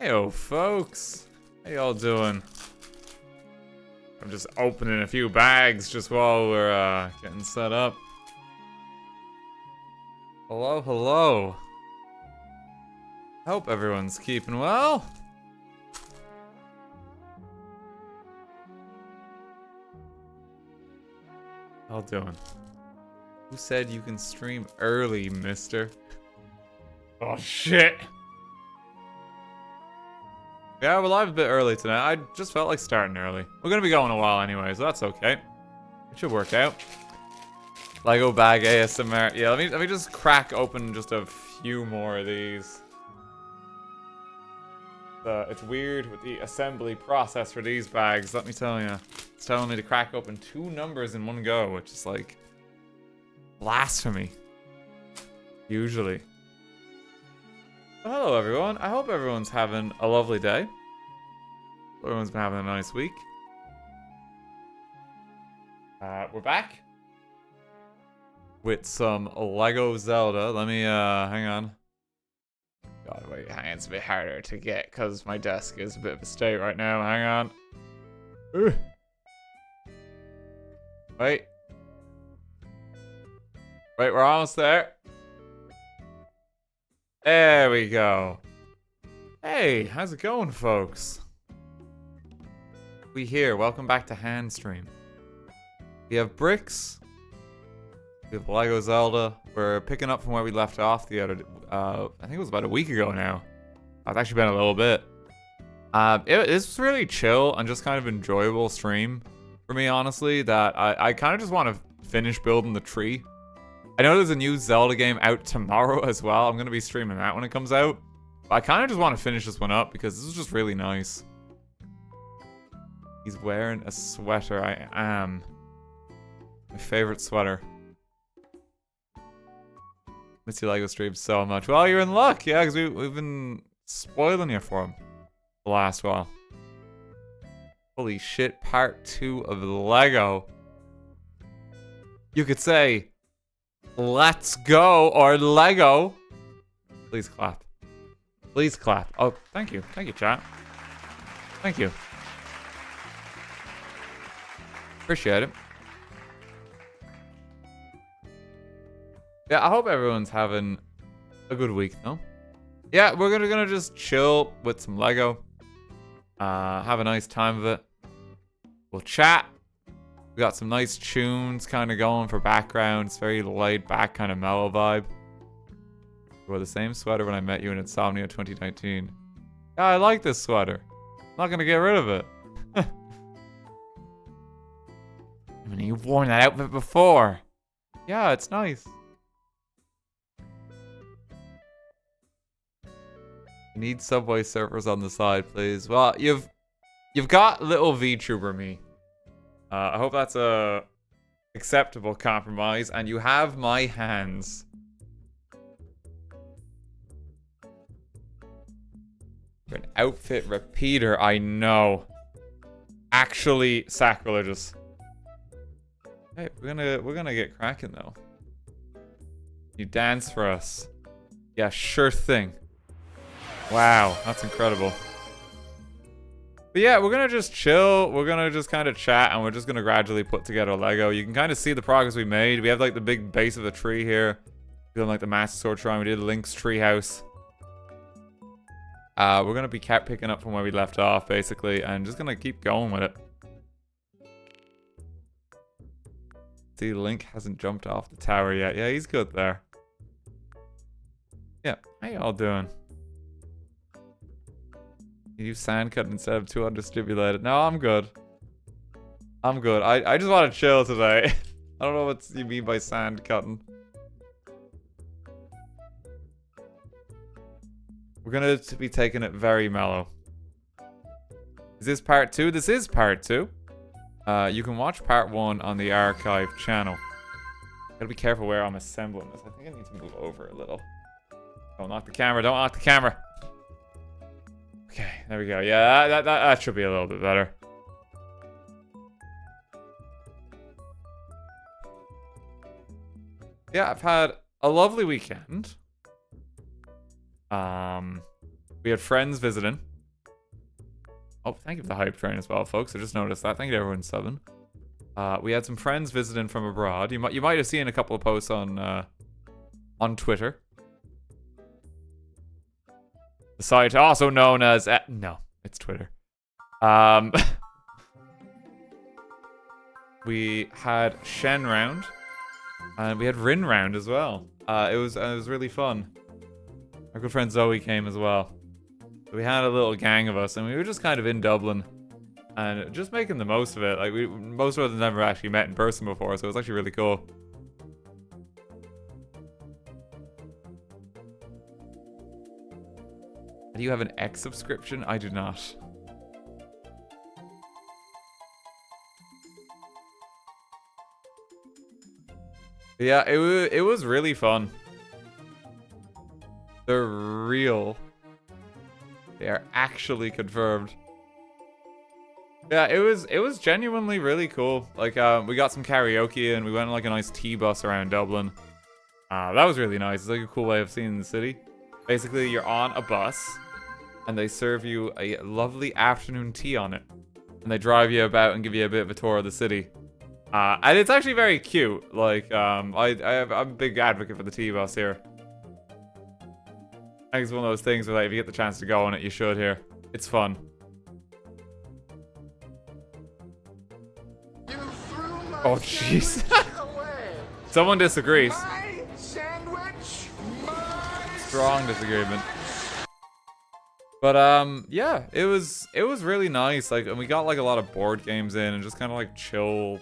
Heyo, folks. How y'all doing? I'm just opening a few bags just while we're getting set up. Hello, hello. Hope everyone's keeping well. How y'all doing? Who said you can stream early, mister? Oh, shit. Yeah, we're live a bit early tonight. I just felt like starting early. We're gonna be going a while anyway, so that's okay. It should work out. Lego bag ASMR. Yeah, let me just crack open just a few more of these. It's weird with the assembly process for these bags, let me tell you. It's telling me to crack open 2 numbers in one go, which is like blasphemy. Usually. Well, hello everyone. I hope everyone's having a lovely day. Everyone's been having a nice week. We're back with some Lego Zelda. Let me hang on. God, wait, hang on. It's a bit harder to get because my desk is a bit of a state right now. Hang on. Wait. Wait, we're almost there. There we go. Hey, how's it going, folks? We here. Welcome back to Hand Stream. We have bricks. We have Lego Zelda. We're picking up from where we left off the other. I think it was about a week ago now. It's actually been a little bit. It's really chill and just kind of enjoyable stream for me, honestly. That I kind of just want to finish building the tree. I know there's a new Zelda game out tomorrow as well. I'm going to be streaming that when it comes out. But I kind of just want to finish this one up because this is just really nice. He's wearing a sweater. I am. My favorite sweater. Miss you Lego streams so much. Well, you're in luck. Yeah, because we've been spoiling you for him the last while. Holy shit, part 2 of Lego. You could say... Let's go, or Lego. Please clap. Please clap. Oh, thank you. Thank you, chat. Thank you. Appreciate it. Yeah, I hope everyone's having a good week, though. Yeah, we're gonna just chill with some Lego. Have a nice time of it. We'll chat. We got some nice tunes kind of going for background. It's very laid back, kind of mellow vibe. You wore the same sweater when I met you in Insomnia 2019. Yeah, I like this sweater. I'm not gonna get rid of it. I mean, you've worn that outfit before. Yeah, it's nice. I need Subway surfers on the side, please. Well, you've got little VTuber me. I hope that's a acceptable compromise, and you have my hands. You're an outfit repeater, I know. Actually sacrilegious. Hey, we're gonna get cracking though. You dance for us. Yeah, sure thing. Wow, that's incredible. But yeah, we're gonna just chill, we're gonna just kind of chat, and we're just gonna gradually put together Lego. You can kind of see the progress we made. We have like the big base of the tree here. Doing like the Master Sword Shrine. We did Link's treehouse. We're gonna be picking up from where we left off, basically, and just gonna keep going with it. See, Link hasn't jumped off the tower yet. Yeah, he's good there. Yeah, how y'all doing? You use sand cut instead of 200 stimulated. No, I'm good. I'm good. I just want to chill today. I don't know what you mean by sand cutting. We're gonna be taking it very mellow. Is this part 2? This is part 2. You can watch part 1 on the archive channel. Gotta be careful where I'm assembling this. I think I need to move over a little. Don't knock the camera. Don't knock the camera. Okay, there we go. Yeah, that should be a little bit better. Yeah, I've had a lovely weekend. We had friends visiting. Oh, thank you for the hype train as well, folks. I just noticed that. Thank you to everyone subbing. We had some friends visiting from abroad. You might have seen a couple of posts on Twitter. The site also known as no, it's Twitter. We had Shen round, and we had Rin round as well. It was really fun. Our good friend Zoe came as well. So we had a little gang of us, and we were just kind of in Dublin, and just making the most of it. Like most of us never actually met in person before, so it was actually really cool. Do you have an X subscription? I do not. Yeah, it was really fun. They're real. They are actually confirmed. Yeah, it was genuinely really cool. Like, we got some karaoke and we went on like a nice tea bus around Dublin. That was really nice. It's like a cool way of seeing the city. Basically, you're on a bus and they serve you a lovely afternoon tea on it. And they drive you about and give you a bit of a tour of the city. And it's actually very cute. Like, I'm a big advocate for the tea bus here. I think it's one of those things where, like, if you get the chance to go on it, you should here. It's fun. Oh, jeez. Someone disagrees. Strong disagreement. But yeah, it was really nice. Like, and we got like a lot of board games in and just kind of like chill,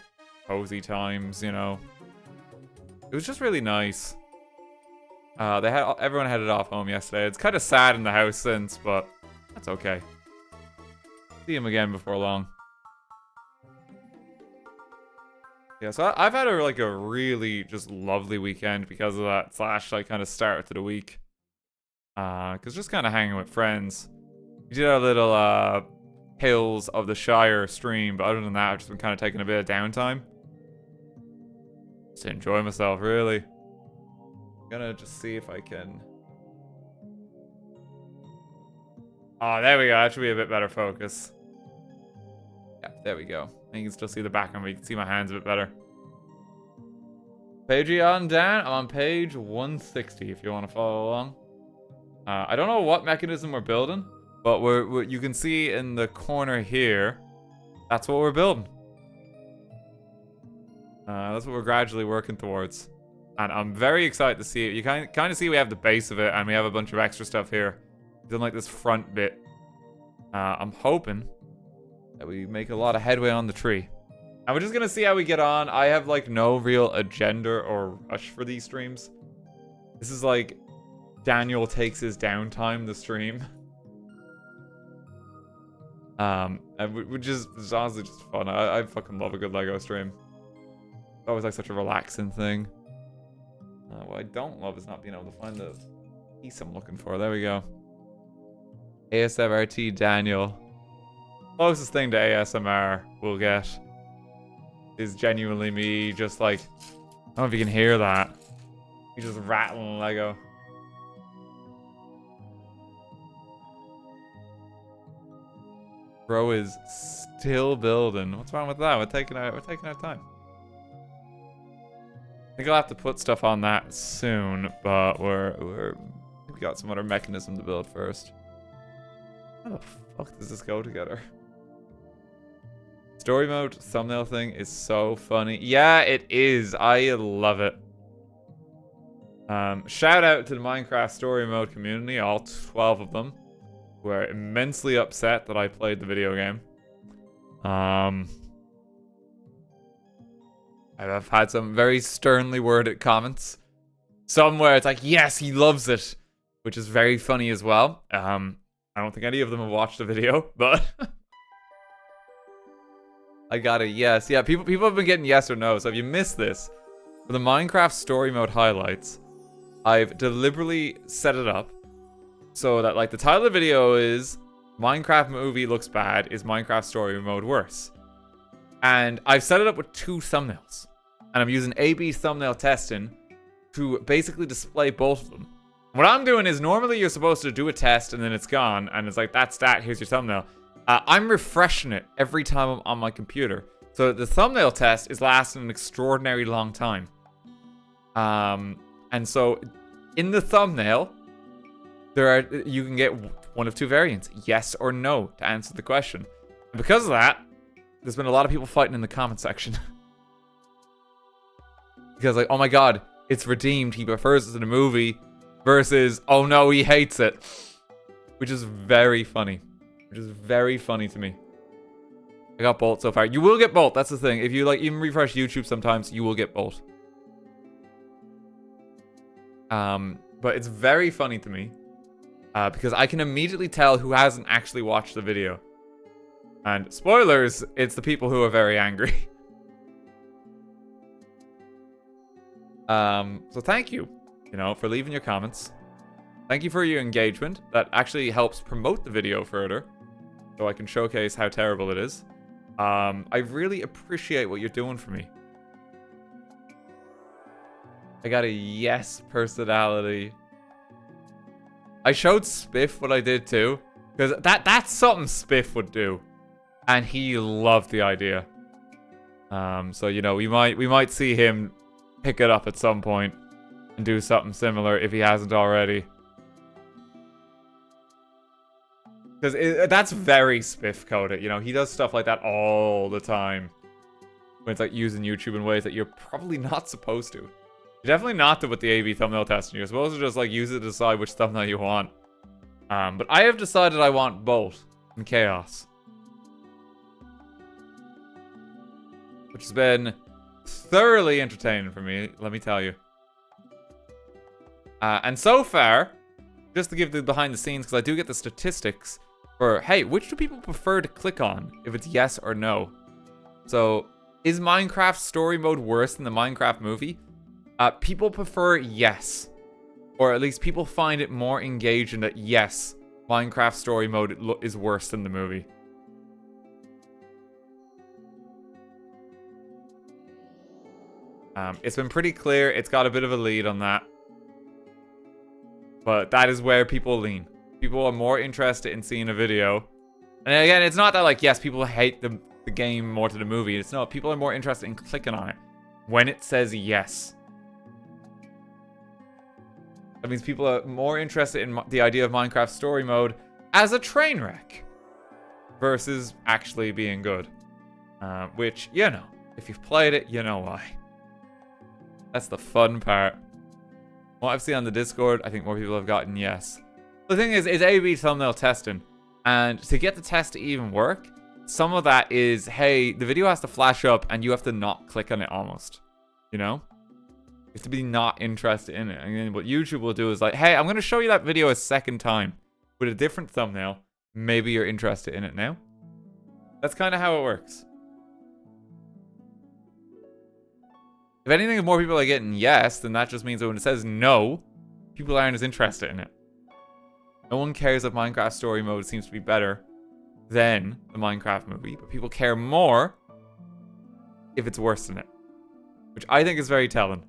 cozy times, you know. It was just really nice. Everyone headed off home yesterday. It's kind of sad in the house since, but that's okay. See him again before long. Yeah, so I've had a really just lovely weekend because of that / like kind of start to the week. Cause just kind of hanging with friends. We did our little Hills of the Shire stream, but other than that, I've just been kind of taking a bit of downtime. Just to enjoy myself, really. Gonna just see if I can. Oh, there we go. That should be a bit better focus. Yeah, there we go. You can still see the background, but you can see my hands a bit better. Page you on, Dan? I'm on page 160 if you want to follow along. I don't know what mechanism we're building, but you can see in the corner here, that's what we're building. That's what we're gradually working towards. And I'm very excited to see it. You kind of see we have the base of it, and we have a bunch of extra stuff here. Doing like this front bit. I'm hoping that we make a lot of headway on the tree. And we're just gonna see how we get on. I have like no real agenda or rush for these streams. This is like Daniel takes his downtime to stream. And which is honestly just fun. I fucking love a good Lego stream. It's always like such a relaxing thing. What I don't love is not being able to find the piece I'm looking for. There we go. ASMRT Daniel. Closest thing to ASMR we'll get is genuinely me just like, I don't know if you can hear that. He's just rattling Lego. Bro is still building. What's wrong with that? We're taking our time. I think I'll have to put stuff on that soon, but we got some other mechanism to build first. How the fuck does this go together? Story mode thumbnail thing is so funny. Yeah, it is. I love it. Shout out to the Minecraft story mode community, all 12 of them, who are immensely upset that I played the video game. I've had some very sternly worded comments. Some where it's like, yes, he loves it, which is very funny as well. I don't think any of them have watched the video, but I got a yes. Yeah, people have been getting yes or no. So if you missed this, for the Minecraft story mode highlights, I've deliberately set it up so that like the title of the video is Minecraft movie looks bad, is Minecraft story mode worse? And I've set it up with 2 thumbnails. And I'm using A/B thumbnail testing to basically display both of them. What I'm doing is normally you're supposed to do a test and then it's gone. And it's like, that's that, here's your thumbnail. I'm refreshing it every time I'm on my computer. So the thumbnail test is lasting an extraordinary long time. And so in the thumbnail, you can get one of two variants, yes or no, to answer the question. And because of that, there's been a lot of people fighting in the comment section. Because like, oh my god, it's redeemed, he prefers it in a movie, versus, oh no, he hates it. Which is very funny. Which is very funny to me. I got Bolt so far. You will get Bolt, that's the thing. If you like even refresh YouTube sometimes, you will get Bolt. But it's very funny to me. Because I can immediately tell who hasn't actually watched the video. And spoilers, it's the people who are very angry. So thank you, for leaving your comments. Thank you for your engagement. That actually helps promote the video further, so I can showcase how terrible it is. I really appreciate what you're doing for me. I got a yes personality. I showed Spiff what I did too, because that's something Spiff would do, and he loved the idea. So we might see him pick it up at some point and do something similar if he hasn't already. Because that's very Spiff coded, he does stuff like that all the time. When it's like using YouTube in ways that you're probably not supposed to. You're definitely not do with the A/B thumbnail testing. You're supposed to just like use it to decide which thumbnail you want. But I have decided I want Bolt and Chaos. Which has been thoroughly entertaining for me, let me tell you. And so far, just to give the behind the scenes, because I do get the statistics for, hey, which do people prefer to click on if it's yes or no? So, is Minecraft story mode worse than the Minecraft movie? People prefer yes. Or at least people find it more engaging that yes, Minecraft story mode is worse than the movie. It's been pretty clear. It's got a bit of a lead on that. But that is where people lean. People are more interested in seeing a video. And again, it's not that like, yes, people hate the game more to the movie. It's not. People are more interested in clicking on it when it says yes. That means people are more interested in the idea of Minecraft story mode as a train wreck versus actually being good. Which, if you've played it, you know why. That's the fun part. What I've seen on the Discord, I think more people have gotten yes. The thing is, it's A/B thumbnail testing. And to get the test to even work, some of that is, hey, the video has to flash up and you have to not click on it almost. You have to be not interested in it. And then what YouTube will do is like, hey, I'm going to show you that video a second time with a different thumbnail. Maybe you're interested in it now. That's kind of how it works. If anything, if more people are getting yes, then that just means that when it says no, people aren't as interested in it. No one cares if Minecraft story mode seems to be better than the Minecraft movie, but people care more if it's worse than it. Which I think is very telling.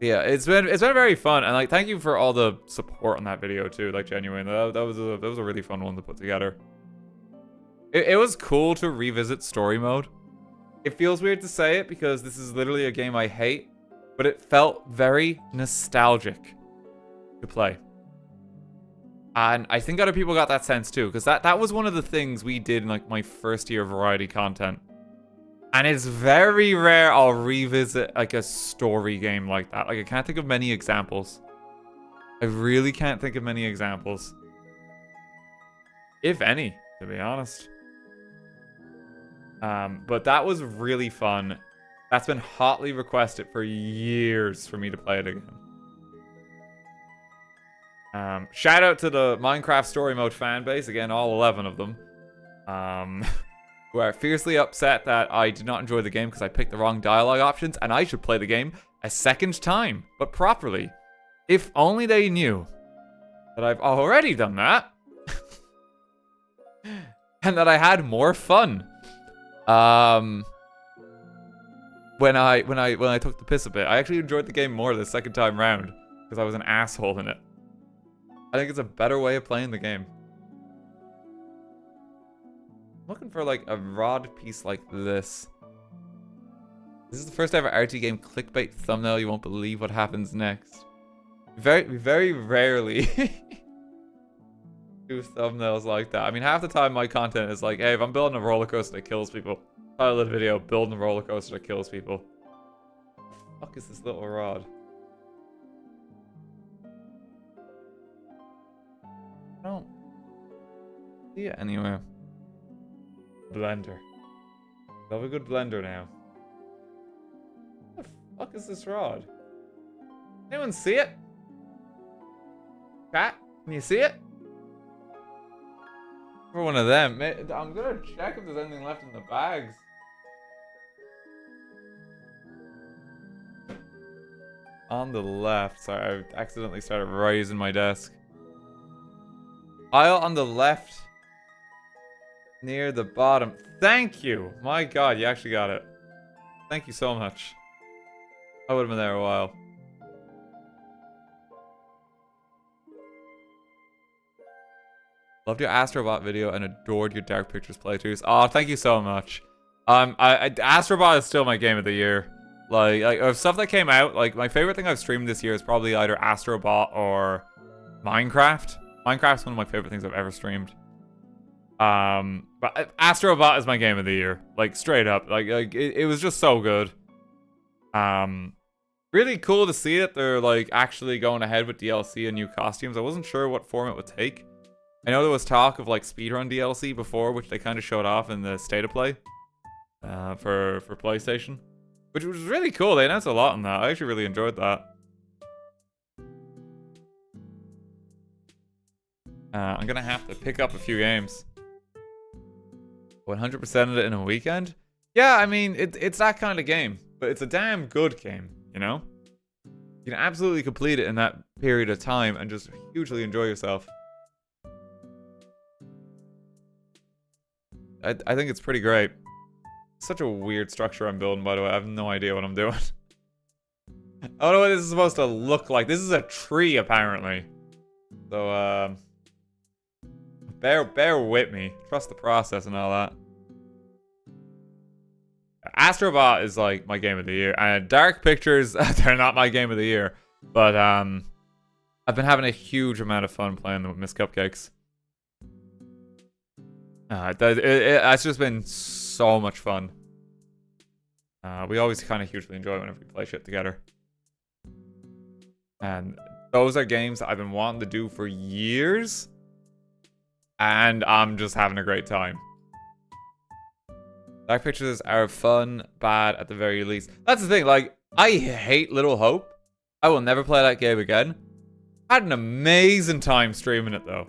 Yeah, it's been very fun, and like thank you for all the support on that video too. Like genuinely, that was a really fun one to put together. It was cool to revisit story mode. It feels weird to say it because this is literally a game I hate, but it felt very nostalgic to play. And I think other people got that sense too, because that was one of the things we did in like my first year of variety content. And it's very rare I'll revisit like a story game like that. Like I can't think of many examples. I really can't think of many examples. If any, to be honest. But that was really fun. That's been hotly requested for years for me to play it again. Shout out to the Minecraft story mode fan base, again, all 11 of them. Who are fiercely upset that I did not enjoy the game because I picked the wrong dialogue options and I should play the game a second time, but properly. If only they knew that I've already done that. And that I had more fun. When I took the piss a bit. I actually enjoyed the game more the second time round because I was an asshole in it. I think it's a better way of playing the game. I'm looking for like a rod piece like this. This is the first ever RTGame clickbait thumbnail. You won't believe what happens next. Very rarely do thumbnails like that. I mean, half the time my content is like, hey, if I'm building a roller coaster that kills people, title of the video, building a roller coaster that kills people. What the fuck is this little rod? I don't see it anywhere. Blender. Love a good blender now. What the fuck is this rod? Anyone see it? Cat, can you see it? For one of them. I'm gonna check if there's anything left in the bags. On the left. Sorry, I accidentally started raising my desk. Aisle on the left. Near the bottom. Thank you! My god, you actually got it. Thank you so much. I would have been there a while. Loved your Astrobot video and adored your Dark Pictures playthroughs. Oh, thank you so much. Astrobot is still my game of the year. Like of stuff that came out, like my favorite thing I've streamed this year is probably either Astrobot or Minecraft. Minecraft's one of my favorite things I've ever streamed. But Astrobot is my game of the year. Like straight up. Like it was just so good. Really cool to see that they're like actually going ahead with DLC and new costumes. I wasn't sure what form it would take. I know there was talk of like speedrun DLC before, which they kind of showed off in the State of Play for PlayStation, which was really cool. They announced a lot on that. I actually really enjoyed that. I'm gonna have to pick up a few games. 100% of it in a weekend? Yeah, I mean, it's that kind of game, but it's a damn good game, you know? You can absolutely complete it in that period of time and just hugely enjoy yourself. I think it's pretty great. Such a weird structure I'm building, by the way. I have no idea what I'm doing. I don't know what this is supposed to look like. This is a tree, apparently. So, bear with me. Trust the process and all that. Astrobot is, like, my game of the year. And Dark Pictures, they're not my game of the year. But, I've been having a huge amount of fun playing them with Miss Cupcakes. It's just been so much fun. We always kind of hugely enjoy whenever we play shit together. And those are games that I've been wanting to do for years. And I'm just having a great time. Dark Pictures are fun, bad at the very least. That's the thing, like, I hate Little Hope. I will never play that game again. I had an amazing time streaming it, though.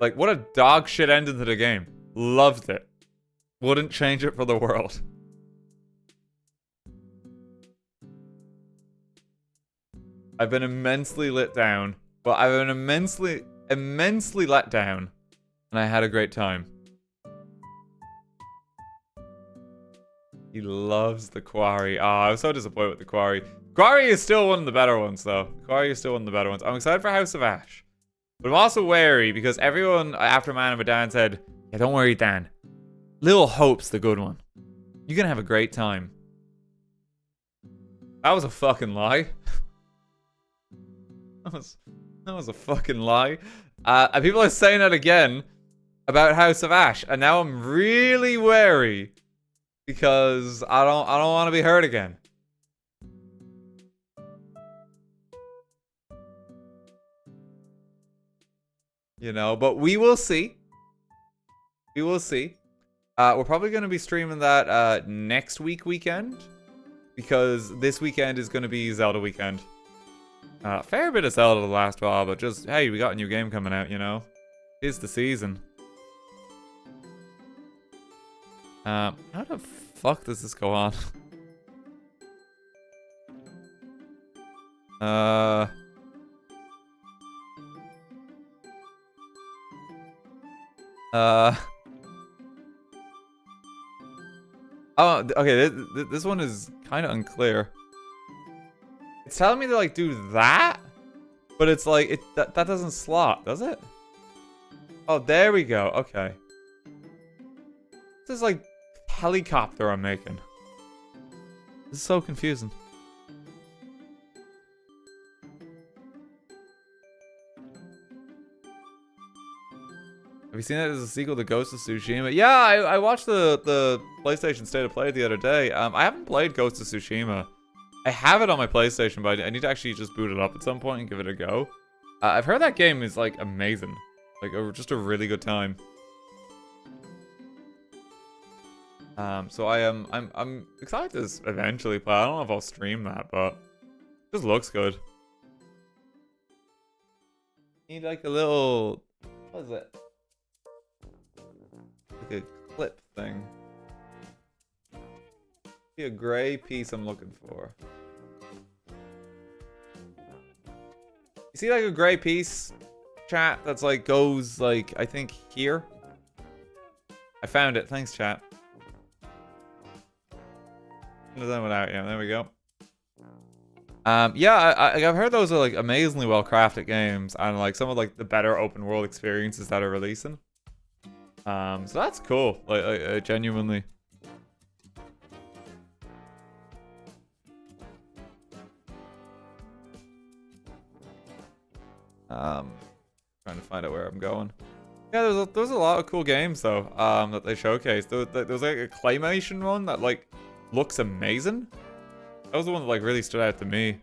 Like, what a dog shit ending to the game. Loved it. Wouldn't change it for the world. I've been immensely let down. Well, I've been immensely let down. And I had a great time. He loves the Quarry. Oh, I was so disappointed with the Quarry. Quarry is still one of the better ones, though. Quarry is still one of the better ones. I'm excited for House of Ash. But I'm also wary because everyone after Man and Dan said, yeah, don't worry, Dan. Little Hope's the good one. You're gonna have a great time. That was a fucking lie. that was a fucking lie. And people are saying that again about House of Ash, and now I'm really wary because I don't want to be hurt again. You know, but we will see. We will see. We're probably going to be streaming that next weekend. Because this weekend is going to be Zelda weekend. Fair bit of Zelda the last while, but just, hey, we got a new game coming out, you know. It's the season. How the fuck does this go on? Oh, okay, this one is kind of unclear. It's telling me to, like, do that? But it's like, that doesn't slot, does it? Oh, there we go. Okay. This is like helicopter I'm making. This is so confusing. Have you seen that as a sequel to Ghost of Tsushima? Yeah, I watched the PlayStation State of Play the other day. I haven't played Ghost of Tsushima. I have it on my PlayStation, but I need to actually just boot it up at some point and give it a go. I've heard that game is like amazing, like just a really good time. So I'm excited to eventually play. I don't know if I'll stream that, but it just looks good. Need like a little, what is it? Like a clip thing. Be a gray piece I'm looking for. You see like a gray piece, chat, that's like goes like, I think here? I found it, thanks chat. Without, yeah, there we go. Yeah, I've heard those are like amazingly well crafted games and like some of like the better open world experiences that are releasing. So that's cool, like genuinely. Trying to find out where I'm going. Yeah, there's a lot of cool games though, that they showcased. There was like a claymation one that like looks amazing. That was the one that like really stood out to me.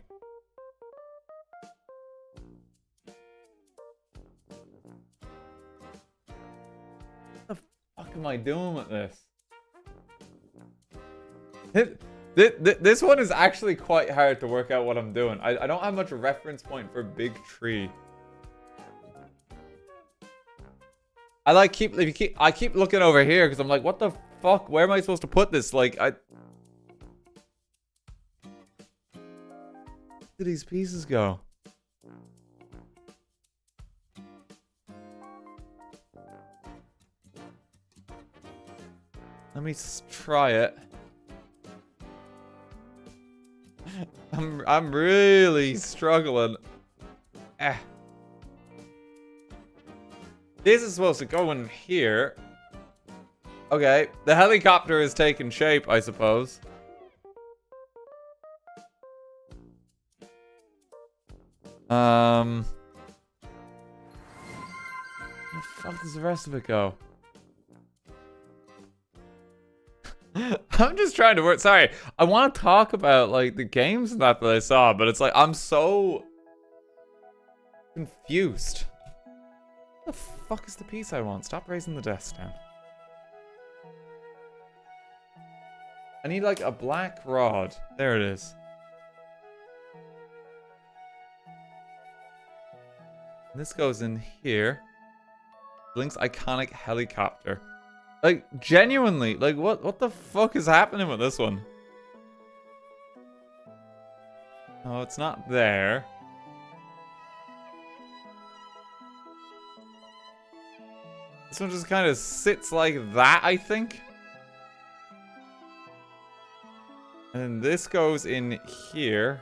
What the fuck am I doing with this? This one is actually quite hard to work out what I'm doing. I don't have much reference point for big tree. I keep looking over here because I'm like, what the fuck? Where am I supposed to put this? Like, where do these pieces go? Let me try it. I'm really struggling. This is supposed to go in here. Okay, the helicopter is taking shape, I suppose. Where the fuck does the rest of it go? I'm just trying to work. Sorry, I want to talk about like the games and that I saw, but it's like I'm so confused. What the fuck is the piece I want? Stop raising the desk down. I need like a black rod. There it is. And this goes in here. Link's iconic helicopter. Like, genuinely, like, what the fuck is happening with this one? Oh, it's not there. This one just kind of sits like that, I think. And then this goes in here.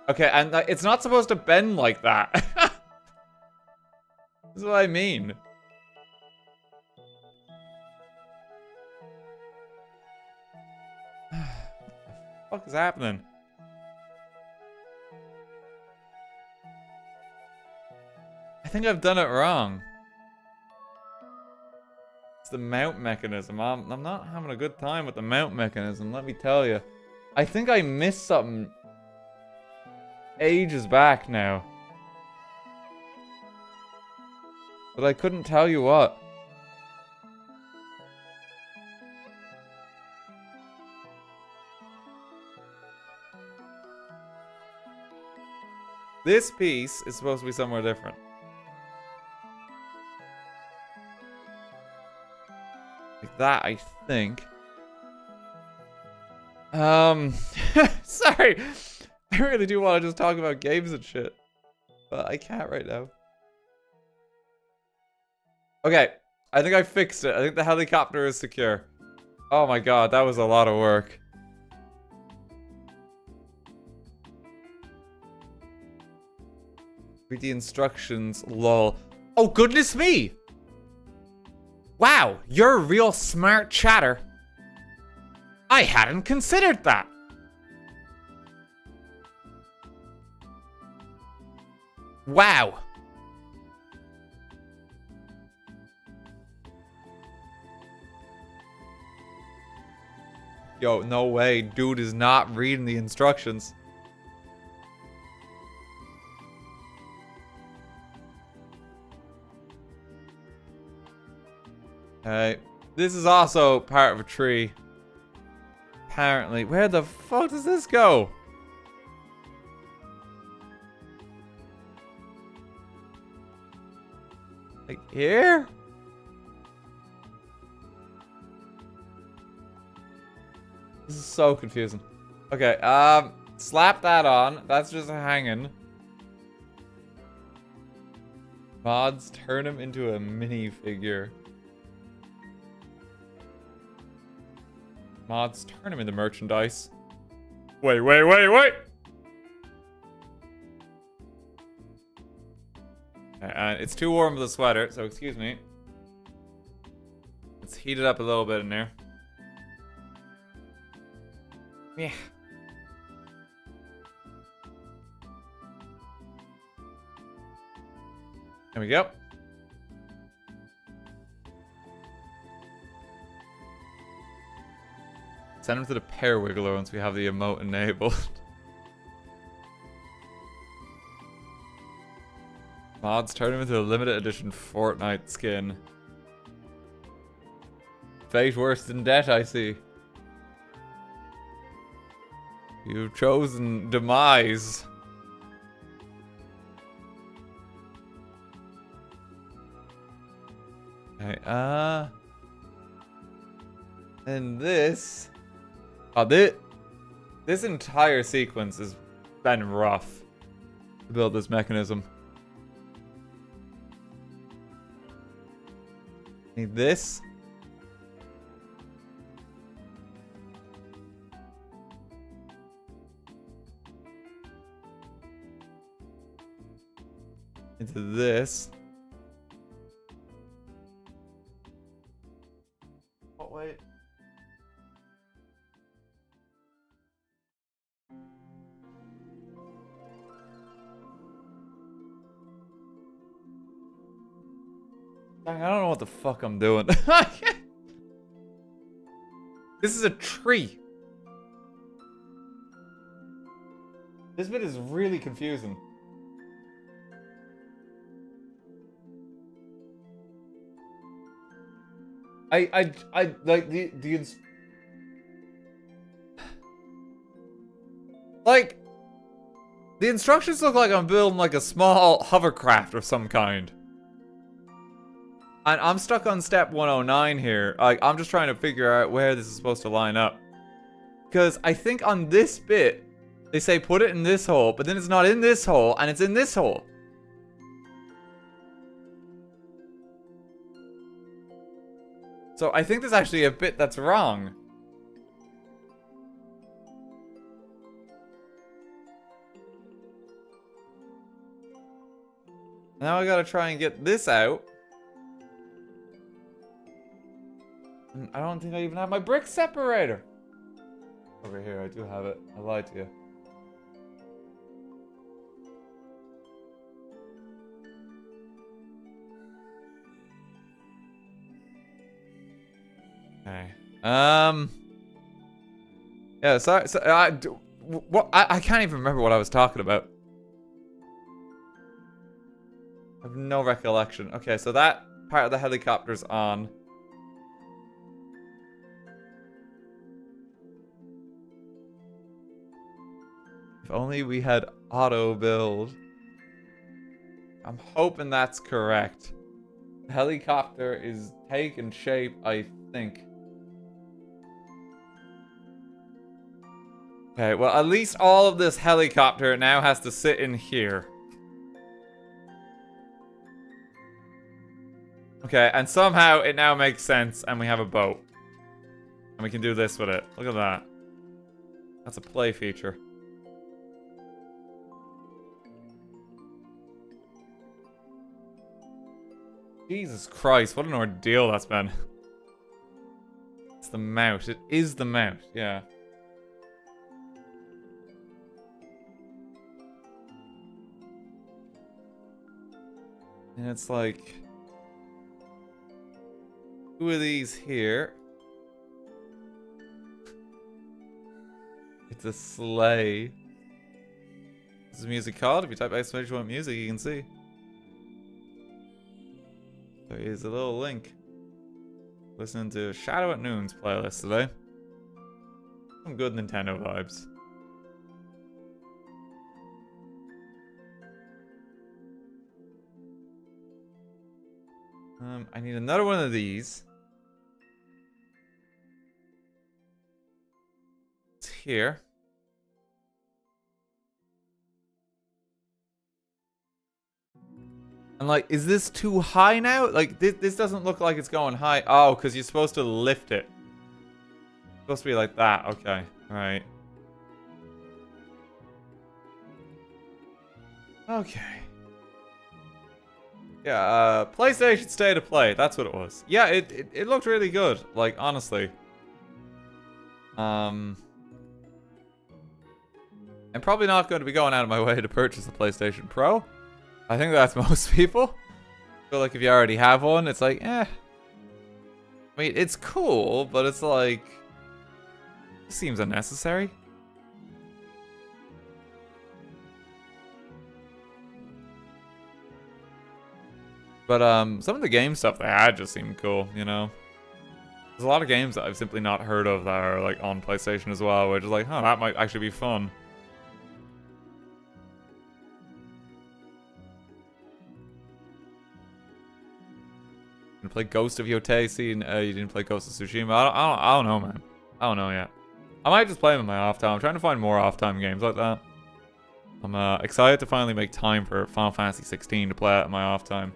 Okay, and it's not supposed to bend like that. This is what I mean. What the fuck is happening? I think I've done it wrong. It's the mount mechanism. I'm not having a good time with the mount mechanism, let me tell you. I think I missed something ages back now. But I couldn't tell you what. This piece is supposed to be somewhere different. Like that, I think. Sorry. I really do want to just talk about games and shit. But I can't right now. Okay. I think I fixed it. I think the helicopter is secure. Oh my god, that was a lot of work. Read the instructions, lol. Oh, goodness me! Wow, you're a real smart chatter. I hadn't considered that. Wow. Yo, no way. Dude is not reading the instructions. This is also part of a tree. Apparently. Where the fuck does this go? Like here? This is so confusing. Okay, slap that on. That's just hanging. Mods turn him into a minifigure. Mods turn him into merchandise. Wait. Okay, and it's too warm for the sweater, so excuse me. Let's heat it up a little bit in there. Yeah. There we go. Send him to the pear wiggler once we have the emote enabled. Mods turn him into a limited edition Fortnite skin. Fate worse than death, I see. You've chosen demise. Okay, and this... Oh, this entire sequence has been rough to build this mechanism. Need this. Into this. Oh, wait. Dang, I don't know what the fuck I'm doing. This is a tree. This bit is really confusing. I like like the instructions look like I'm building like a small hovercraft of some kind. And I'm stuck on step 109 here. Like, I'm just trying to figure out where this is supposed to line up. Because I think on this bit, they say put it in this hole, but then it's not in this hole, and it's in this hole. So I think there's actually a bit that's wrong. Now I gotta try and get this out. And I don't think I even have my brick separator. Over here, I do have it. I lied to you. Okay. Yeah, sorry. So, I can't even remember what I was talking about. I have no recollection. Okay, so that part of the helicopter's on. If only we had auto build. I'm hoping that's correct. The helicopter is taking shape, I think. Okay, well, at least all of this helicopter now has to sit in here. Okay, and somehow it now makes sense, and we have a boat. And we can do this with it. Look at that. That's a play feature. Jesus Christ, what an ordeal that's been. It's the mount. It is the mount, yeah. And it's like... two of these here. It's a sleigh. This is music called. If you type exclamation point music, you can see. There is a little link. Listening to Shadow at Noon's playlist today. Some good Nintendo vibes. I need another one of these. It's here. And like, is this too high now? Like, this doesn't look like it's going high. Oh, because you're supposed to lift it. It's supposed to be like that. Okay. Alright. Okay. Yeah, PlayStation State of Play. That's what it was. Yeah, it looked really good. Like, honestly. I'm probably not going to be going out of my way to purchase a PlayStation Pro. I think that's most people. I feel like if you already have one, it's like, eh. I mean, it's cool, but it's like... it seems unnecessary. But some of the game stuff they had just seemed cool, you know? There's a lot of games that I've simply not heard of that are like on PlayStation as well, which is like, huh, that might actually be fun. You play Ghost of Yotei, you didn't play Ghost of Tsushima. I don't know, man. I don't know yet. I might just play them in my off time. I'm trying to find more off time games like that. I'm excited to finally make time for Final Fantasy 16 to play it in my off time.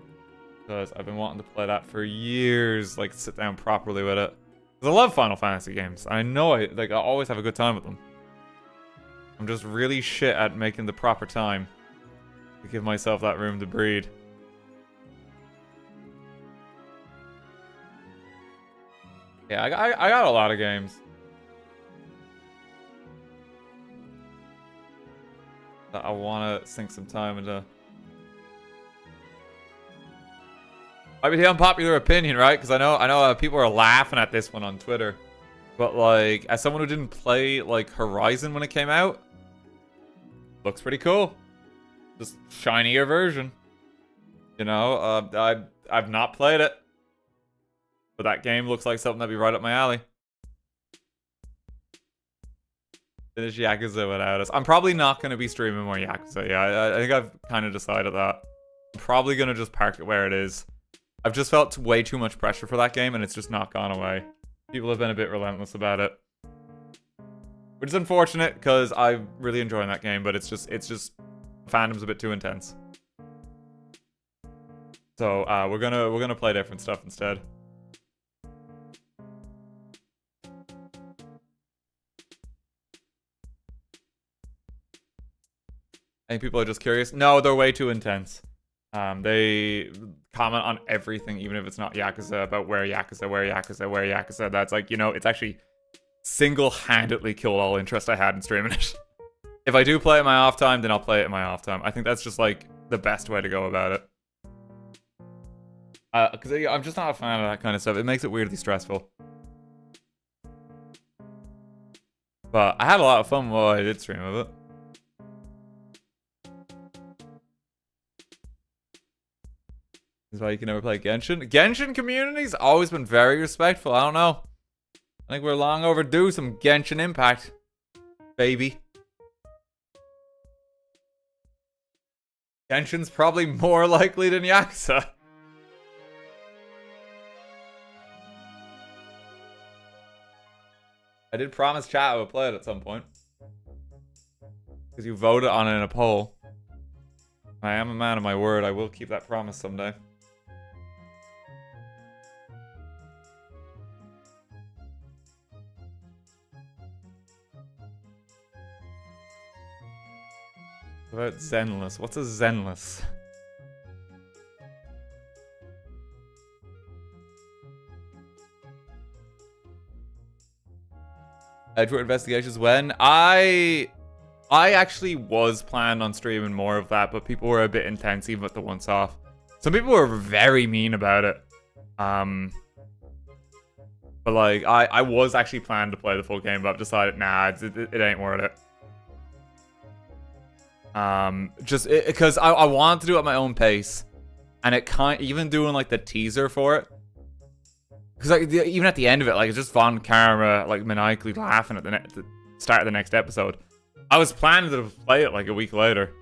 Because I've been wanting to play that for years, like sit down properly with it. Because I love Final Fantasy games. I know I always have a good time with them. I'm just really shit at making the proper time to give myself that room to breathe. Yeah, I got a lot of games that I want to sink some time into. Might be the unpopular opinion, right? Because I know people are laughing at this one on Twitter, but like, as someone who didn't play like Horizon when it came out, looks pretty cool. Just shinier version. You know, I've not played it, but that game looks like something that'd be right up my alley. Finish Yakuza without us. I'm probably not going to be streaming more Yakuza. Yeah, I think I've kind of decided that. I'm probably going to just park it where it is. I've just felt way too much pressure for that game, and it's just not gone away. People have been a bit relentless about it. Which is unfortunate, because I'm really enjoying that game, but it's just fandom's a bit too intense. So we're gonna play different stuff instead. I think people are just curious. No, they're way too intense. They comment on everything, even if it's not Yakuza, about where Yakuza. That's like, you know, it's actually single-handedly killed all interest I had in streaming it. If I do play it in my off time, then I'll play it in my off time. I think that's just like the best way to go about it. Because I'm just not a fan of that kind of stuff. It makes it weirdly stressful. But I had a lot of fun while I did stream of it. This is why you can never play Genshin. Genshin community's always been very respectful. I don't know. I think we're long overdue some Genshin Impact, baby. Genshin's probably more likely than Yakuza. I did promise chat I would play it at some point. Because you voted on it in a poll. I am a man of my word. I will keep that promise someday. What about Zenless? What's a Zenless? Edgeworth Investigations when? I actually was planning on streaming more of that, but people were a bit intense even with the once off. Some people were very mean about it. But like, I was actually planning to play the full game, but I've decided, nah, it ain't worth it. Just because I wanted to do it at my own pace, and it even doing like the teaser for it, because like even at the end of it, like it's just Von Karma like maniacally laughing at the start of the next episode. I was planning to play it like a week later,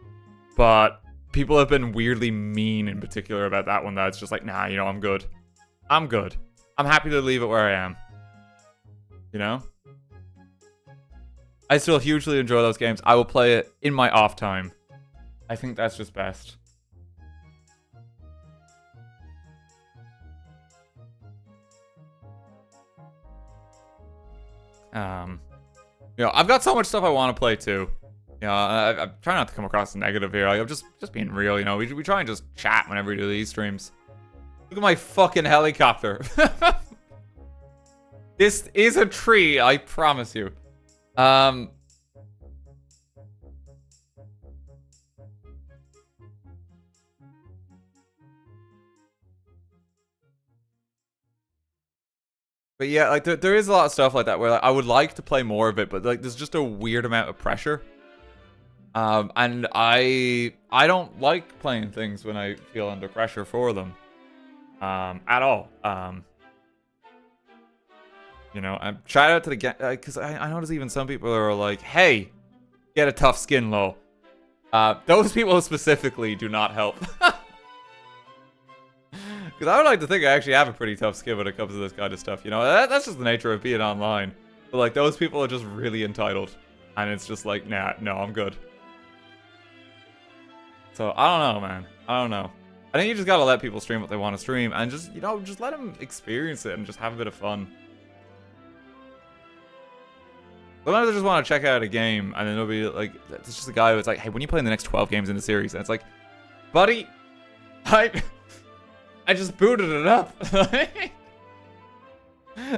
but people have been weirdly mean in particular about that one. That's just like, nah, you know, I'm good. I'm good. I'm happy to leave it where I am. You know? I still hugely enjoy those games. I will play it in my off time. I think that's just best. You know, I've got so much stuff I want to play too. You know, I'm trying not to come across as negative here. Like, I'm just being real. You know, we try and just chat whenever we do these streams. Look at my fucking helicopter. This is a tree, I promise you. But yeah, like there is a lot of stuff like that where like, I would like to play more of it, but like there's just a weird amount of pressure. And I don't like playing things when I feel under pressure for them. At all. You know, and shout out to the game, because I notice even some people are like, hey, get a tough skin, lol. Those people specifically do not help. Because I would like to think I actually have a pretty tough skin when it comes to this kind of stuff. You know, that's just the nature of being online. But like, those people are just really entitled. And it's just like, nah, no, I'm good. So, I don't know, man. I don't know. I think you just gotta let people stream what they want to stream. And just, you know, just let them experience it and just have a bit of fun. Sometimes I just want to check out a game, and then it'll be like, it's just a guy who's like, hey, when you play the next 12 games in the series? And it's like, buddy, I just booted it up.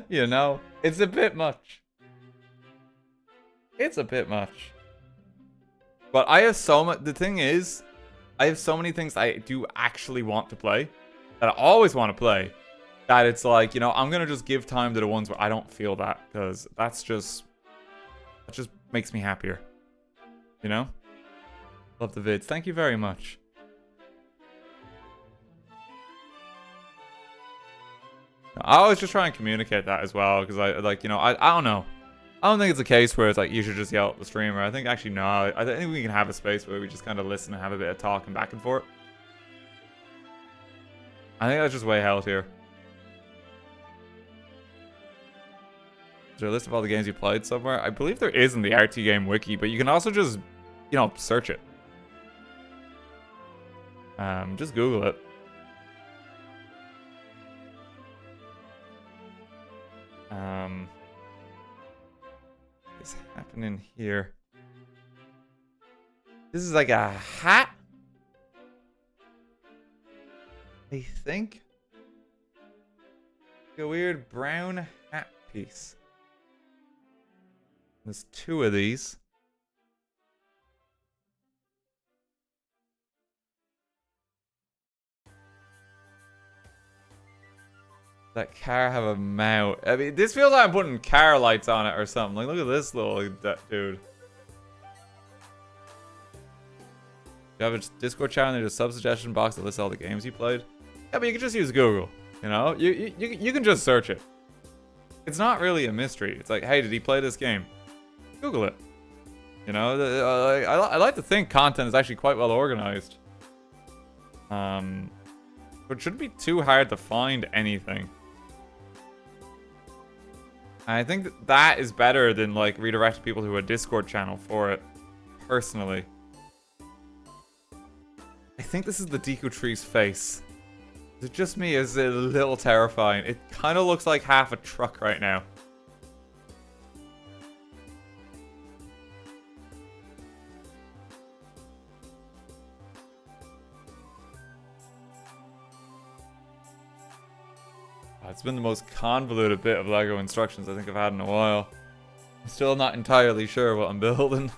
You know, it's a bit much. It's a bit much. But I have so much, the thing is, I have so many things I do actually want to play, that I always want to play, that it's like, you know, I'm going to just give time to the ones where I don't feel that, because that just makes me happier. You know? Love the vids. Thank you very much. I always just try and communicate that as well, because I like, you know, I don't know. I don't think it's a case where it's like you should just yell at the streamer. I think actually no. I think we can have a space where we just kind of listen and have a bit of talk and back and forth. I think that's just way healthier. Is there a list of all the games you played somewhere? I believe there is in the RTGame wiki, but you can also just, you know, search it. Just Google it. What's happening here? This is like a hat? I think. A weird brown hat piece. There's two of these. That car have a mouth. I mean, this feels like I'm putting car lights on it or something. Like, look at this little dude. You have a Discord channel, there's a sub-suggestion box that lists all the games you played. Yeah, but you can just use Google, you know? You can just search it. It's not really a mystery. It's like, hey, did he play this game? Google it. You know, I like to think content is actually quite well organized. But it shouldn't be too hard to find anything. I think that is better than, like, redirecting people to a Discord channel for it, personally. I think this is the Deku Tree's face. Is it just me? Is it a little terrifying? It kind of looks like half a truck right now. It's been the most convoluted bit of LEGO instructions I think I've had in a while. I'm still not entirely sure what I'm building.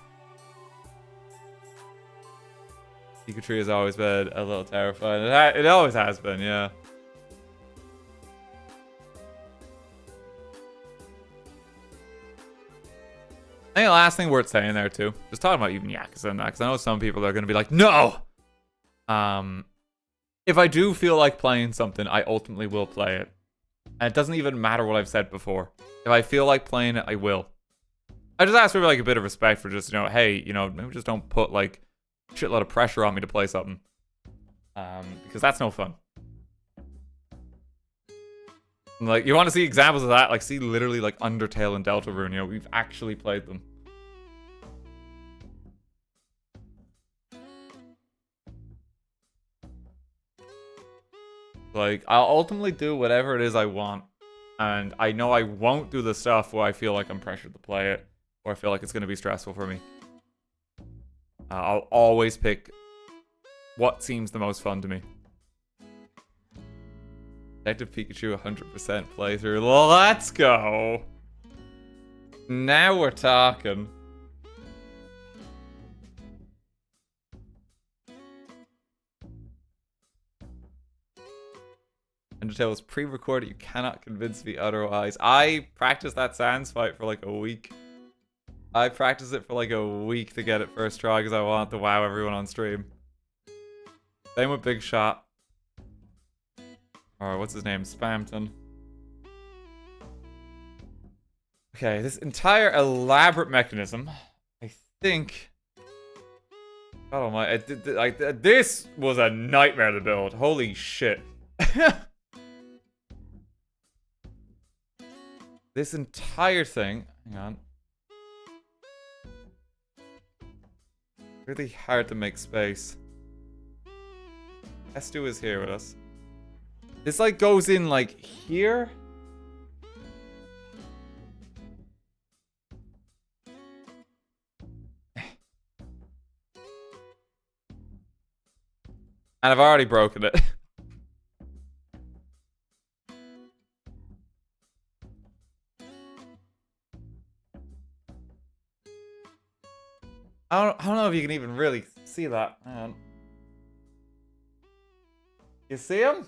Pikachu has always been a little terrifying. It always has been, yeah. I think the last thing worth saying there too, just talking about even Yakuza and that, because I know some people are going to be like, no! If I do feel like playing something, I ultimately will play it. And it doesn't even matter what I've said before. If I feel like playing it, I will. I just ask for like a bit of respect for just, hey, maybe just don't put like a shitload of pressure on me to play something. Because that's no fun. Like, you want to see examples of that? Like, see literally like Undertale and Deltarune, we've actually played them. Like, I'll ultimately do whatever it is I want. And I know I won't do the stuff where I feel like I'm pressured to play it. Or I feel like it's going to be stressful for me. I'll always pick what seems the most fun to me. Detective Pikachu 100% playthrough. Let's go! Now we're talking. Undertale was pre-recorded. You cannot convince me otherwise. I practiced that Sans fight for like a week. I practiced it for like a week to get it first try because I wanted to wow everyone on stream. Same with Big Shot. Or what's his name? Spamton. Okay, this entire elaborate mechanism, I think... Oh my... this was a nightmare to build. Holy shit. This entire thing... Hang on. Really hard to make space. Estu is here with us. This like goes in like here. And I've already broken it. I don't know if you can even really see that. Hang on. You see him?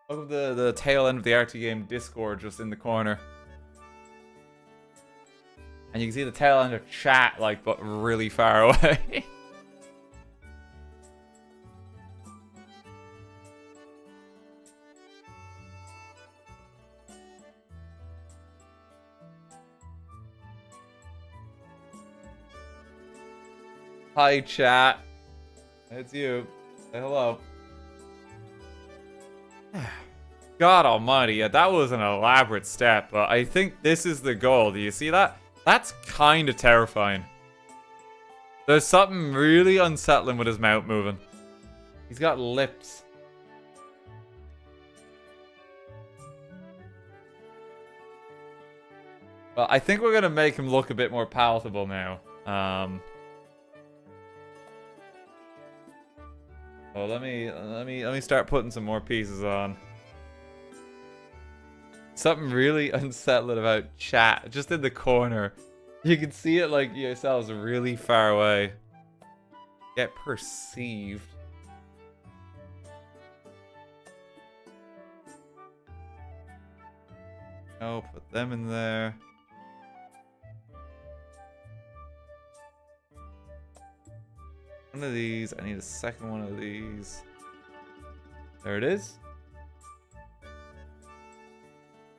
Look at the tail end of the RTGame Discord just in the corner. And you can see the tail end of chat, like, but really far away. Hi, chat. It's you. Say hello. God almighty, yeah, that was an elaborate step, but I think this is the goal. Do you see that? That's kind of terrifying. There's something really unsettling with his mouth moving. He's got lips. Well, I think we're gonna make him look a bit more palatable now. Oh, let me start putting some more pieces on. Something really unsettling about chat, just in the corner. You can see it like yourselves really far away. Get perceived. Oh, put them in there. One of these. I need a second one of these. There it is.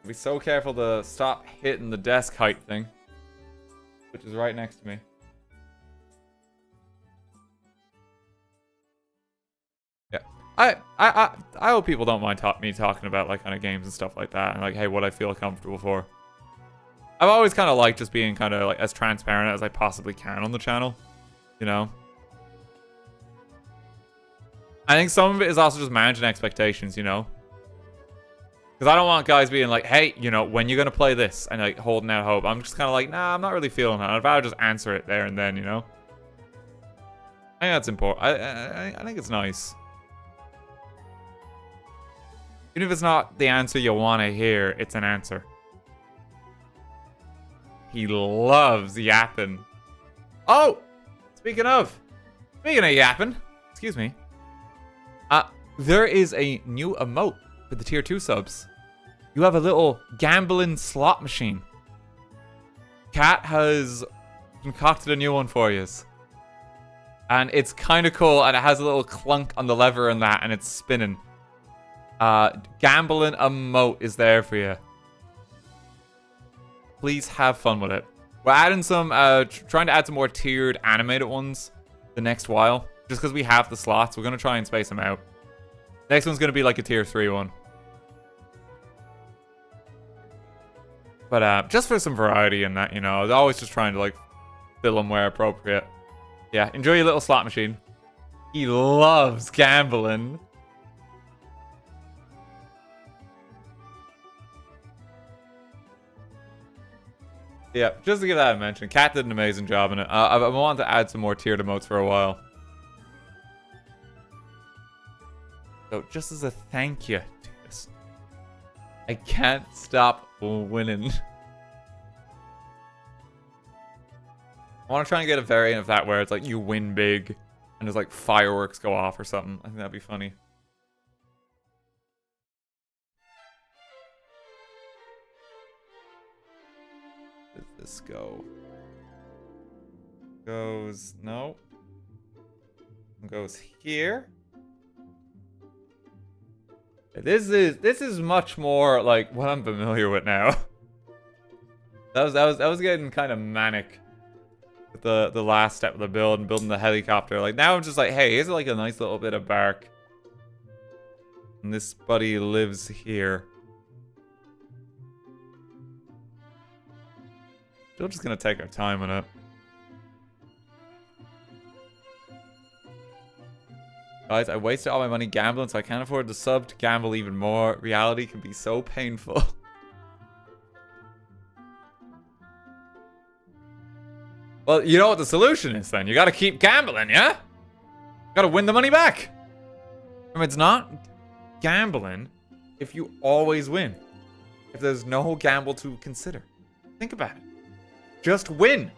Be so careful to stop hitting the desk height thing, which is right next to me. Yeah, I hope people don't mind me talking about like kind of games and stuff like that, and like, hey, what I feel comfortable for. I've always kind of liked just being kind of like as transparent as I possibly can on the channel, you know. I think some of it is also just managing expectations, you know. Because I don't want guys being like, hey, when you're going to play this? And like holding out hope. I'm just kind of like, nah, I'm not really feeling that. I'd rather just answer it there and then, I think that's important. I think it's nice. Even if it's not the answer you want to hear, it's an answer. He loves yapping. Oh! Speaking of yapping, excuse me. There is a new emote for the tier 2 subs. You have a little gambling slot machine. Cat has concocted a new one for you. And it's kind of cool, and it has a little clunk on the lever and that, and it's spinning. Gambling emote is there for you. Please have fun with it. We're adding some, trying to add some more tiered animated ones the next while. Just because we have the slots, we're going to try and space them out. Next one's going to be like a tier 3 one. But just for some variety in that, you know, I was always just trying to like fill them where appropriate. Yeah, enjoy your little slot machine. He loves gambling. Yeah, just to give that a mention, Kat did an amazing job in it. I wanted to add some more tiered emotes for a while. So, just as a thank you to this, I can't stop winning. I want to try and get a variant of that where it's like you win big and there's like fireworks go off or something. I think that'd be funny. Where does this go? Goes, no. Goes here. This is much more like what I'm familiar with now. That was getting kind of manic with the last step of the build and building the helicopter. Like now I'm just like, hey, here's like a nice little bit of bark. And this buddy lives here. Still just gonna take our time on it. Guys, I wasted all my money gambling, so I can't afford the sub to gamble even more. Reality can be so painful. Well, you know what the solution is then. You gotta keep gambling, yeah? You gotta win the money back. I mean, it's not gambling if you always win. If there's no gamble to consider. Think about it. Just win.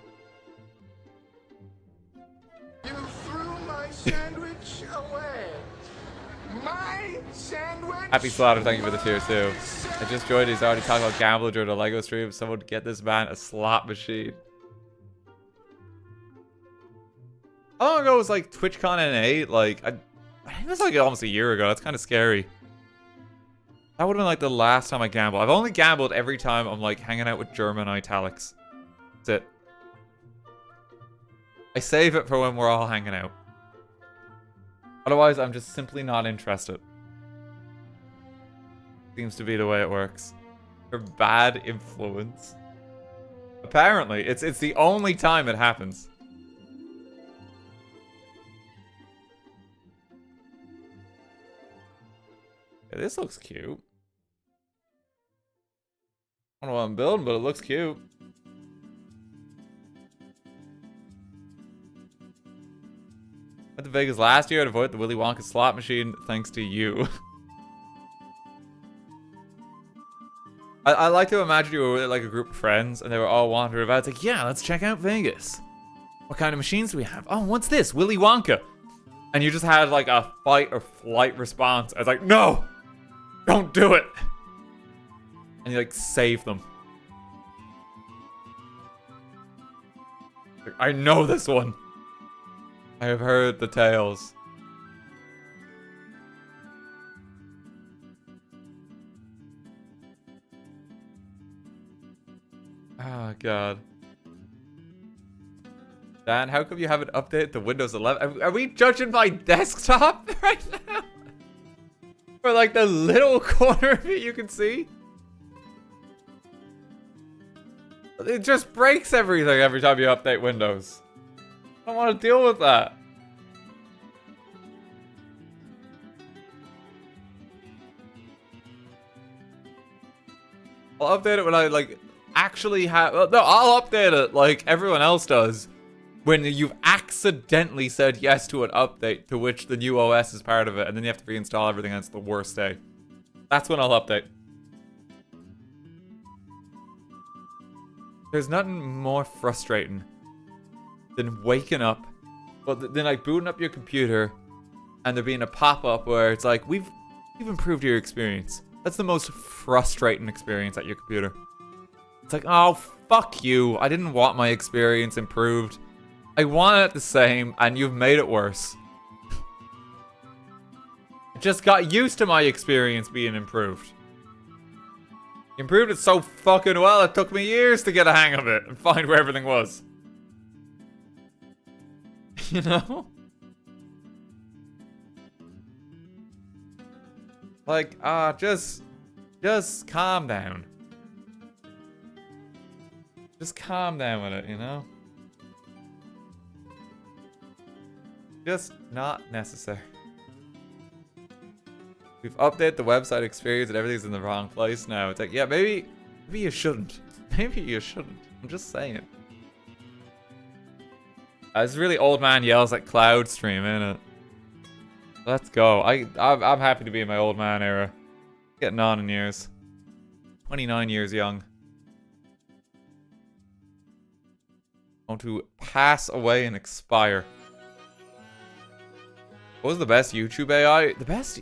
You threw my sandwich away. My sandwich. Happy Slaughter, thank you for the tier 2. I just joined. He's already talking about gambling during the Lego stream. Someone would get this man a slot machine. How long ago was like TwitchCon N8? Like, I think it was like almost a year ago. That's kind of scary. That would have been like the last time I gambled. I've only gambled every time I'm like hanging out with German italics. That's it. I save it for when we're all hanging out. Otherwise, I'm just simply not interested. Seems to be the way it works. You're bad influence. Apparently, it's the only time it happens. Yeah, this looks cute. I don't know what I'm building, but it looks cute. Went to Vegas last year to avoid the Willy Wonka slot machine, thanks to you. I like to imagine you were with like a group of friends and they were all wandering about. It's like, yeah, let's check out Vegas. What kind of machines do we have? Oh, what's this? Willy Wonka. And you just had like a fight or flight response. I was like, no, don't do it. And you like save them. Like, I know this one. I have heard the tales. Oh, God. Dan, how come you haven't updated to Windows 11? Are we judging my desktop right now? For like the little corner of it you can see? It just breaks everything every time you update Windows. I don't want to deal with that. I'll update it when I like actually have. Well, no, I'll update it like everyone else does when you've accidentally said yes to an update to which the new OS is part of it, and then you have to reinstall everything, and it's the worst day. That's when I'll update. There's nothing more frustrating than waking up, well, then like booting up your computer, and there being a pop-up where it's like, we've improved your experience. That's the most frustrating experience at your computer. It's like, oh, fuck you. I didn't want my experience improved. I want it the same, and you've made it worse. I just got used to my experience being improved. You improved it so fucking well, it took me years to get a hang of it and find where everything was. You know? Like, just calm down. Just calm down with it, you know? Just not necessary. We've updated the website experience and everything's in the wrong place now. It's like, yeah, maybe you shouldn't. Maybe you shouldn't. I'm just saying. This really old man yells at cloud stream, innit? Let's go. I'm happy to be in my old man era. Getting on in years. 29 years young. Going to pass away and expire. What was the best YouTube AI? The best...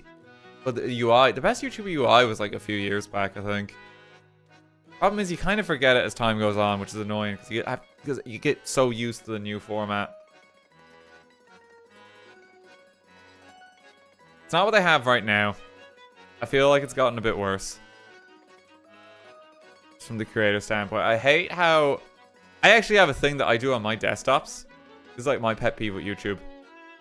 But the UI... The best YouTube UI was like a few years back, I think. Problem is you kind of forget it as time goes on, which is annoying. Because you get so used to the new format. It's not what they have right now. I feel like it's gotten a bit worse. From the creative standpoint. I hate how... I actually have a thing that I do on my desktops. This is like my pet peeve with YouTube.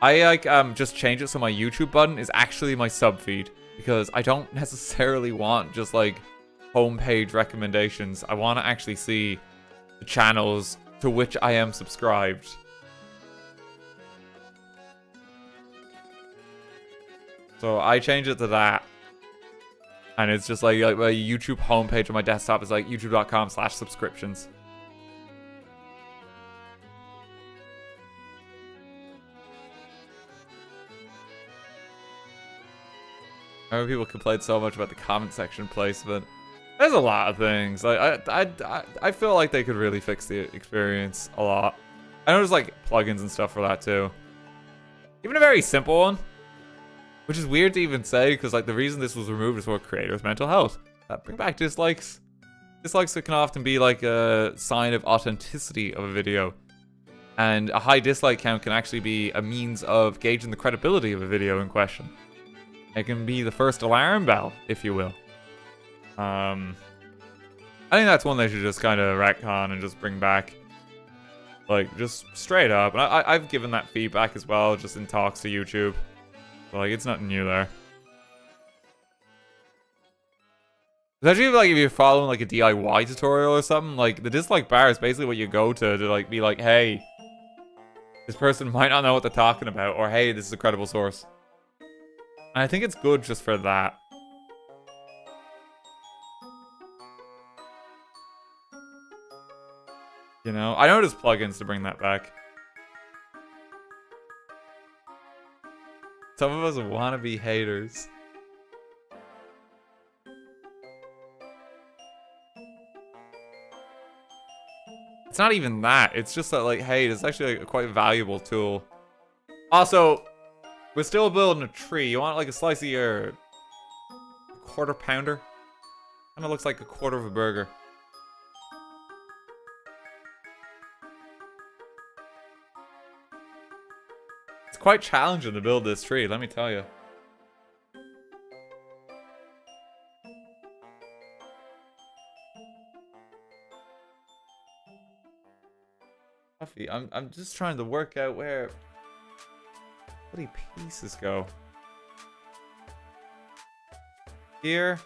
I like just change it so my YouTube button is actually my sub feed. Because I don't necessarily want just like homepage recommendations. I want to actually see the channels to which I am subscribed. So I change it to that. And it's just like my YouTube homepage on my desktop is like youtube.com/subscriptions. I remember people complained so much about the comment section placement. There's a lot of things. Like I feel like they could really fix the experience a lot. I know there's like plugins and stuff for that too. Even a very simple one, which is weird to even say because like the reason this was removed is for creators' mental health. Bring back dislikes. Dislikes can often be like a sign of authenticity of a video, and a high dislike count can actually be a means of gauging the credibility of a video in question. It can be the first alarm bell, if you will. I think that's one they should just kind of retcon and just bring back. Like, just straight up. And I've given that feedback as well, just in talks to YouTube. So, like, it's nothing new there. Especially, like, if you're following, like, a DIY tutorial or something, like, the dislike bar is basically what you go to, like, be like, hey, this person might not know what they're talking about, or hey, this is a credible source. And I think it's good just for that. You know? I know there's plugins to bring that back. Some of us want to be haters. It's not even that. It's just that, like, hey, it's actually like a quite valuable tool. Also... we're still building a tree. You want like a slice of your quarter pounder? Kind of looks like a quarter of a burger. It's quite challenging to build this tree, let me tell you. Puffy, I'm just trying to work out where bloody pieces go. Here.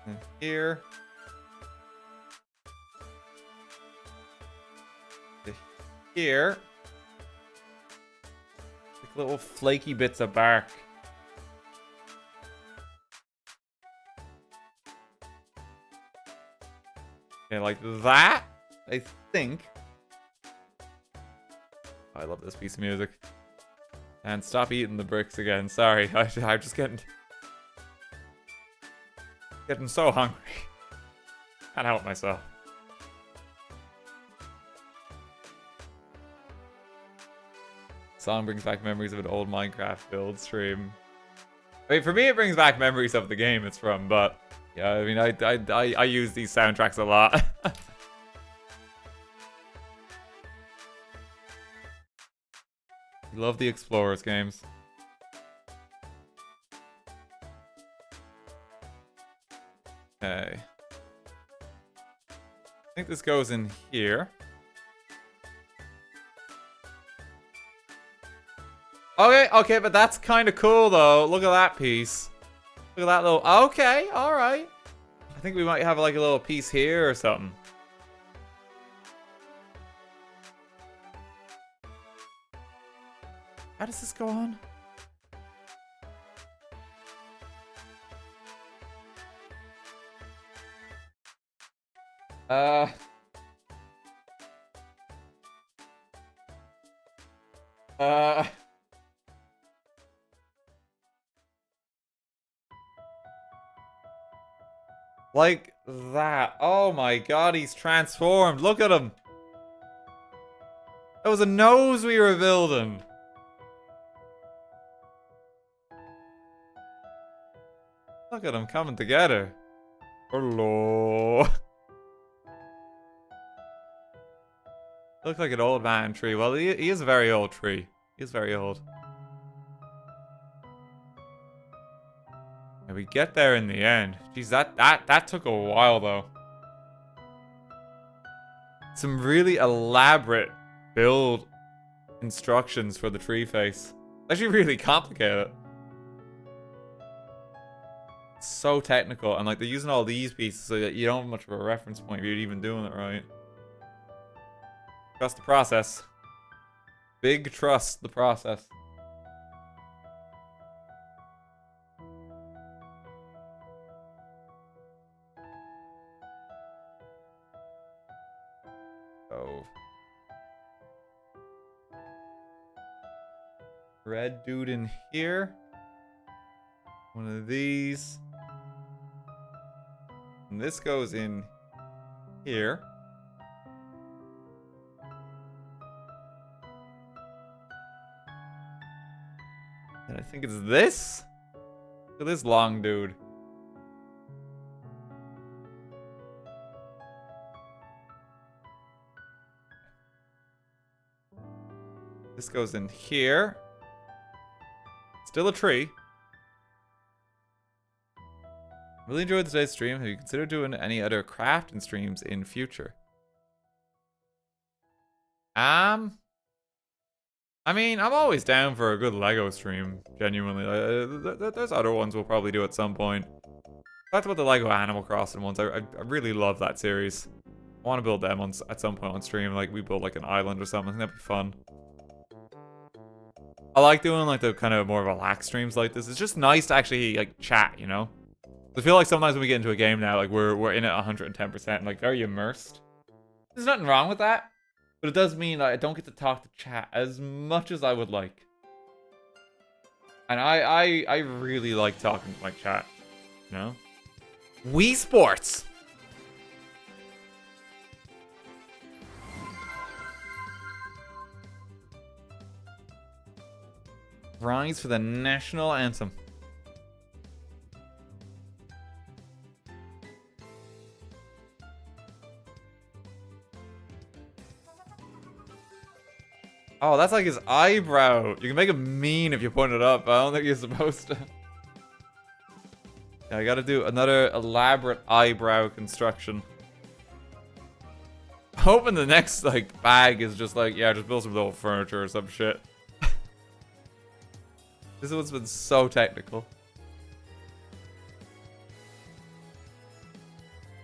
And here. To here. Like little flaky bits of bark. Okay, like that, I think. I love this piece of music. And stop eating the bricks again. Sorry, I'm just getting... Getting so hungry. Can't help myself. Song brings back memories of an old Minecraft build stream. I mean, for me, it brings back memories of the game it's from, but yeah, I mean, I use these soundtracks a lot. Love the Explorers games. Okay. I think this goes in here. Okay, but that's kind of cool, though. Look at that piece. Look at that little... Okay, alright. I think we might have, like, a little piece here or something. How does this go on? Like that. Oh my god, he's transformed. Look at him. That was a nose we were building. Look at them coming together. Hello. Look like an old man tree. Well, he is a very old tree. He is very old. And we get there in the end. Jeez, that took a while though. Some really elaborate build instructions for the tree face. Actually really complicated. It's so technical, and like they're using all these pieces so that you don't have much of a reference point if you're even doing it right. Trust the process. Big trust the process. Oh. Red dude in here. One of these. And this goes in here. And I think it's this? Look at this long dude. This goes in here. Still a tree. Really enjoyed today's stream. Have you considered doing any other crafting streams in future? I mean, I'm always down for a good Lego stream, genuinely. There's other ones we'll probably do at some point. Talked about the Lego Animal Crossing ones. I really love that series. I want to build them at some point on stream. Like, we build like an island or something. I think that'd be fun. I like doing like the kind of more relaxed streams like this. It's just nice to actually like chat, you know? I feel like sometimes when we get into a game now, like we're in it 110%, like very immersed. There's nothing wrong with that. But it does mean that I don't get to talk to chat as much as I would like. And I really like talking to my chat. You know? Wii Sports! Rise for the national anthem. Oh, that's like his eyebrow. You can make him mean if you point it up. I don't think you're supposed to. Yeah, I gotta do another elaborate eyebrow construction. Hoping the next, like, bag is just like, yeah, just build some little furniture or some shit. This one's been so technical.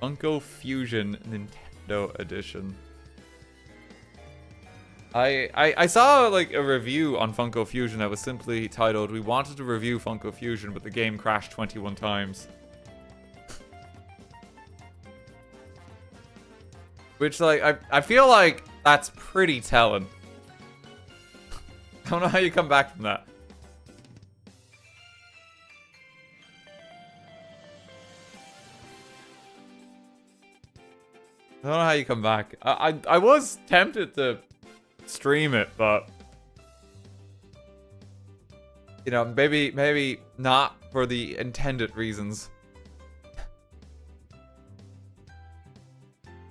Funko Fusion Nintendo Edition. I saw like a review on Funko Fusion that was simply titled, "We wanted to review Funko Fusion, but the game crashed 21 times." Which, like, I feel like that's pretty telling. I don't know how you come back from that. I don't know how you come back. I was tempted to stream it, but you know, maybe not for the intended reasons.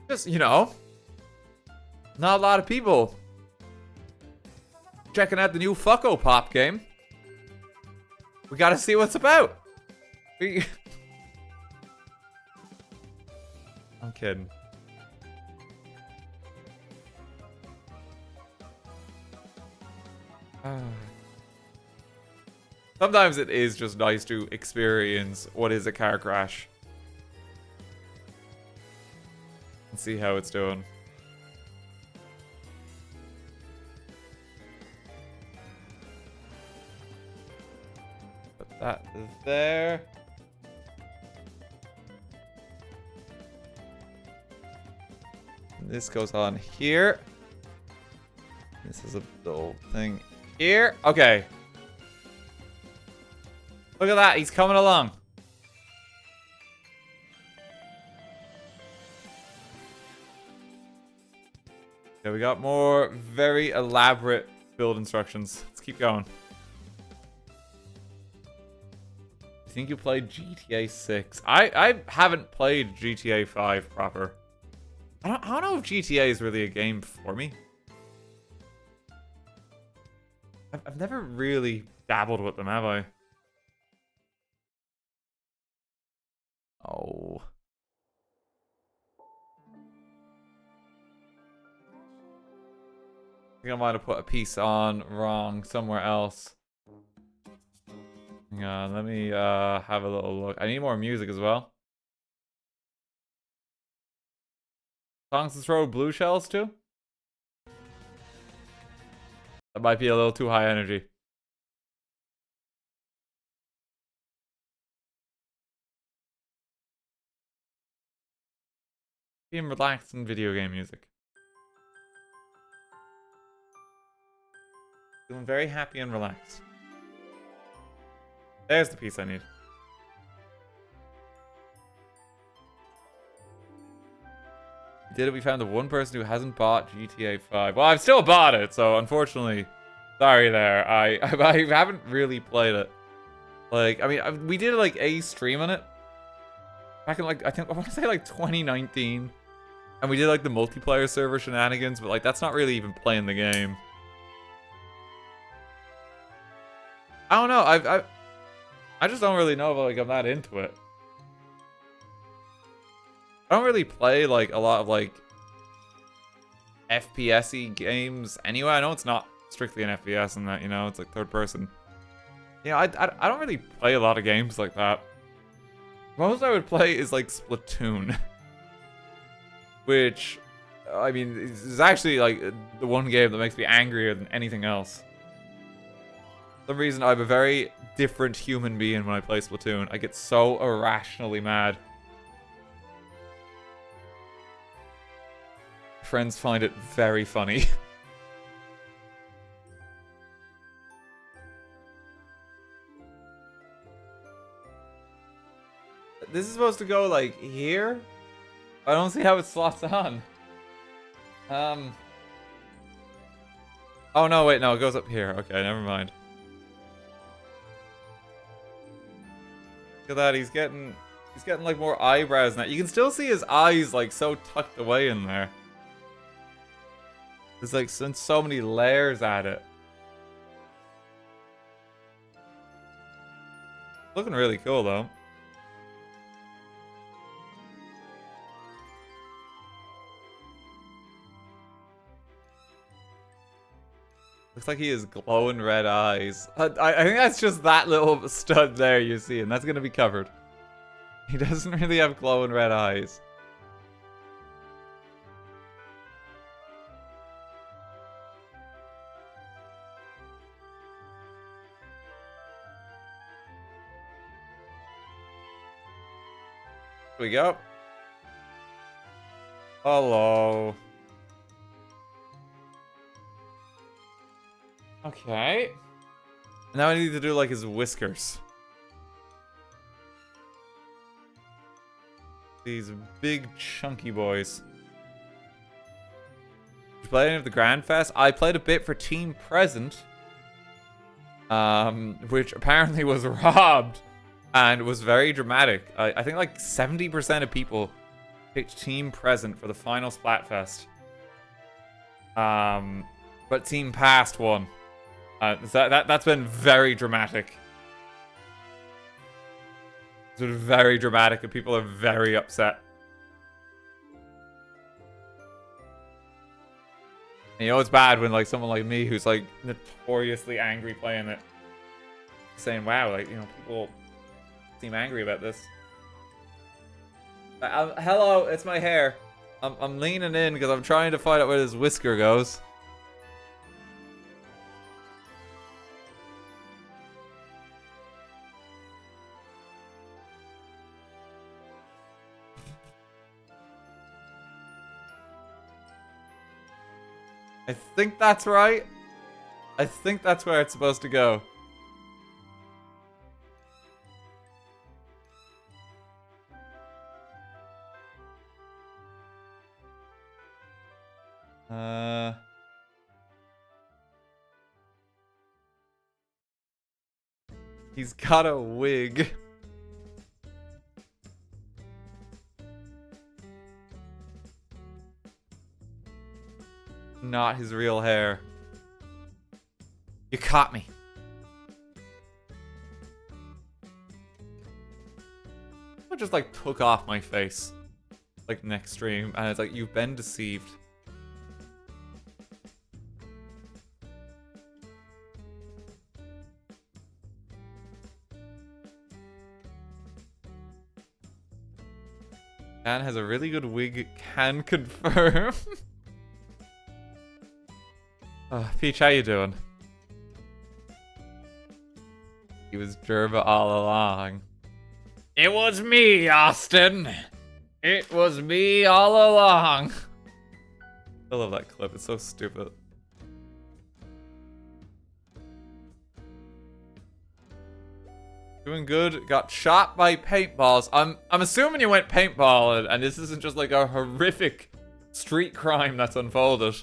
Just, you know, not a lot of people checking out the new Funko Pop game. We gotta see what's about. I'm kidding. Sometimes it is just nice to experience what is a car crash. And see how it's doing. Put that there. And this goes on here. This is a little thing here. Okay. Look at that, he's coming along. Okay, we got more very elaborate build instructions. Let's keep going. I think you played GTA 6. I haven't played GTA 5 proper. I don't know if GTA is really a game for me. I've never really dabbled with them, have I? Oh. I think I might have put a piece on wrong somewhere else. Hang on, let me have a little look. I need more music as well. Songs to throw blue shells to? That might be a little too high energy. Being relaxed in video game music. Feeling very happy and relaxed. There's the piece I need. We did it. We found the one person who hasn't bought GTA 5. Well, I've still bought it, so unfortunately, sorry there. I haven't really played it. Like, I mean, we did like a stream on it back in like I want to say like 2019. And we did like the multiplayer server shenanigans, but like that's not really even playing the game. I don't know. I just don't really know if like I'm that into it. I don't really play like a lot of like FPS-y games anyway. I know it's not strictly an FPS and that, you know, it's like third person. Yeah, I don't really play a lot of games like that. Most I would play is like Splatoon. Which, I mean, is actually like the one game that makes me angrier than anything else. For some reason, I'm a very different human being when I play Splatoon. I get so irrationally mad. Friends find it very funny. This is supposed to go like here? I don't see how it slots on. Oh no, wait, no, it goes up here. Okay, never mind. Look at that, he's getting like more eyebrows now. You can still see his eyes like so tucked away in there. There's like so many layers at it. Looking really cool though. Looks like he has glowing red eyes. I think that's just that little stud there you see, and that's gonna be covered. He doesn't really have glowing red eyes. Here we go. Hello. Okay. Now I need to do like his whiskers. These big chunky boys. play any of the Grand Fest? I played a bit for Team Present, which apparently was robbed and was very dramatic. I think like 70% of people picked Team Present for the final Splatfest. But Team Past won. That's been very dramatic. It's been very dramatic and people are very upset. And you know it's bad when like someone like me who's like notoriously angry playing it, saying, wow, like, you know, people seem angry about this. Hello, it's my hair. I'm leaning in because I'm trying to find out where this whisker goes. I think that's right. I think that's where it's supposed to go. He's got a wig. Not his real hair. You caught me. I just like took off my face like next stream and it's like, you've been deceived. Dan has a really good wig, can confirm. Peach, how you doing? He was Jerva all along. It was me, Austin. It was me all along. I love that clip. It's so stupid. Doing good. Got shot by paintballs. I'm assuming you went paintball and this isn't just like a horrific street crime that's unfolded.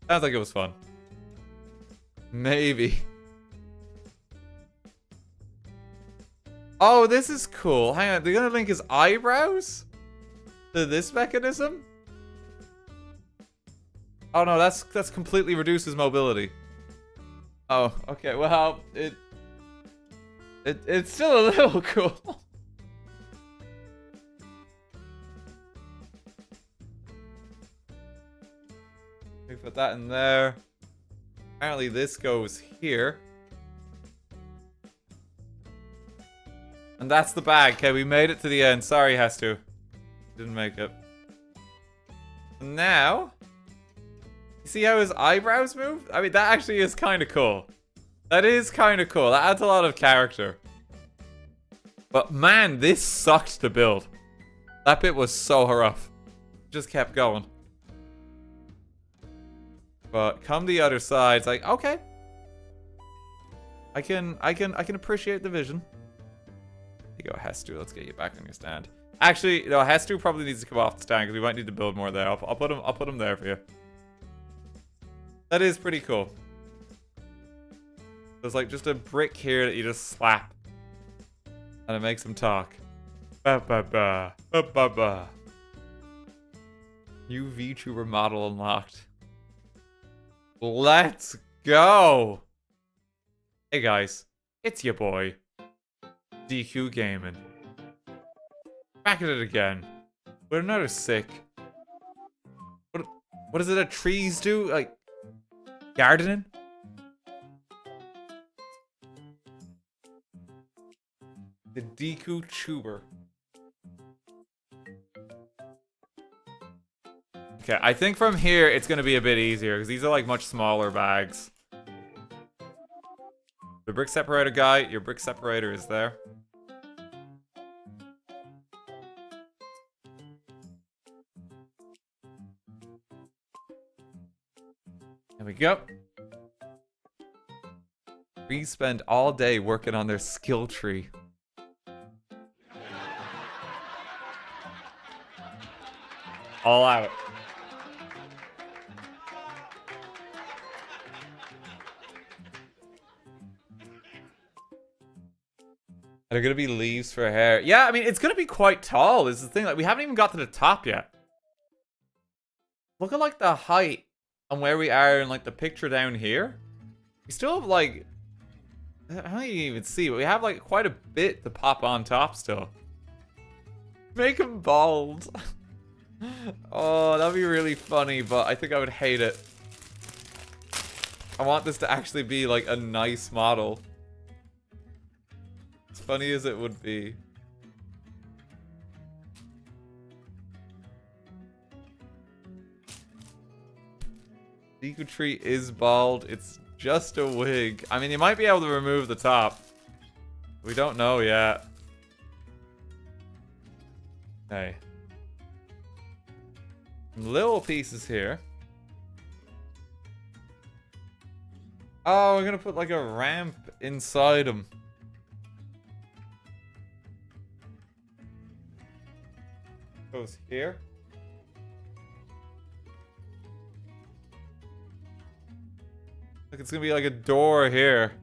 Sounds like it was fun. Maybe. Oh, this is cool. Hang on, they're gonna link his eyebrows to this mechanism? Oh no, that's completely reduces mobility. Oh, okay, well, it's still a little cool. We put that in there. Apparently this goes here. And that's the bag. Okay, we made it to the end. Sorry, Hestu. Didn't make it. Now, you see how his eyebrows move? I mean, that actually is kind of cool. That is kind of cool. That adds a lot of character. But man, this sucked to build. That bit was so rough. Just kept going. But come the other side, it's like, okay. I can appreciate the vision. Here you go, Hestu. Let's get you back on your stand. Actually, no, Hestu probably needs to come off the stand because we might need to build more there. I'll put him there for you. That is pretty cool. There's like just a brick here that you just slap. And it makes him talk. Ba ba ba. Ba ba ba. New VTuber model unlocked. Let's go! Hey guys, it's your boy, DQ Gaming. Back at it again. With another sick. What is it that trees do? Like, gardening? The DQ Tuber. Okay, I think from here it's gonna be a bit easier because these are like much smaller bags. The brick separator guy, your brick separator is there. There we go. We spend all day working on their skill tree. All out. Are there gonna be leaves for hair? Yeah, I mean, it's gonna be quite tall. This is the thing. Like, we haven't even got to the top yet. Look at, like, the height and where we are in, like, the picture down here. We still have, like... I don't even see, but we have, like, quite a bit to pop on top still. Make him bald. Oh, that'd be really funny, but I think I would hate it. I want this to actually be, like, a nice model. As funny as it would be. Deku Tree is bald. It's just a wig. I mean, you might be able to remove the top. We don't know yet. Okay. Some little pieces here. Oh, we're gonna put like a ramp inside him. Goes here. Look, it's gonna be like a door here.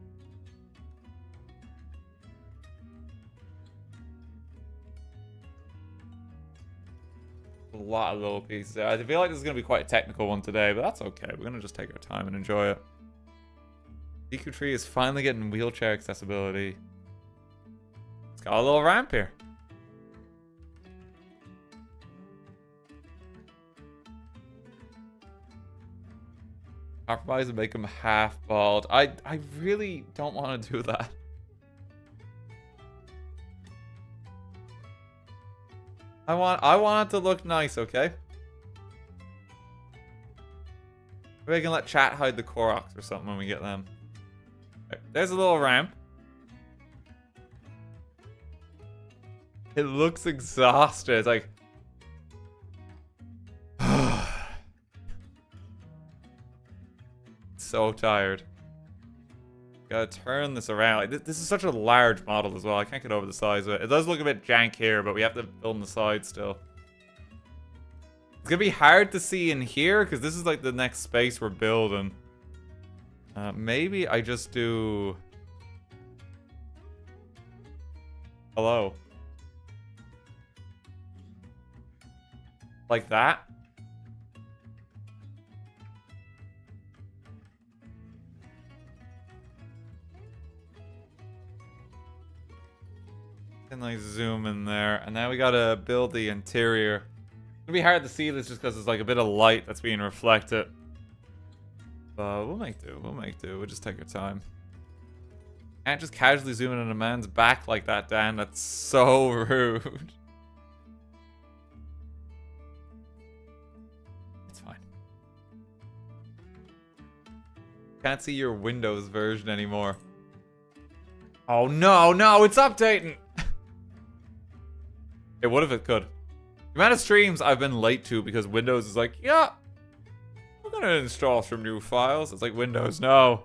A lot of little pieces there. I feel like this is gonna be quite a technical one today, but that's okay. We're gonna just take our time and enjoy it. Deku Tree is finally getting wheelchair accessibility. It's got a little ramp here. Compromise and make him half bald. I really don't want to do that. I want it to look nice, okay? Maybe I can let chat hide the Koroks or something when we get them. Okay, there's a little ramp. It looks exhausted. It's like... so tired. Gotta turn this around. Like, this is such a large model as well. I can't get over the size of it. It does look a bit jank here, but we have to build on the side still. It's gonna be hard to see in here because this is like the next space we're building. Maybe I just do... Hello. Like that. And like zoom in there, and now we gotta build the interior. It's gonna be hard to see this just because there's like a bit of light that's being reflected. But we'll make do. We'll make do. We'll just take our time. Can't just casually zoom in on a man's back like that, Dan. That's so rude. It's fine. Can't see your Windows version anymore. Oh no, no, it's updating. Hey, what if it could? The amount of streams I've been late to because Windows is like, yeah, we're gonna install some new files. It's like, Windows, no.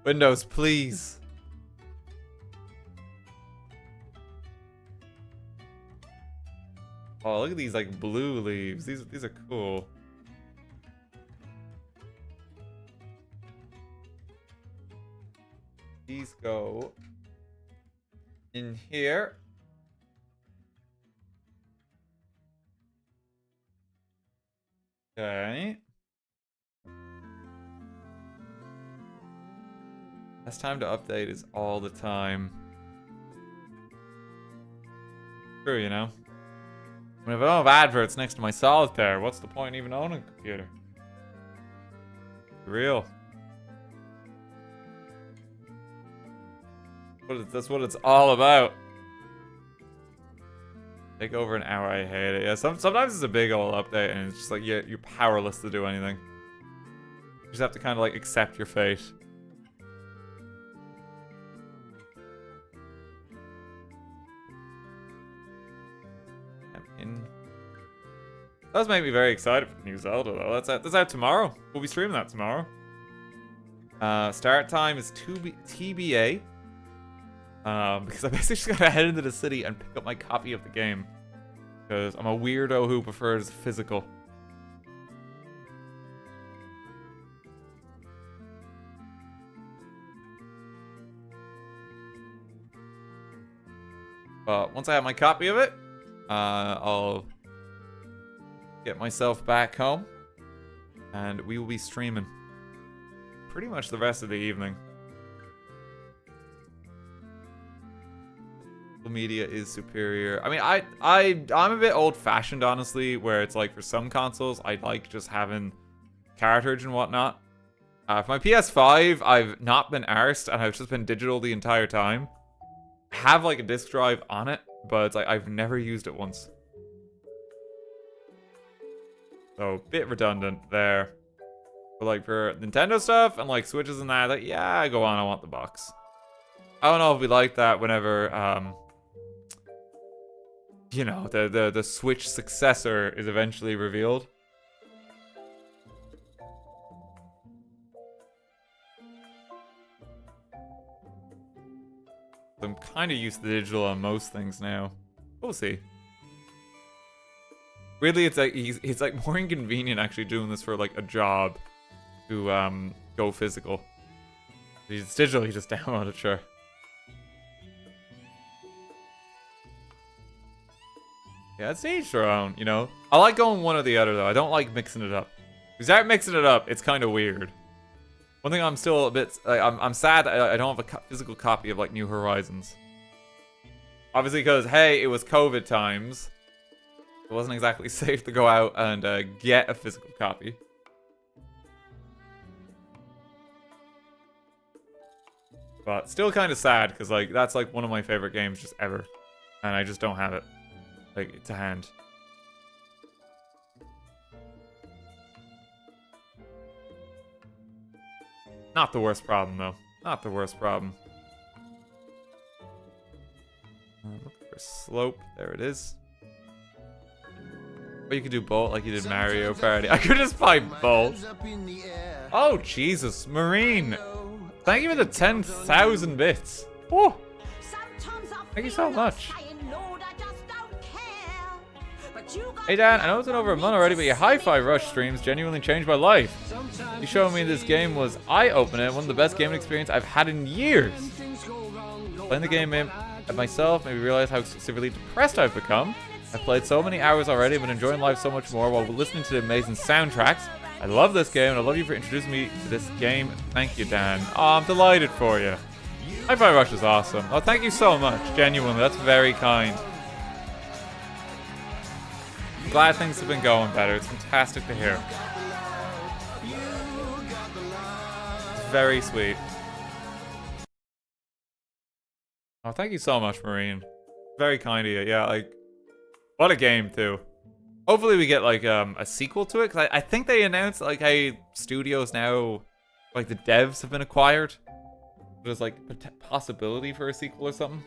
Windows, please. Oh, look at these like blue leaves. These are cool. These go in here. Okay. Best time to update is all the time. True, you know. When if I don't have adverts next to my solitaire, what's the point in even owning a computer? Real. That's what it's all about. Take over an hour, I hate it. Yeah, sometimes it's a big old update and it's just like you're powerless to do anything. You just have to kind of like accept your fate. That does make me very excited for the new Zelda though. That's out tomorrow. We'll be streaming that tomorrow. Start time is TBA. Because I basically just gotta head into the city and pick up my copy of the game. Because I'm a weirdo who prefers physical. But once I have my copy of it, I'll get myself back home, and we will be streaming pretty much the rest of the evening. The media is superior. I mean, I'm a bit old-fashioned, honestly, where it's like for some consoles, I like just having cartridge and whatnot. For my PS5, I've not been arsed, and I've just been digital the entire time. I have like a disc drive on it, but it's like I've never used it once. So, bit redundant there. But like for Nintendo stuff and like Switches and that, like, yeah, go on, I want the box. I don't know if we like that whenever, you know, the Switch successor is eventually revealed. I'm kind of used to digital on most things now. We'll see. Weirdly, it's like he's like more inconvenient actually doing this for like a job to go physical. It's digital, he just downloaded it, sure. Yeah, it's each their own, you know? I like going one or the other, though. I don't like mixing it up. If you start mixing it up, it's kind of weird. One thing I'm still a bit... Like, I'm sad I don't have a physical copy of, like, New Horizons. Obviously, because, hey, it was COVID times. It wasn't exactly safe to go out and get a physical copy. But still kind of sad, because, like, that's, like, one of my favorite games just ever. And I just don't have it. Like, to hand. Not the worst problem, though. Not the worst problem. Look for slope. There it is. Or you could do bolt like you did Mario Party. I could just buy bolt. Oh, Jesus. Marine. Thank you for the 10,000 bits. Oh. Thank you so much. Hey Dan, I know it's been over a month already, but your Hi-Fi Rush streams genuinely changed my life. You showing me this game was eye-opening, one of the best gaming experience I've had in years. Playing the game myself made me realize how severely depressed I've become. I've played so many hours already, but enjoying life so much more while listening to the amazing soundtracks. I love this game, and I love you for introducing me to this game. Thank you, Dan. Oh, I'm delighted for you. Hi-Fi Rush is awesome. Oh, thank you so much. Genuinely, that's very kind. Glad things have been going better. It's fantastic to hear. It's very sweet. Oh, thank you so much, Marine. Very kind of you. Yeah, like, what a game, too. Hopefully we get, like, a sequel to it, because I think they announced, like, hey, studios now, like, the devs have been acquired. There's, like, possibility for a sequel or something.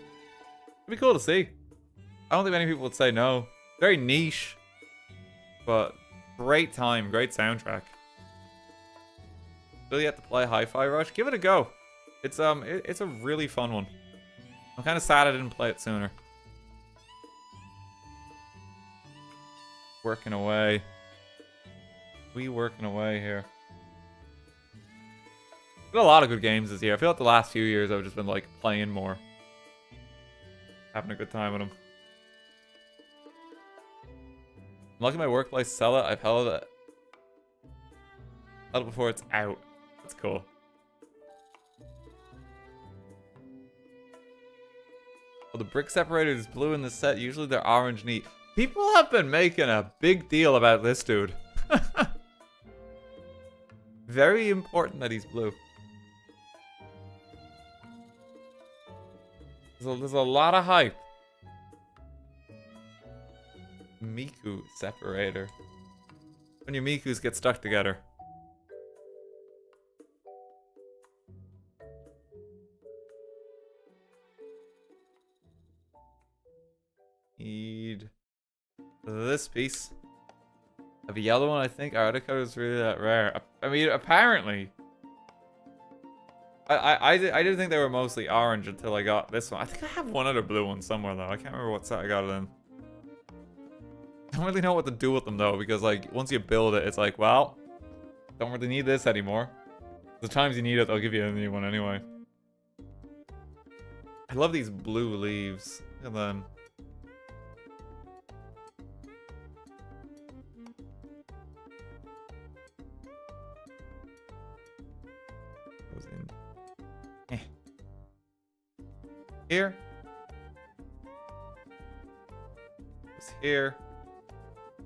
It'd be cool to see. I don't think many people would say no. Very niche. But great time, great soundtrack. Still yet to play Hi-Fi Rush? Give it a go. It's a really fun one. I'm kind of sad I didn't play it sooner. Working away. We working away here. Got a lot of good games this year. I feel like the last few years I've just been like playing more. Having a good time with them. I'm lucky my workplace sell it. I've held it before it's out. That's cool. Well, the brick separator is blue in the set. Usually they're orange neat. People have been making a big deal about this dude. Very important that he's blue. There's a lot of hype. Miku separator. When your Mikus get stuck together. Need this piece. I have a yellow one, I think. Our other color is really that rare. I mean, apparently. I didn't think they were mostly orange until I got this one. I think I have one other blue one somewhere, though. I can't remember what set I got it in. I don't really know what to do with them, though, because, like, once you build it, it's like, well, don't really need this anymore. The times you need it, they'll give you a new one anyway. I love these blue leaves. And then goes in here. Goes here.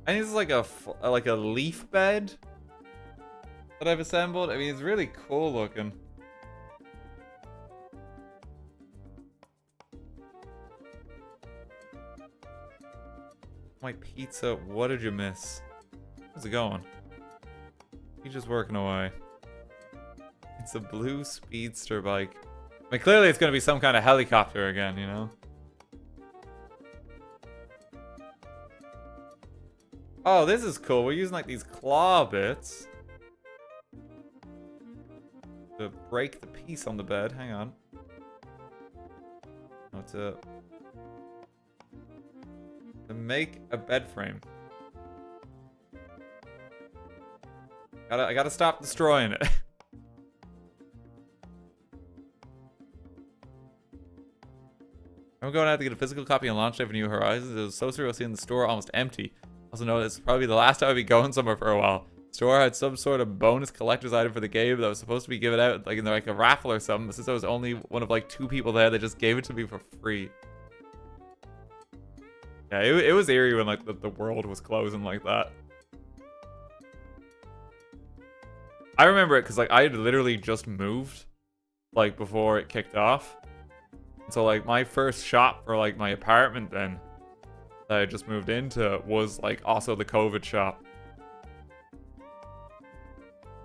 I think this is like a leaf bed that I've assembled. I mean, it's really cool looking. My pizza, what did you miss? How's it going? He's just working away. It's a blue speedster bike. I mean, clearly it's gonna be some kind of helicopter again, you know? Oh, this is cool. We're using like these claw bits to break the piece on the bed. Hang on. Oh, to make a bed frame. I gotta stop destroying it. I'm going out to get a physical copy on launch day for New Horizons. It was so surreal seeing the store almost empty. Also know it's probably the last time I'll be going somewhere for a while. The store had some sort of bonus collector's item for the game that was supposed to be given out like in like a raffle or something. But since I was only one of like 2 people there, they just gave it to me for free. Yeah, it was eerie when like the world was closing like that. I remember it because like I had literally just moved like before it kicked off. And so like my first shop for like my apartment then that I just moved into was like also the COVID shop.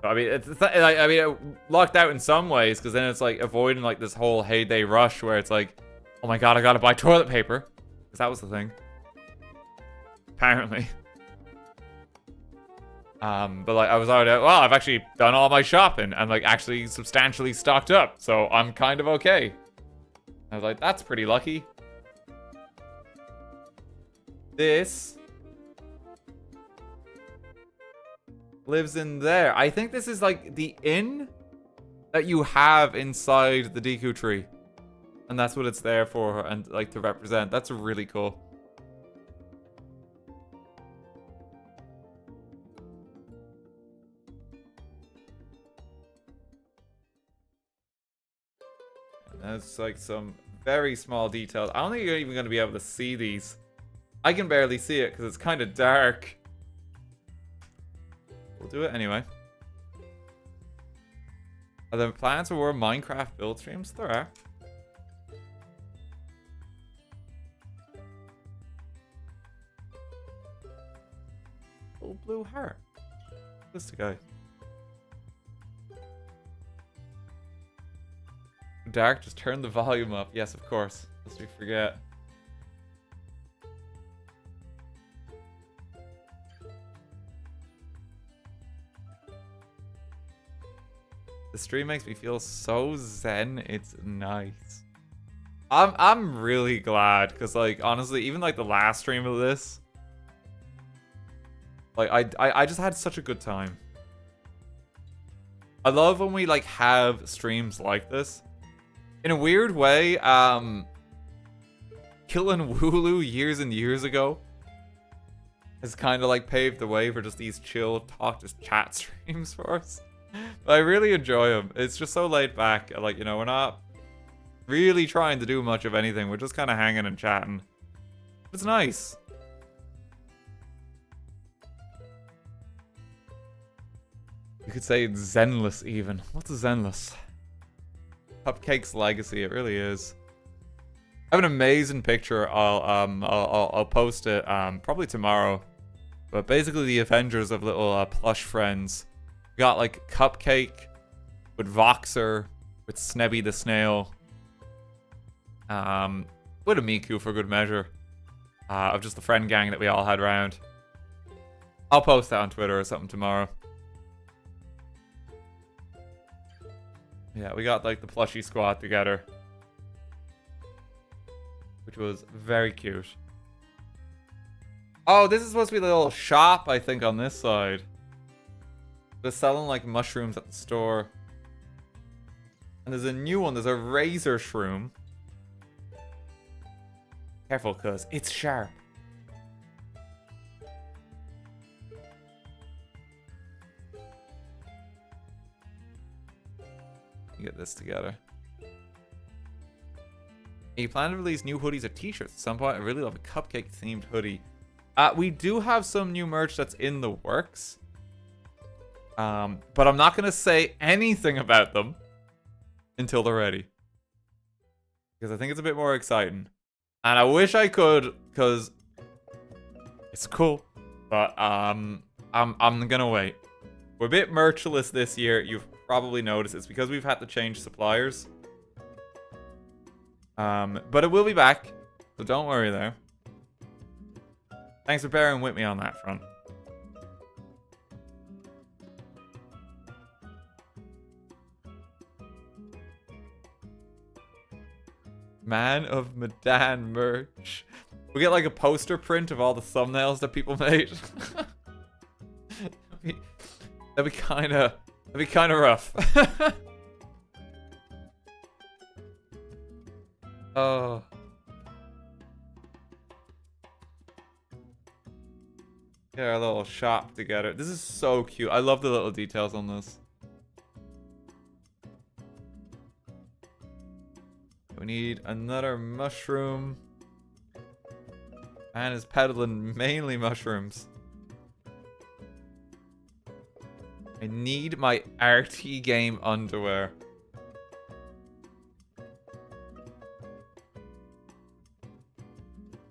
I mean, it locked out in some ways because then it's like avoiding like this whole heyday rush where it's like, oh my god, I gotta buy toilet paper because that was the thing. Apparently. But like I was already, well, I've actually done all my shopping and like actually substantially stocked up, so I'm kind of okay. I was like, that's pretty lucky. This lives in there. I think this is like the inn that you have inside the Deku tree. And that's what it's there for and like to represent. That's really cool. That's like some very small details. I don't think you're even going to be able to see these. I can barely see it because it's kind of dark. We'll do it anyway. Are there plans for more Minecraft build streams? There are. Little blue heart. Who's the guy? Dark, just turn the volume up. Yes, of course. Lest we forget. The stream makes me feel so zen. It's nice. I'm really glad because like honestly, even like the last stream of this, like I just had such a good time. I love when we like have streams like this. In a weird way, killing Wooloo years and years ago has kind of like paved the way for just these chill talk to chat streams for us. But I really enjoy them. It's just so laid back. Like, you know, we're not really trying to do much of anything. We're just kind of hanging and chatting. It's nice. You could say it's zenless even. What's a zenless? Cupcake's legacy, it really is. I have an amazing picture. I'll post it probably tomorrow. But basically, the Avengers of little plush friends. We got like Cupcake with Voxer, with Snebby the Snail, with a Miku for good measure, of just the friend gang that we all had around. I'll post that on Twitter or something tomorrow. Yeah, we got like the plushie squad together, which was very cute. Oh, this is supposed to be the little shop, I think, on this side. They're selling like mushrooms at the store. And there's a new one, there's a razor shroom. Careful, cuz it's sharp. Get this together. You plan to release new hoodies or t-shirts at some point? I really love a cupcake themed hoodie. We do have some new merch that's in the works. But I'm not going to say anything about them until they're ready. Because I think it's a bit more exciting. And I wish I could, because it's cool. But I'm going to wait. We're a bit merchless this year. You've probably noticed. It's because we've had to change suppliers. But it will be back. So don't worry there. Thanks for bearing with me on that front. Man of Medan merch. We get like a poster print of all the thumbnails that people made. That'd be kind of rough. Oh. Get our little shop together. This is so cute. I love the little details on this. We need another mushroom. Man is peddling mainly mushrooms. I need my RTGame underwear.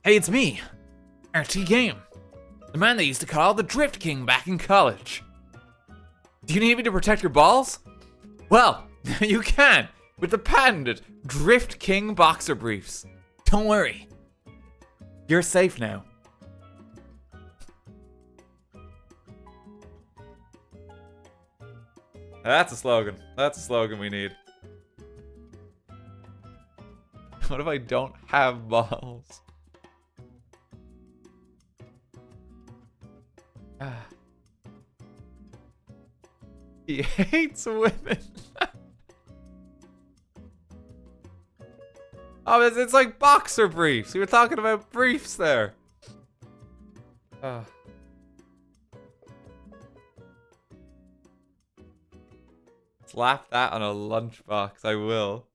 Hey, it's me, RTGame. The man they used to call the Drift King back in college. Do you need me to protect your balls? Well, you can with the patented Drift King boxer briefs. Don't worry. You're safe now. That's a slogan. That's a slogan we need. What if I don't have balls? He hates women. Oh, it's like boxer briefs. We were talking about briefs there. Slap that on a lunchbox. I will.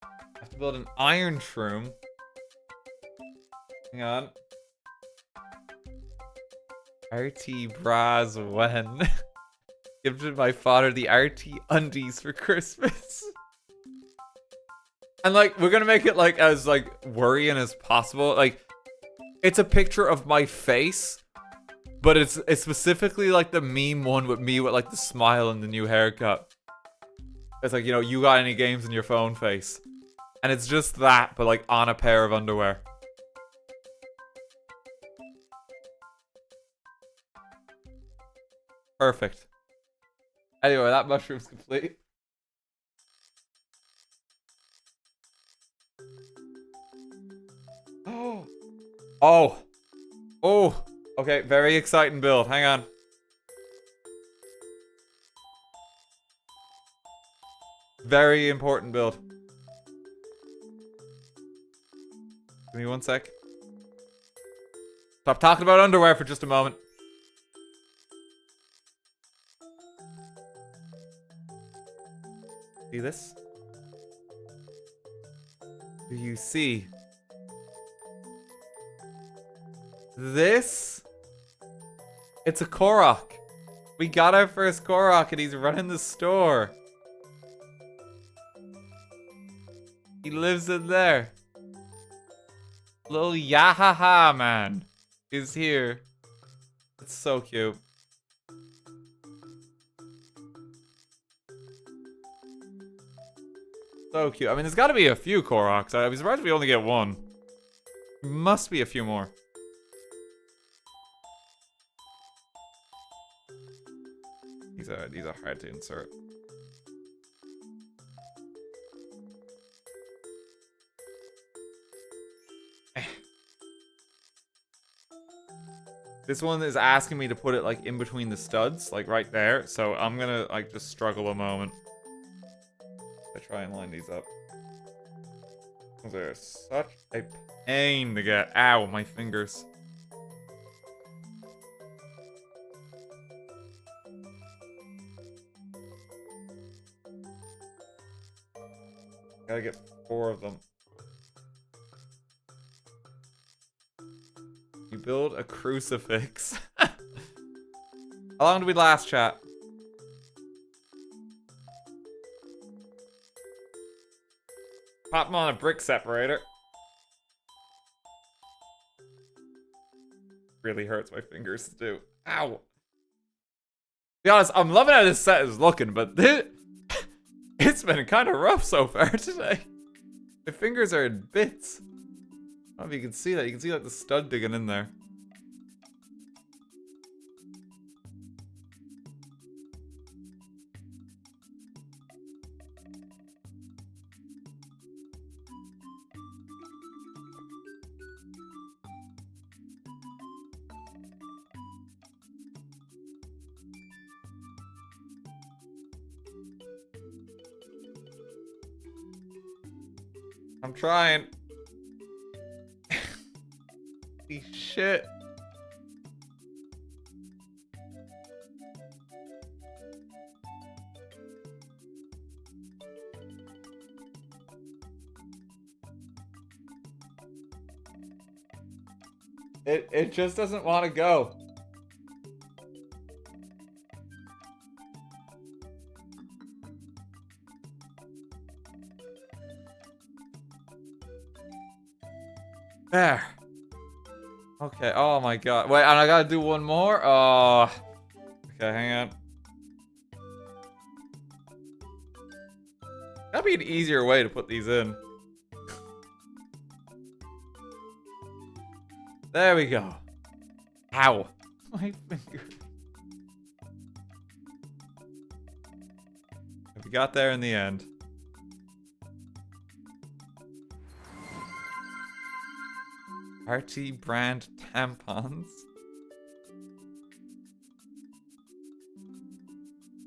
I have to build an iron shroom. Hang on. RT bras when? Gifted my father the RT undies for Christmas. And like, we're gonna make it like as like worrying as possible. Like, it's a picture of my face, but it's specifically like the meme one with me with like the smile and the new haircut. It's like, you know, you got any games in your phone face. And it's just that, but like on a pair of underwear. Perfect. Anyway, that mushroom's complete. Oh. Oh. Okay, very exciting build. Hang on. Very important build. Give me one sec. Stop talking about underwear for just a moment. See this? Do you see? This? It's a Korok. We got our first Korok and he's running the store. He lives in there. Little Yahaha man is here. It's so cute. So cute. I mean, there's got to be a few Koroks. I'd be surprised if we only get one. Must be a few more. These are hard to insert. This one is asking me to put it like in between the studs, like right there. So I'm gonna like just struggle a moment. I try and line these up. They're such a pain to get. Ow, my fingers. Gotta get 4 of them. You build a crucifix. How long did we last chat? Pop them on a brick separator. Really hurts my fingers to do. Ow. To be honest, I'm loving how this set is looking, but it's been kind of rough so far today. My fingers are in bits. I don't know if you can see that. You can see like the stud digging in there. I'm trying. Holy shit. It just doesn't want to go. There. Okay, oh my god. Wait, and I gotta do one more? Oh. Okay, hang on. That'd be an easier way to put these in. There we go. Ow. My finger. We got there in the end. RT brand tampons.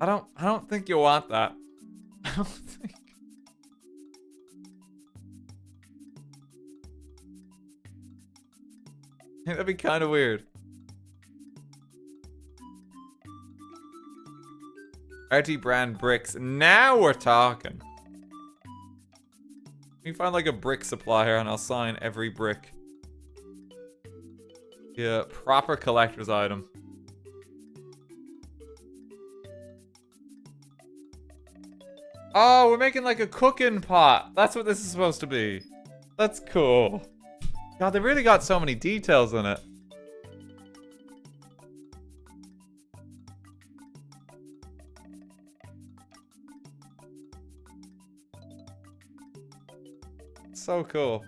I don't think you want that. I don't think. That'd be kind of weird. RT brand bricks. Now we're talking. Let me find like a brick supplier and I'll sign every brick. Yeah, proper collector's item. Oh, we're making like a cooking pot. That's what this is supposed to be. That's cool. God, they really got so many details in it. So cool.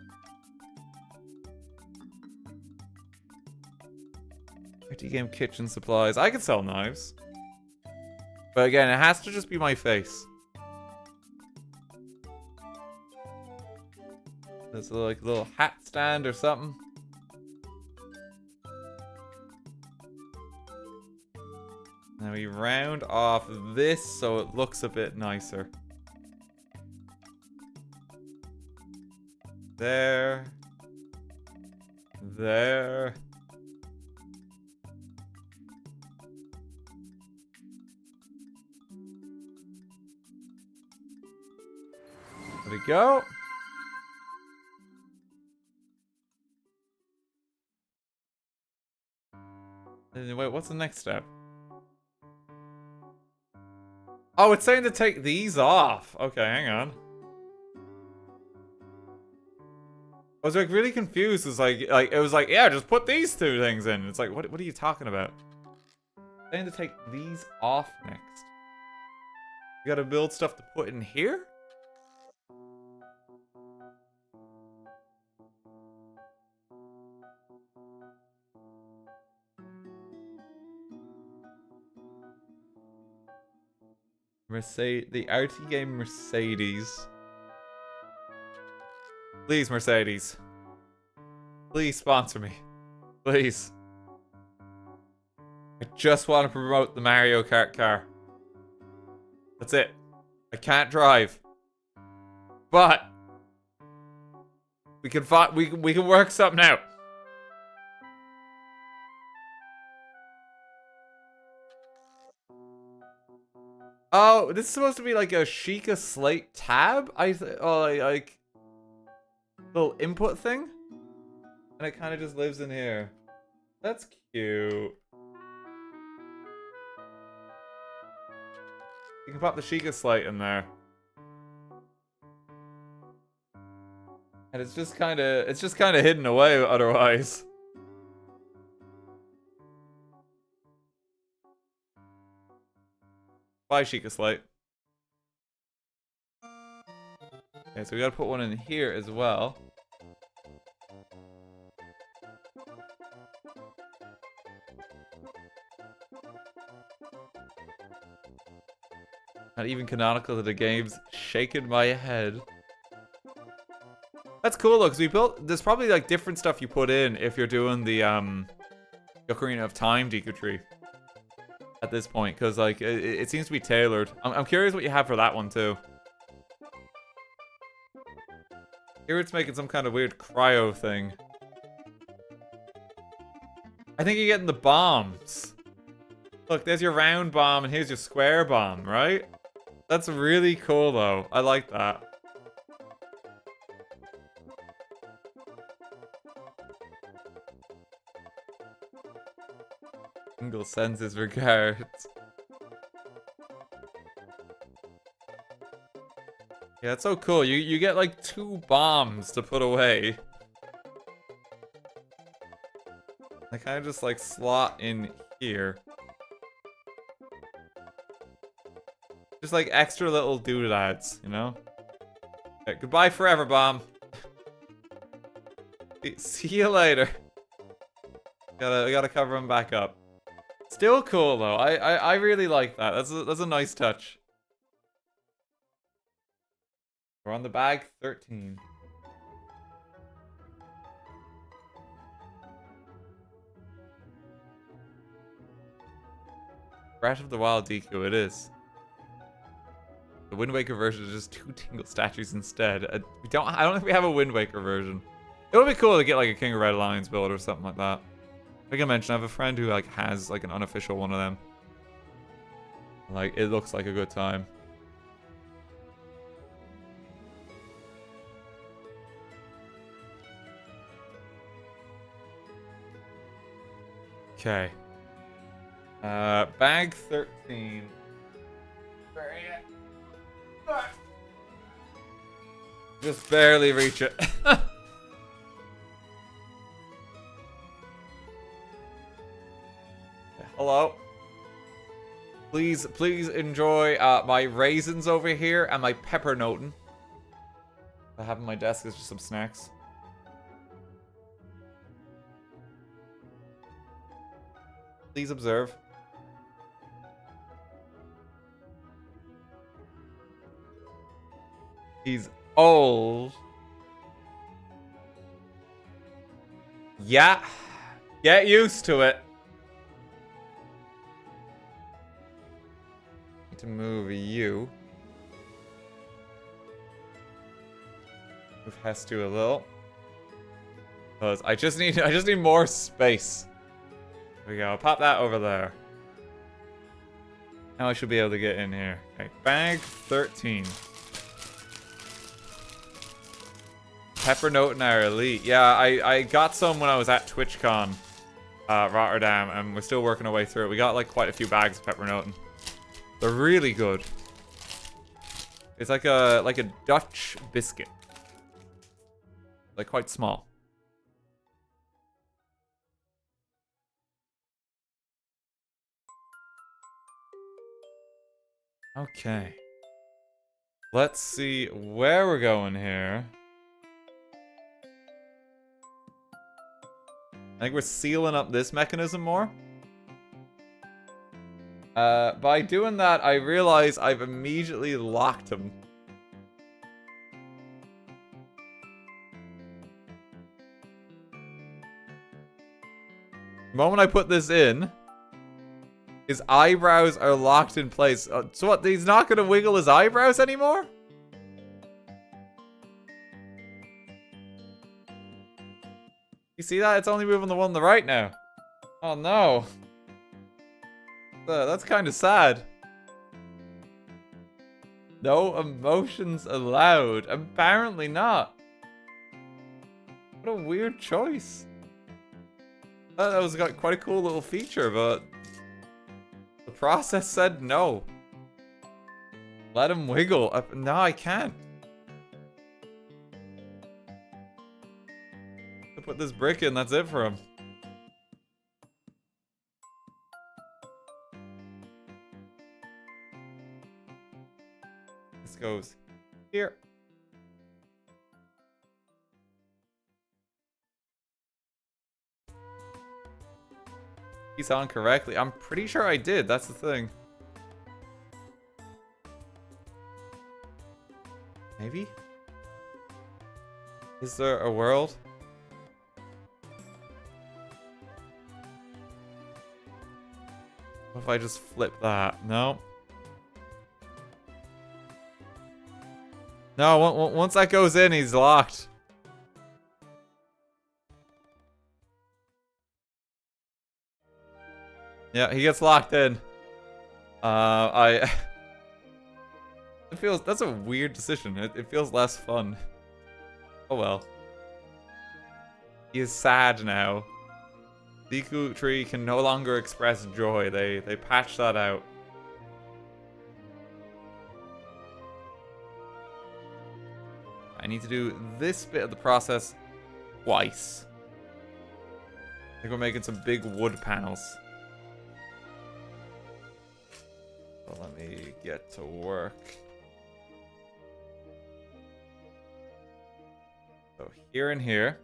RTGame kitchen supplies. I could sell knives. But again, it has to just be my face. There's like a little hat stand or something. Now we round off this so it looks a bit nicer. There. There. There we go. Wait, what's the next step? Oh, it's saying to take these off. Okay, hang on. I was like really confused. It's like it was like, yeah, just put these 2 things in. It's like, what are you talking about? It's saying to take these off next. You gotta build stuff to put in here? The RTGame Mercedes. Please, Mercedes. Please sponsor me. Please. I just want to promote the Mario Kart car. That's it. I can't drive. But we can we can work something out. Oh, this is supposed to be like a Sheikah Slate tab? Like little input thing? And it kind of just lives in here. That's cute. You can pop the Sheikah Slate in there. And it's just kind of hidden away otherwise. Bye, Sheikah Slate. Okay, so we gotta put one in here as well. Not even canonical to the game's shaking my head. That's cool though, because there's probably like different stuff you put in if you're doing the Ocarina of Time Deku Tree at this point, because like it seems to be tailored. I'm curious what you have for that one too. Here it's making some kind of weird cryo thing. I think you're getting the bombs. Look, there's your round bomb and here's your square bomb, right? That's really cool though. I like that. Single sends his regards. Yeah, it's so cool. You get like 2 bombs to put away. They kind of just like slot in here. Just like extra little doodads, you know? Okay, goodbye forever, bomb. See you later. We gotta cover him back up. Still cool though. I really like that. That's a nice touch. We're on the bag 13. Breath of the Wild Deku, it is. The Wind Waker version is just 2 Tingle statues instead. I don't think we have a Wind Waker version. It would be cool to get like a King of Red Lions build or something like that. Like I mentioned, I have a friend who like has like an unofficial one of them. Like it looks like a good time. Okay. Bag 13. Just barely reach it. Hello. Please enjoy my raisins over here and my pepper noten. I have on my desk is just some snacks. Please observe. He's old. Yeah. Get used to it. Need to move you. Move Hestu a little. Because I just need more space. There we go. Pop that over there. Now I should be able to get in here. Okay, bag 13. Pepper Note and our elite. Yeah, I got some when I was at TwitchCon, Rotterdam, and we're still working our way through it. We got like quite a few bags of Pepper Note. They're really good. It's like a Dutch biscuit. Like quite small. Okay. Let's see where we're going here. I think we're sealing up this mechanism more. By doing that, I realize I've immediately locked him. The moment I put this in, His eyebrows are locked in place. So what, he's not gonna wiggle his eyebrows anymore? You see that? It's only moving the one on the right now. Oh no. That's kind of sad. No emotions allowed. Apparently not. What a weird choice. That was got quite a cool little feature, but the process said no. Let him wiggle. No, I can't. I put this brick in, that's it for him. This goes here. He's on correctly. I'm pretty sure I did. That's the thing. Maybe? Is there a world? What if I just flip that? No. No, once that goes in, he's locked. Yeah, he gets locked in. It feels, that's a weird decision. It feels less fun. Oh well. He is sad now. Deku Tree can no longer express joy. They patched that out. I need to do this bit of the process twice. I think we're making some big wood panels. So let me get to work. So here and here.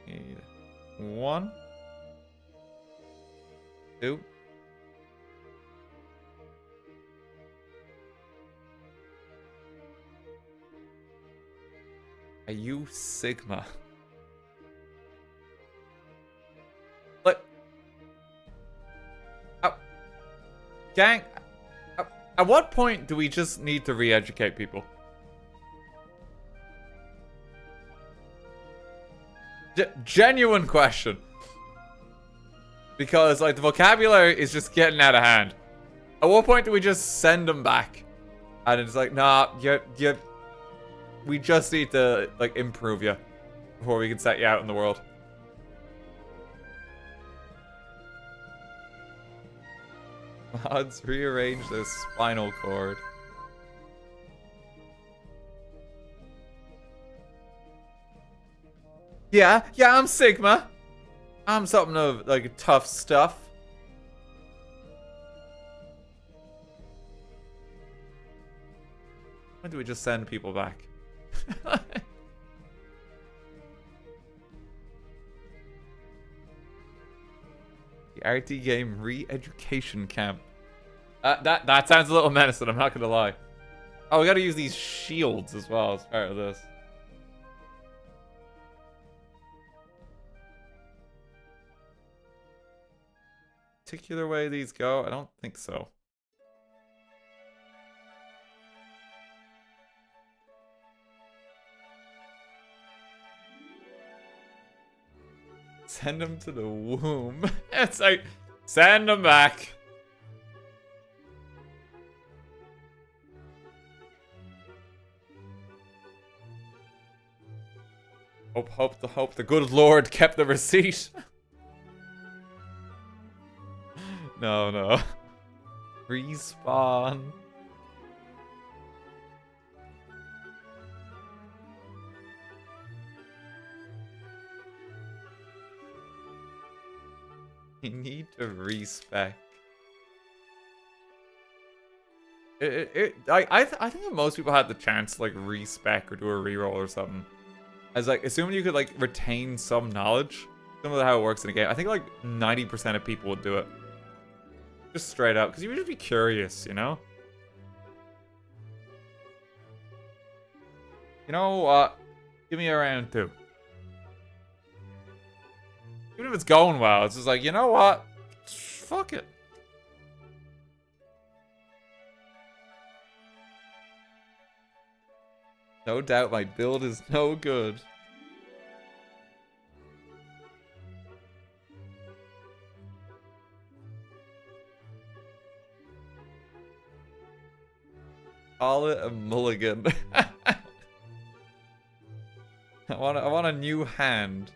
Need 1, 2. Are you Sigma? Look. Gang, at what point do we just need to re-educate people? Genuine question. Because, like, the vocabulary is just getting out of hand. At what point do we just send them back? And it's like, nah, we just need to, like, improve you before we can set you out in the world. Mods rearrange the spinal cord. Yeah, I'm Sigma. I'm something of, like, tough stuff. When do we just send people back? The RTGame re-education camp. That sounds a little menacing, I'm not gonna lie. Oh, we gotta use these shields as well as part of this. Particular way these go? I don't think so. Send them to the womb. It's like, send them back. Hope the good Lord kept the receipt. No. Respawn. You need to respec. I think if most people had the chance to, like, respec or do a reroll or something. As, like, assuming you could, like, retain some knowledge, similar to how it works in a game, I think, like, 90% of people would do it. Just straight up, because you would just be curious, you know? You know what? Give me a round 2. Even if it's going well, it's just like, you know what? Fuck it. No doubt my build is no good. Call it a mulligan. I want a new hand.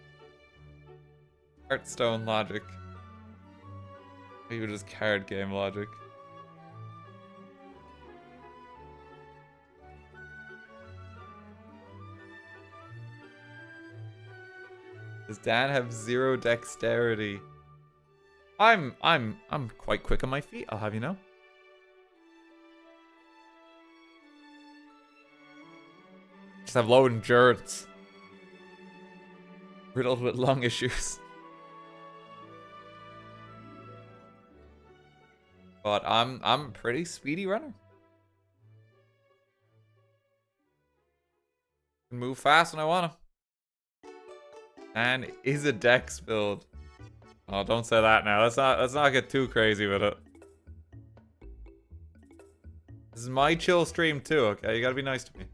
Hearthstone logic. Maybe just card game logic. Does Dan have 0 dexterity? I'm quite quick on my feet, I'll have you know. Just have low endurance. Riddled with lung issues. But I'm a pretty speedy runner. Can move fast when I wanna. And is a dex build. Oh, don't say that now. Let's not get too crazy with it. This is my chill stream too, okay? You gotta be nice to me.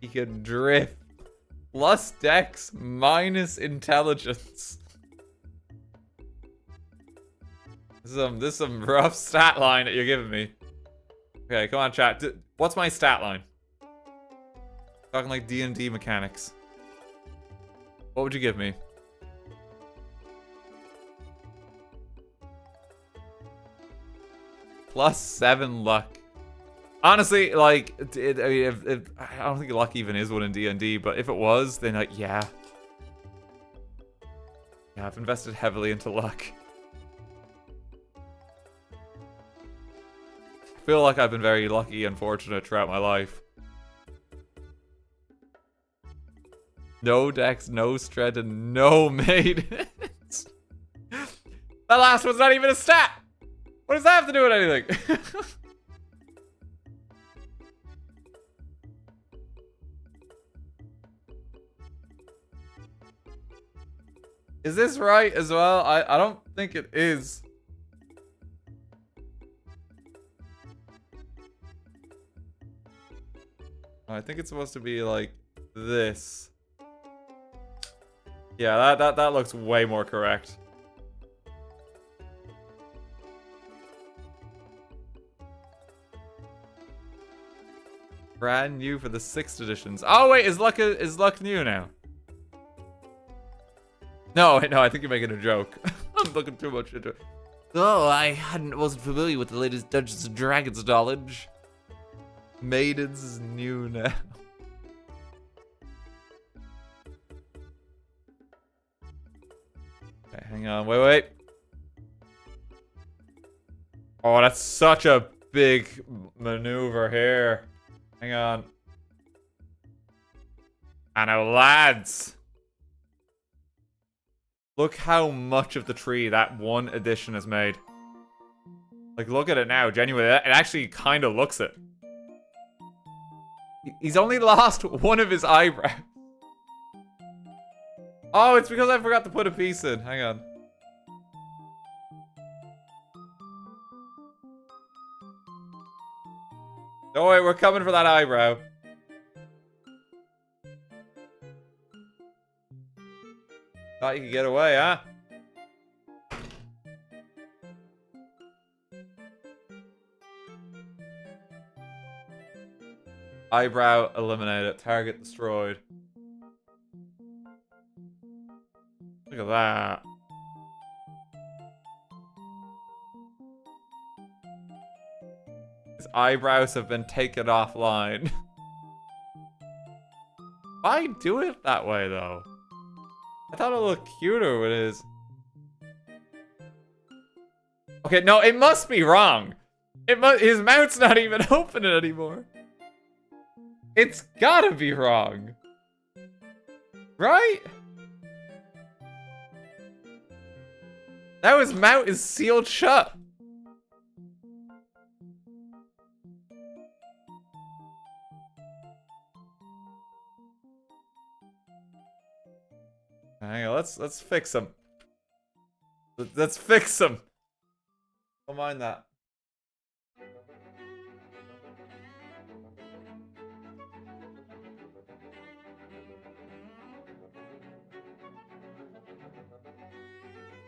He can drift. Plus dex, minus intelligence. This is some rough stat line that you're giving me. Okay, come on, chat. What's my stat line? Talking like D&D mechanics. What would you give me? +7 luck. Honestly, like, I mean, I don't think luck even is one in D&D, but if it was, then like, yeah. Yeah, I've invested heavily into luck. I feel like I've been very lucky and fortunate throughout my life. No dex, no strength, and no maidens. That last one's not even a stat! What does that have to do with anything? Is this right as well? I don't think it is. I think it's supposed to be like this. Yeah, that looks way more correct. Brand new for the 6th editions. Oh wait, is luck new now? No, I think you're making a joke. I'm looking too much into it. Oh, wasn't familiar with the latest Dungeons and Dragons knowledge. Maidens is new now. Okay, hang on, wait. Oh, that's such a big maneuver here. Hang on. I know, lads. Look how much of the tree that one addition has made. Like, look at it now, genuinely. It actually kind of looks it. He's only lost one of his eyebrows. Oh, it's because I forgot to put a piece in. Hang on. Don't worry, we're coming for that eyebrow. Thought you could get away, huh? Eyebrow eliminated. Target destroyed. Look at that. His eyebrows have been taken offline. Why do it that way, though? I thought it looked cuter with his... Okay, no, it must be wrong. His mouth's not even open anymore. It's gotta be wrong. Right? Now his mouth is sealed shut. Hang on, let's fix him. Let's fix him. Don't mind that.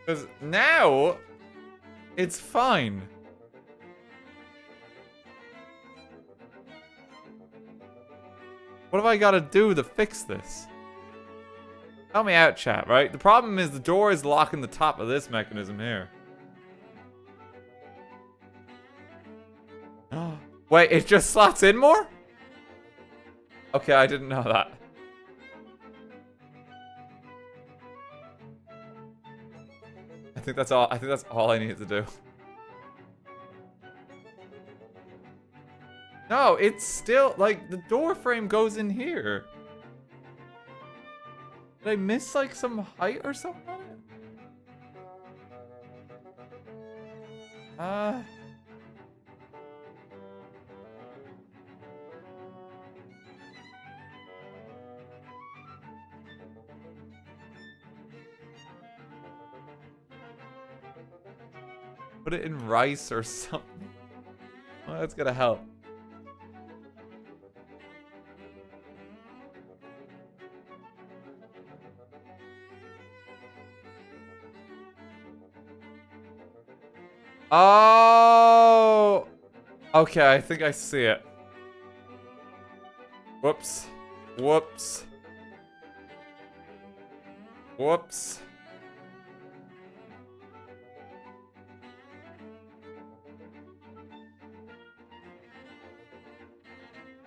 Because now it's fine. What have I got to do to fix this? Help me out, chat, right? The problem is the door is locking the top of this mechanism here. Wait, it just slots in more? Okay, I didn't know that. I think that's all I need to do. No, it's still like the door frame goes in here. Did I miss like some height or something on it? Put it in rice or something. Well, that's gonna help. Oh! Okay, I think I see it. Whoops. Whoops. Whoops.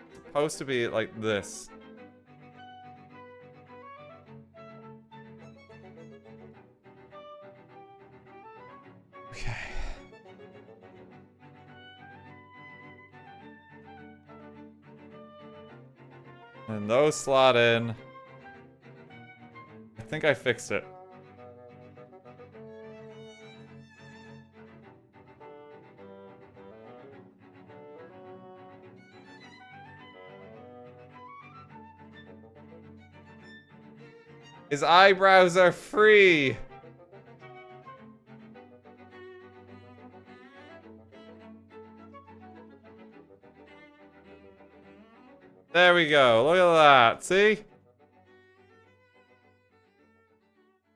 It's supposed to be like this. Okay. And those slot in. I think I fixed it. His eyebrows are free. There we go. Look at that. See?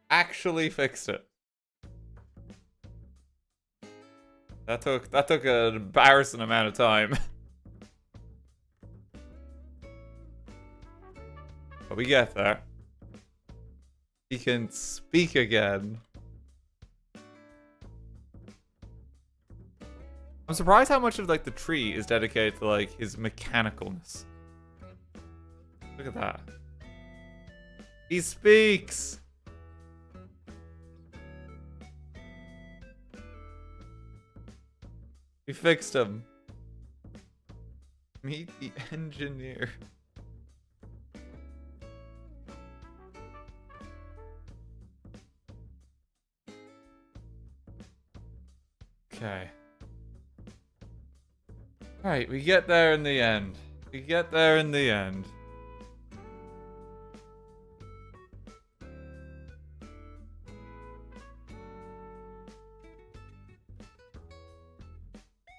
Actually fixed it. That took an embarrassing amount of time. But we get there. He can speak again. I'm surprised how much of like the tree is dedicated to like his mechanicalness. Look at that. He speaks. We fixed him. Meet the engineer. Okay. Alright, we get there in the end. We get there in the end.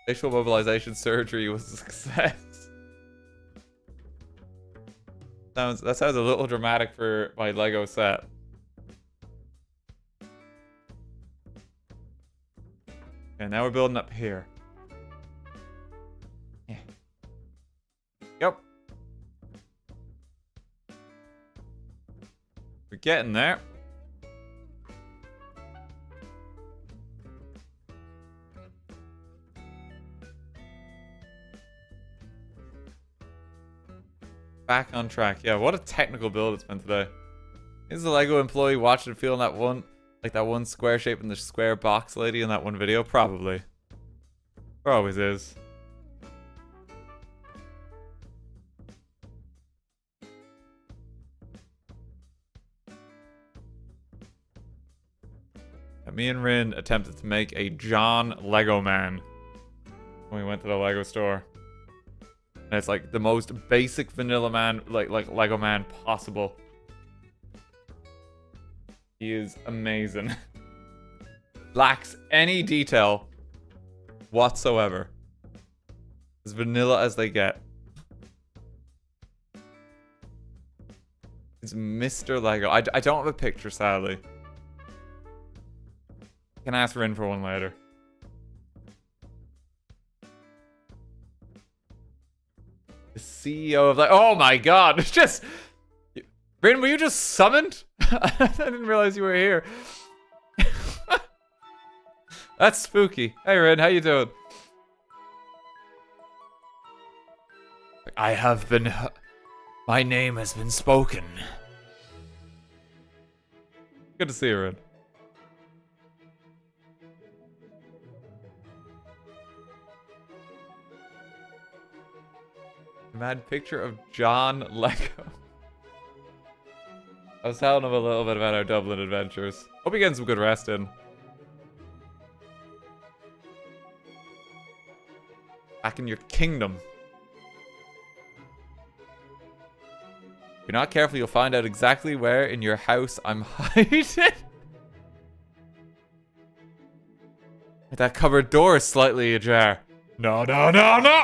Facial mobilization surgery was a success. That sounds a little dramatic for my Lego set. Okay, now we're building up here. Yeah. Yep. We're getting there. Back on track. Yeah, what a technical build it's been today. Is the Lego employee watching and feeling that one, like that one square shape in the square box lady in that one video? Probably. There always is. And me and Rin attempted to make a John Lego man when we went to the Lego store. And it's like the most basic vanilla man, like Lego man possible. He is amazing. Lacks any detail whatsoever. As vanilla as they get. It's Mr. Lego. I don't have a picture, sadly. I can ask Rin for one later. The CEO of like, oh my god, it's just Rin, were you just summoned? I didn't realize you were here. That's spooky. Hey Rin, how you doing? I have been... My name has been spoken. Good to see you, Rin. Mad picture of John Lego. I was telling him a little bit about our Dublin adventures. Hope you're getting some good rest in. Back in your kingdom. If you're not careful, you'll find out exactly where in your house I'm hiding. That cupboard door is slightly ajar. No, no, no, no!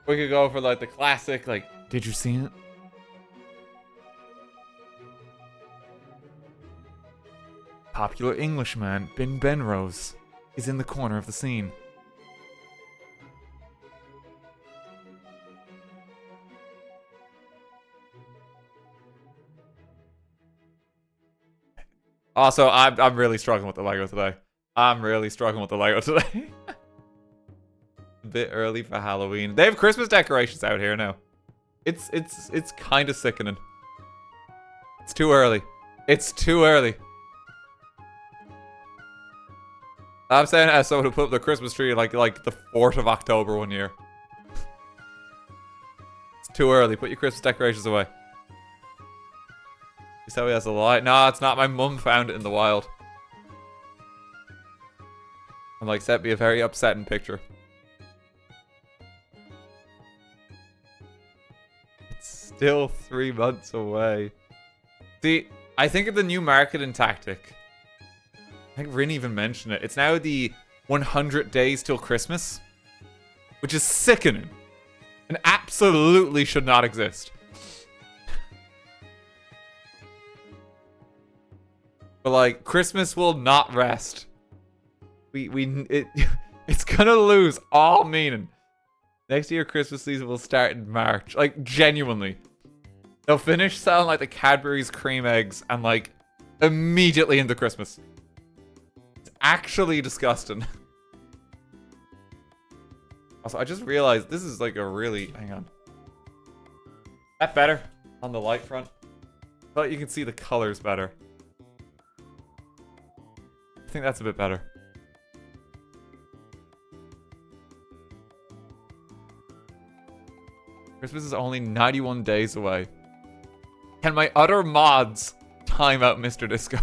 We could go for like the classic, like, did you see it? Popular Englishman, Ben Benrose, is in the corner of the scene. Also, I'm really struggling with the Lego today. A bit early for Halloween. They have Christmas decorations out here now. It's kind of sickening. It's too early. It's too early. I'm saying it as someone who put up the Christmas tree like the 4th of October one year. It's too early. Put your Christmas decorations away. You said he has a light. No, it's not. My mum found it in the wild. And like sent me a very upsetting picture. It's still 3 months away. See, I think of the new marketing tactic. I think Rin even mentioned it. It's now the 100 days till Christmas. Which is sickening. And absolutely should not exist. But like, Christmas will not rest. It's gonna lose all meaning. Next year, Christmas season will start in March. Like, genuinely. They'll finish selling like the Cadbury's cream eggs and like, immediately into Christmas. It's actually disgusting. Also, I just realized this is like a really... Hang on. That better on the light front? But you can see the colors better. I think that's a bit better. Christmas is only 91 days away. Can my other mods time out Mr. Disco?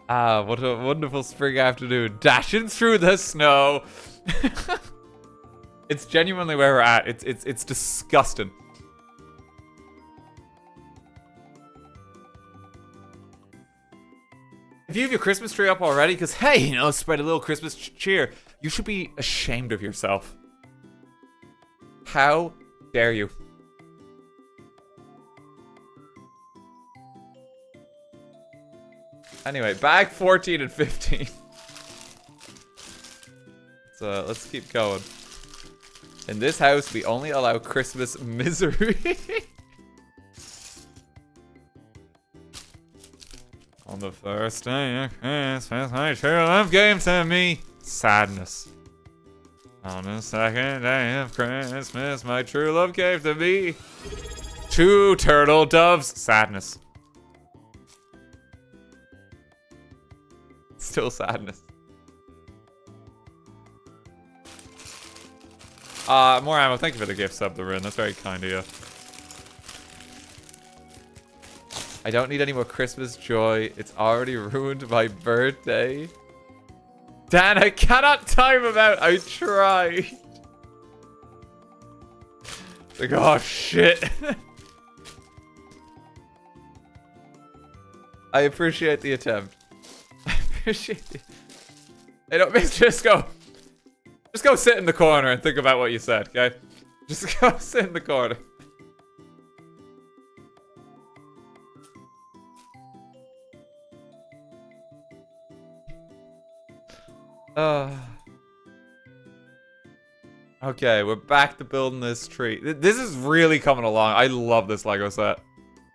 Ah, what a wonderful spring afternoon. Dashing through the snow. It's genuinely where we're at. It's disgusting. If you have your Christmas tree up already, because hey, you know, spread a little Christmas cheer, you should be ashamed of yourself. How dare you? Anyway, bag 14 and 15. So let's keep going. In this house, we only allow Christmas misery. On the first day of Christmas, my true love gave to me sadness. On the second day of Christmas, my true love gave to me 2 turtle doves. Sadness. Still sadness. More ammo. Thank you for the gift sub, the Rin. That's very kind of you. I don't need any more Christmas joy. It's already ruined my birthday. Dan, I cannot time him out. I tried. Like, oh shit. I appreciate the attempt. I appreciate it. Hey, don't just go sit in the corner and think about what you said, okay? Just go sit in the corner. Okay, we're back to building this tree. This is really coming along. I love this Lego set.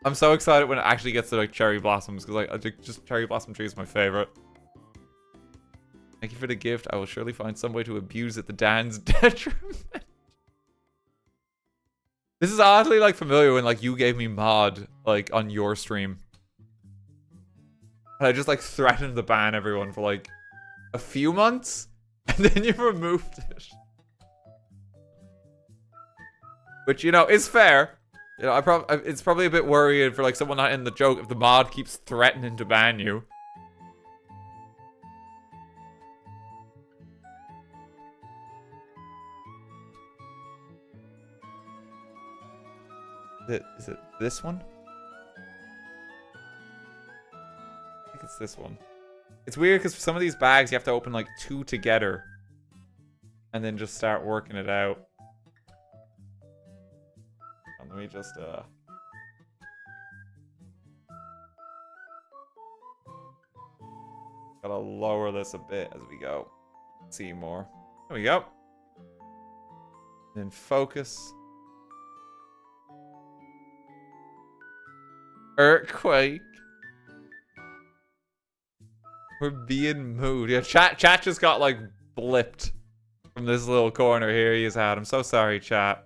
I'm so excited when it actually gets to like cherry blossoms because like just cherry blossom tree is my favorite. Thank you for the gift. I will surely find some way to abuse it to Dan's detriment. This is oddly like familiar when like you gave me mod like on your stream. And I just like threatened to ban everyone for like a few months and then you removed it. Which, you know, is fair. You know, it's probably a bit worrying for like someone not in the joke if the mod keeps threatening to ban you. Is it this one? I think it's this one. It's weird because for some of these bags you have to open like 2 together and then just start working it out. And let me just gotta lower this a bit as we go. See more. There we go. Then focus. Earthquake. We're being moved. Yeah, chat just got like blipped from this little corner here he's had. I'm so sorry, chat.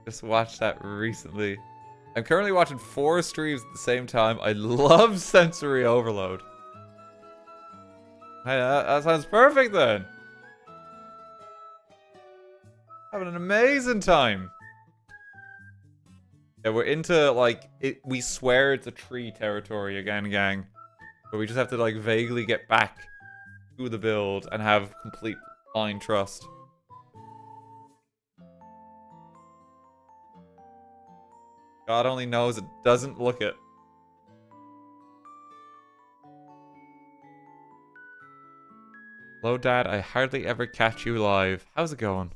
Just watched that recently. I'm currently watching 4 streams at the same time. I love sensory overload. Hey, that sounds perfect then. Having an amazing time. Yeah, we're into like we swear it's a tree territory again, gang. But we just have to like vaguely get back to the build and have complete blind trust. God only knows it doesn't look it. Hello, Dad. I hardly ever catch you live. How's it going?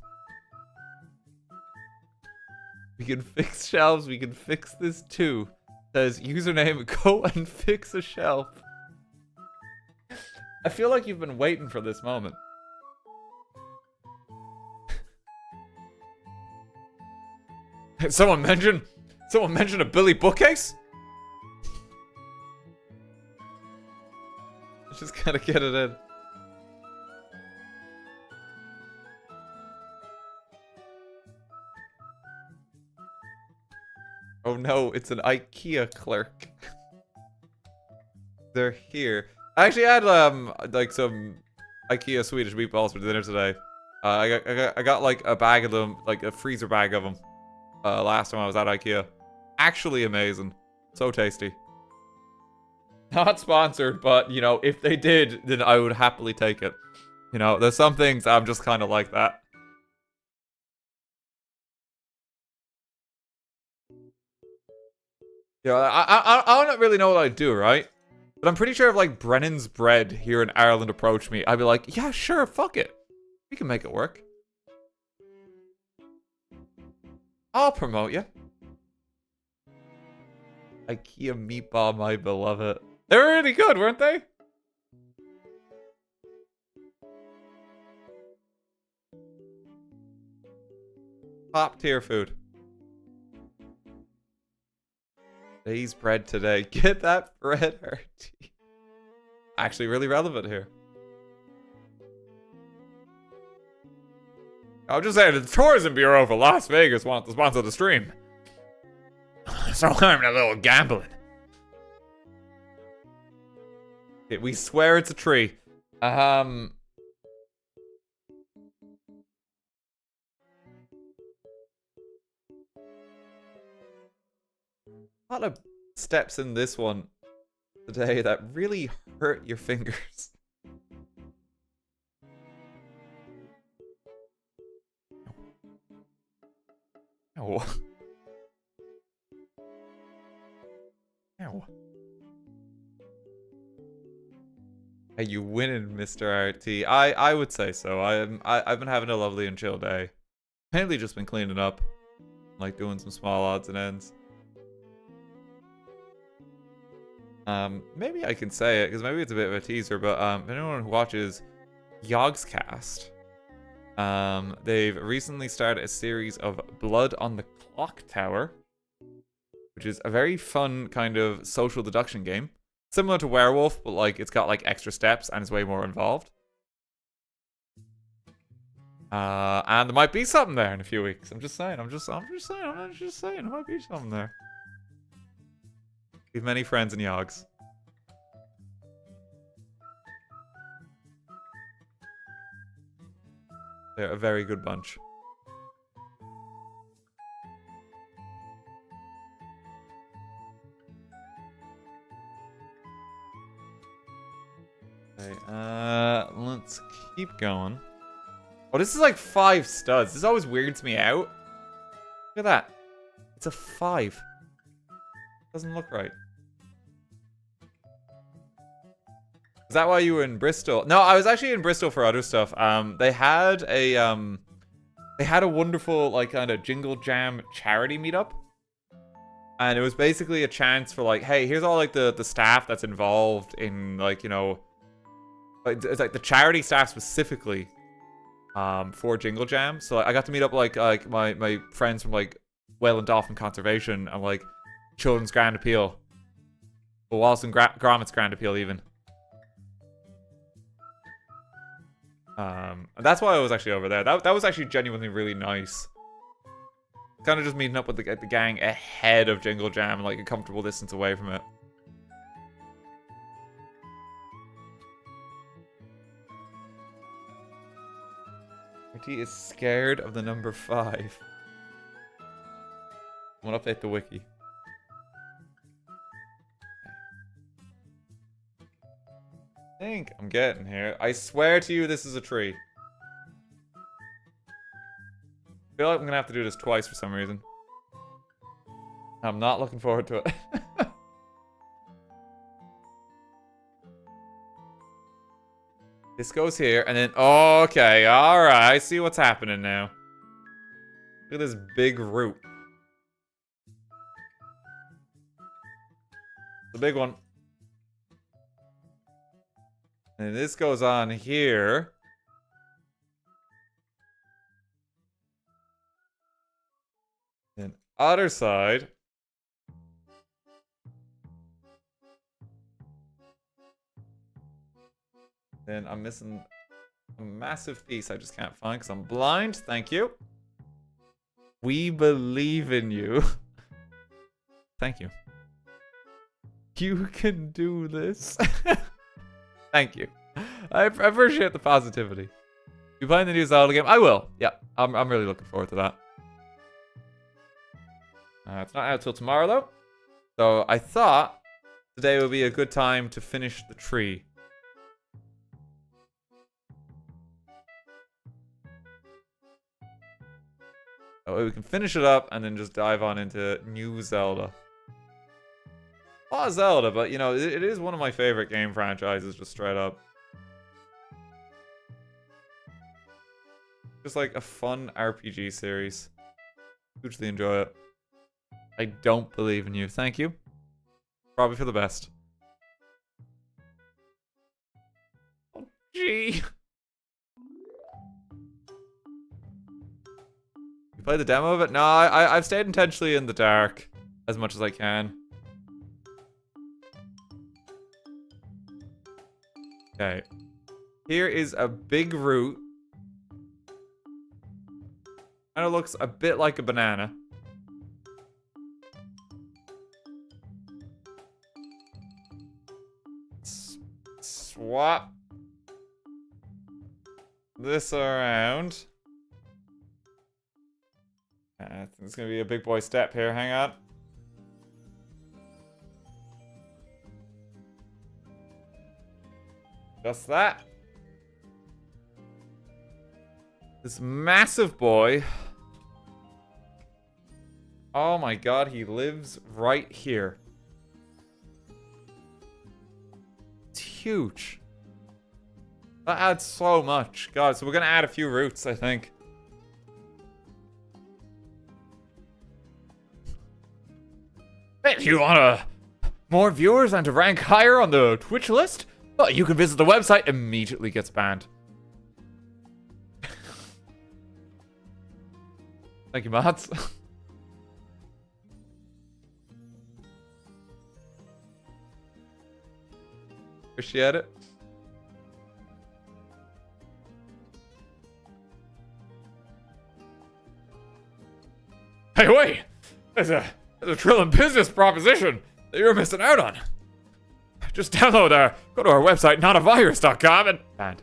We can fix shelves. We can fix this too. Says username, go and fix a shelf. I feel like you've been waiting for this moment. Someone mention a Billy bookcase? Just gotta get it in. Oh no, it's an IKEA clerk. They're here. I actually had like some IKEA Swedish meatballs for dinner today. I got like a bag of them, like a freezer bag of them. Last time I was at IKEA. Actually amazing. So tasty. Not sponsored, but you know, if they did, then I would happily take it. You know, there's some things I'm just kind of like that. Yeah, I don't really know what I'd do, right? But I'm pretty sure if like Brennan's Bread here in Ireland approached me, I'd be like, yeah, sure, fuck it. We can make it work. I'll promote you. IKEA meatball, my beloved. They were really good, weren't they? Top tier food. Today's bread today. Get that bread, RT. Actually, really relevant here. I'm just saying, the Tourism Bureau for Las Vegas wants to sponsor the stream. So I'm a little gambling. Okay, we swear it's a tree. A lot of steps in this one today that really hurt your fingers. Ow. Ow. Hey, you winning, Mr. RT. I would say so. I've been having a lovely and chill day. Mainly just been cleaning up. Like doing some small odds and ends. Maybe I can say it, because maybe it's a bit of a teaser, but if anyone who watches Yogscast, they've recently started a series of Blood on the Clock Tower, which is a very fun kind of social deduction game. Similar to Werewolf, but like it's got like extra steps and it's way more involved. And there might be something there in a few weeks. I'm just saying, there might be something there. We have many friends in Yogs. They're a very good bunch. Okay, let's keep going. Oh, this is like 5 studs. This always weirds me out. Look at that. It's a 5. Doesn't look right. Is that why you were in Bristol? No, I was actually in Bristol for other stuff. They had a wonderful like kind of Jingle Jam charity meetup. And it was basically a chance for like, hey, here's all like the staff that's involved in like, you know, like it's like the charity staff specifically for Jingle Jam. So like, I got to meet up like my friends from like Whale and Dolphin Conservation and like Children's Grand Appeal. But Wallace and Gromit's Grand Appeal even. And that's why I was actually over there. That was actually genuinely really nice. Kind of just meeting up with the gang ahead of Jingle Jam, like a comfortable distance away from it. RT is scared of the number 5. I'm gonna update the wiki. I think I'm getting here. I swear to you, this is a tree. I feel like I'm gonna have to do this twice for some reason. I'm not looking forward to it. This goes here, and then... Okay, alright. I see what's happening now. Look at this big root. The big one. And this goes on here. Then other side. Then I'm missing a massive piece I just can't find because I'm blind. Thank you. We believe in you. Thank you. You can do this. Thank you. I appreciate the positivity. You playing the new Zelda game? I will. Yeah, I'm really looking forward to that. It's not out till tomorrow though. So I thought today would be a good time to finish the tree. That way we can finish it up and then just dive on into new Zelda. A lot of Zelda, but you know, it is one of my favorite game franchises, just straight up. Just like a fun RPG series. Hugely enjoy it. I don't believe in you. Thank you. Probably for the best. Oh, gee. You played the demo of it? No, I've stayed intentionally in the dark as much as I can. Okay. Here is a big root. Kind of looks a bit like a banana. Swap this around. It's gonna be a big boy step here. Hang on. Just that. This massive boy. Oh my god, he lives right here. It's huge. That adds so much. God, so we're gonna add a few routes, I think. Hey, if you want more viewers and to rank higher on the Twitch list, well, you can visit the website. Immediately gets banned. Thank you, mods. Appreciate it. Hey, wait! There's a trillion business proposition that you're missing out on. Just download go to our website, notavirus.com, and banned.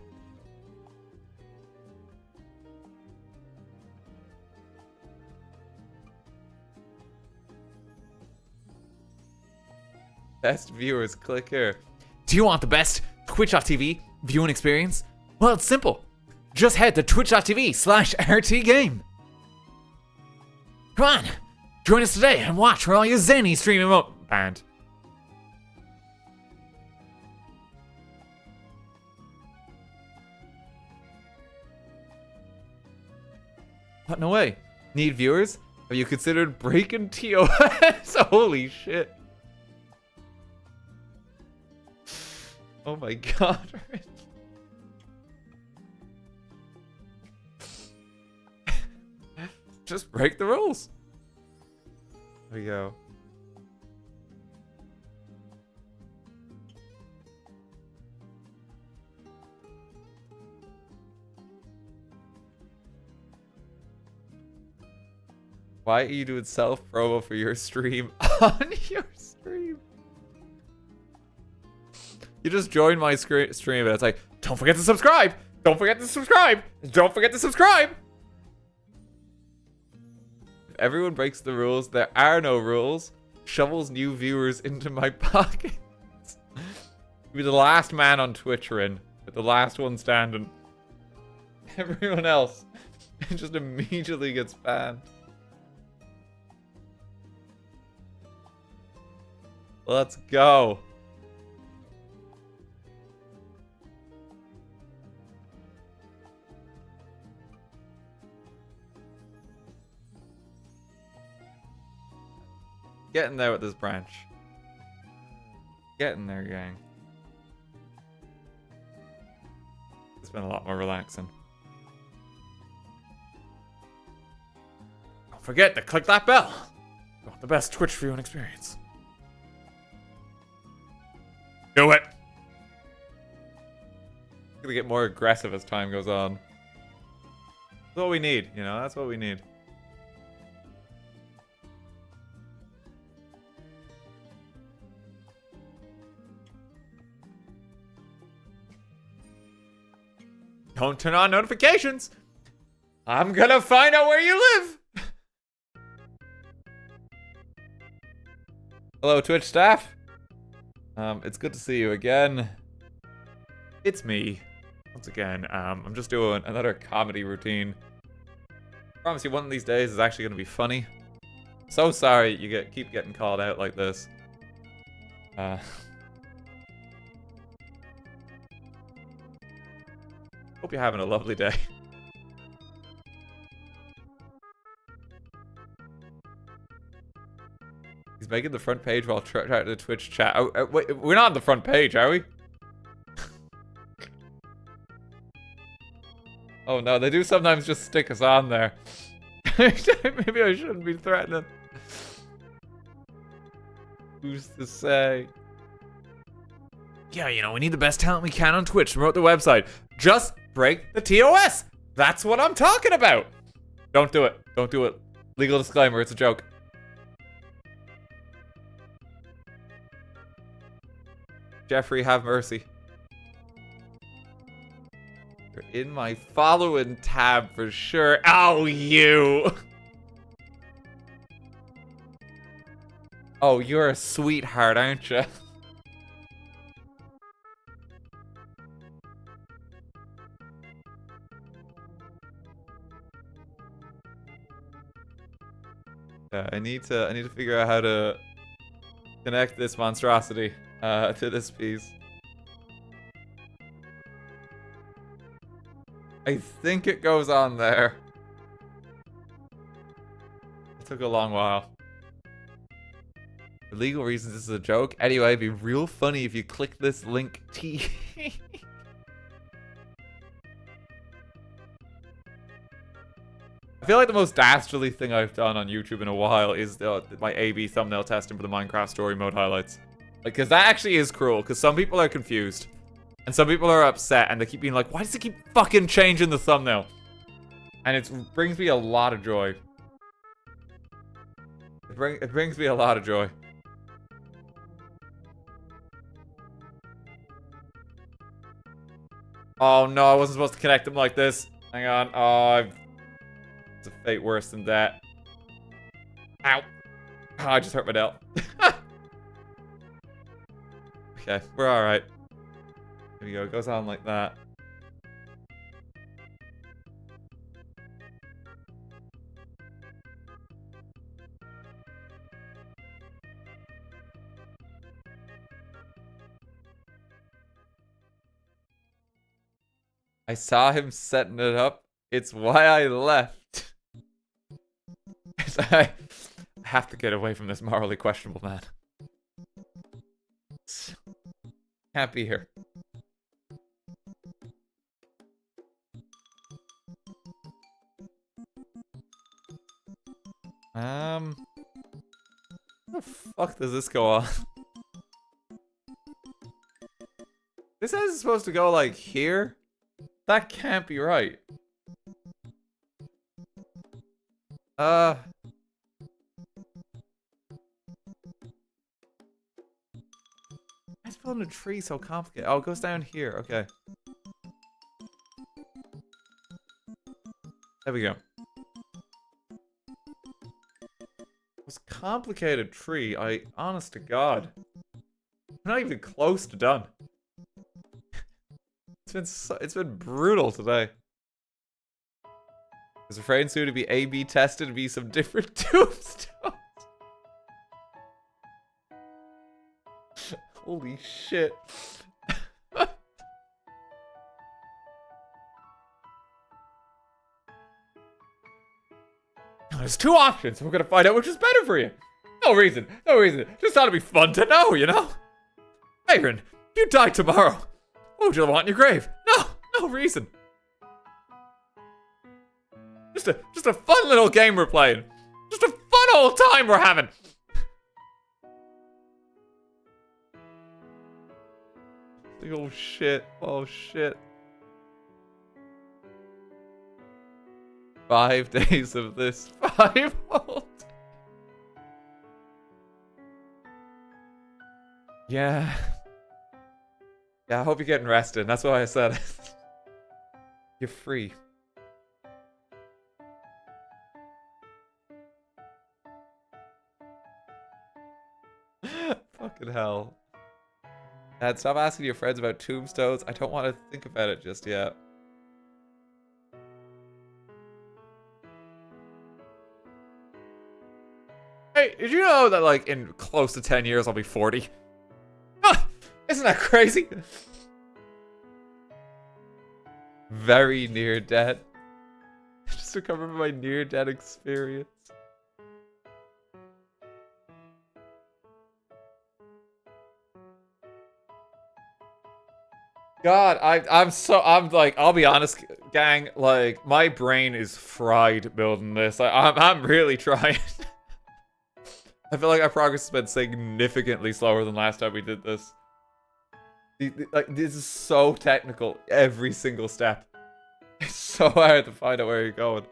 Best viewers, click here. Do you want the best Twitch.tv viewing experience? Well, it's simple. Just head to twitch.tv/RTGame. Come on, join us today and watch for all your zany stream emote. Banned. What? No way. Need viewers? Have you considered breaking TOS? Holy shit. Oh my god. Just break the rules. There we go. Why are you doing self-promo for your stream on your stream? You just joined my stream and it's like, don't forget to subscribe! Don't forget to subscribe! Don't forget to subscribe! If everyone breaks the rules, there are no rules. Shovels new viewers into my pockets. You'll be the last man on Twitch, Rin. With the last one standing. Everyone else just immediately gets banned. Let's go. Getting there with this branch. Getting there, gang. It's been a lot more relaxing. Don't forget to click that bell. You want the best Twitch viewing experience. Do it! It's gonna get more aggressive as time goes on. That's what we need, you know? That's what we need. Don't turn on notifications! I'm gonna find out where you live! Hello, Twitch staff. It's good to see you again. It's me. Once again, I'm just doing another comedy routine. I promise you one of these days is actually gonna be funny. So sorry you keep getting called out like this. Hope you're having a lovely day. He's making the front page while trying to Twitch chat. Oh, wait, we're not on the front page, are we? Oh no, they do sometimes just stick us on there. Maybe I shouldn't be threatening. Who's to say? Yeah, you know, we need the best talent we can on Twitch to promote the website. Just break the TOS! That's what I'm talking about! Don't do it. Don't do it. Legal disclaimer, it's a joke. Jeffrey, have mercy. You're in my following tab for sure. Oh, you! Oh, you're a sweetheart, aren't you? Yeah, I need to figure out how to connect this monstrosity to this piece. I think it goes on there. It took a long while. For legal reasons, this is a joke. Anyway, it'd be real funny if you click this link T. I feel like the most dastardly thing I've done on YouTube in a while is my A/B thumbnail testing for the Minecraft story mode highlights. Because that actually is cruel, because some people are confused. And some people are upset, and they keep being like, why does it keep fucking changing the thumbnail? And it brings me a lot of joy. It brings me a lot of joy. Oh no, I wasn't supposed to connect them like this. Hang on. Oh, it's a fate worse than that. Ow. Oh, I just hurt my nail. Okay, we're alright. There we go. It goes on like that. I saw him setting it up. It's why I left. I have to get away from this morally questionable man. Can't be here. How the fuck does this go on? This says it's supposed to go like here? That can't be right. Why is building a tree so complicated? Oh, it goes down here. Okay. There we go. It's a complicated tree. Honest to God. I'm not even close to done. It's been brutal today. I was afraid soon to be A/B tested to be some different tombstones. Holy shit. There's two options. We're gonna find out which is better for you. No reason. No reason. Just thought it'd be fun to know, you know? Aaron, you die tomorrow. What would you want in your grave? No reason. Just a fun little game we're playing. Just a fun old time we're having. Like, oh shit. Oh shit. 5 days of this. 5 whole. Yeah. Yeah, I hope you're getting rested. That's why I said it. You're free. Fucking hell. Dad, stop asking your friends about tombstones. I don't want to think about it just yet. Hey, did you know that, like, in close to 10 years I'll be 40? Ah, isn't that crazy? Very near death. Just recovered from my near death experience. God, I'm like, I'll be honest, gang, like, my brain is fried building this. I'm really trying. I feel like our progress has been significantly slower than last time we did this. Like, this is so technical, every single step. It's so hard to find out where you're going.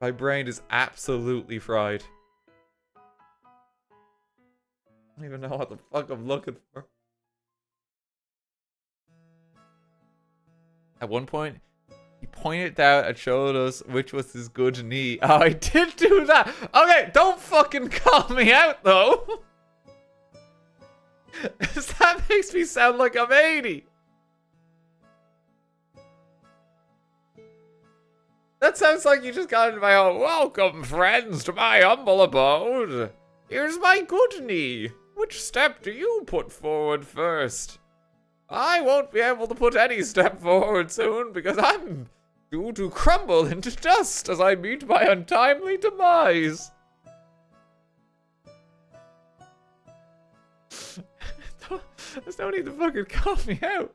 My brain is absolutely fried. I don't even know what the fuck I'm looking for. At one point, he pointed out and showed us which was his good knee. Oh, I did do that! Okay, don't fucking call me out, though! That makes me sound like I'm 80! That sounds like you just got into my own. Welcome, friends, to my humble abode. Here's my good knee. Which step do you put forward first? I won't be able to put any step forward soon because I'm due to crumble into dust as I meet my untimely demise. There's no need to fucking call me out.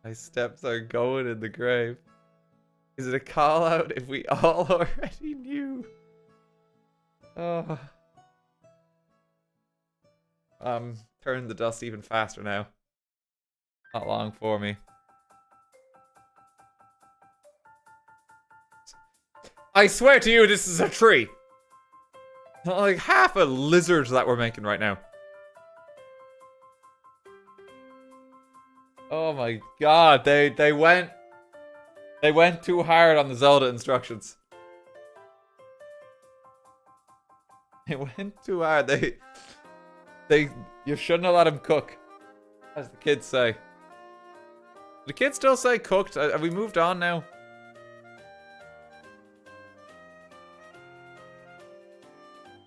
My steps are going in the grave. Is it a call out if we all already knew? Oh. Turn the dust even faster now. Not long for me. I swear to you, this is a tree. Like half a lizard that we're making right now. Oh my god, they went too hard on the Zelda instructions. They went too hard. You shouldn't have let him cook, as the kids say. Do the kids still say cooked? Have we moved on now?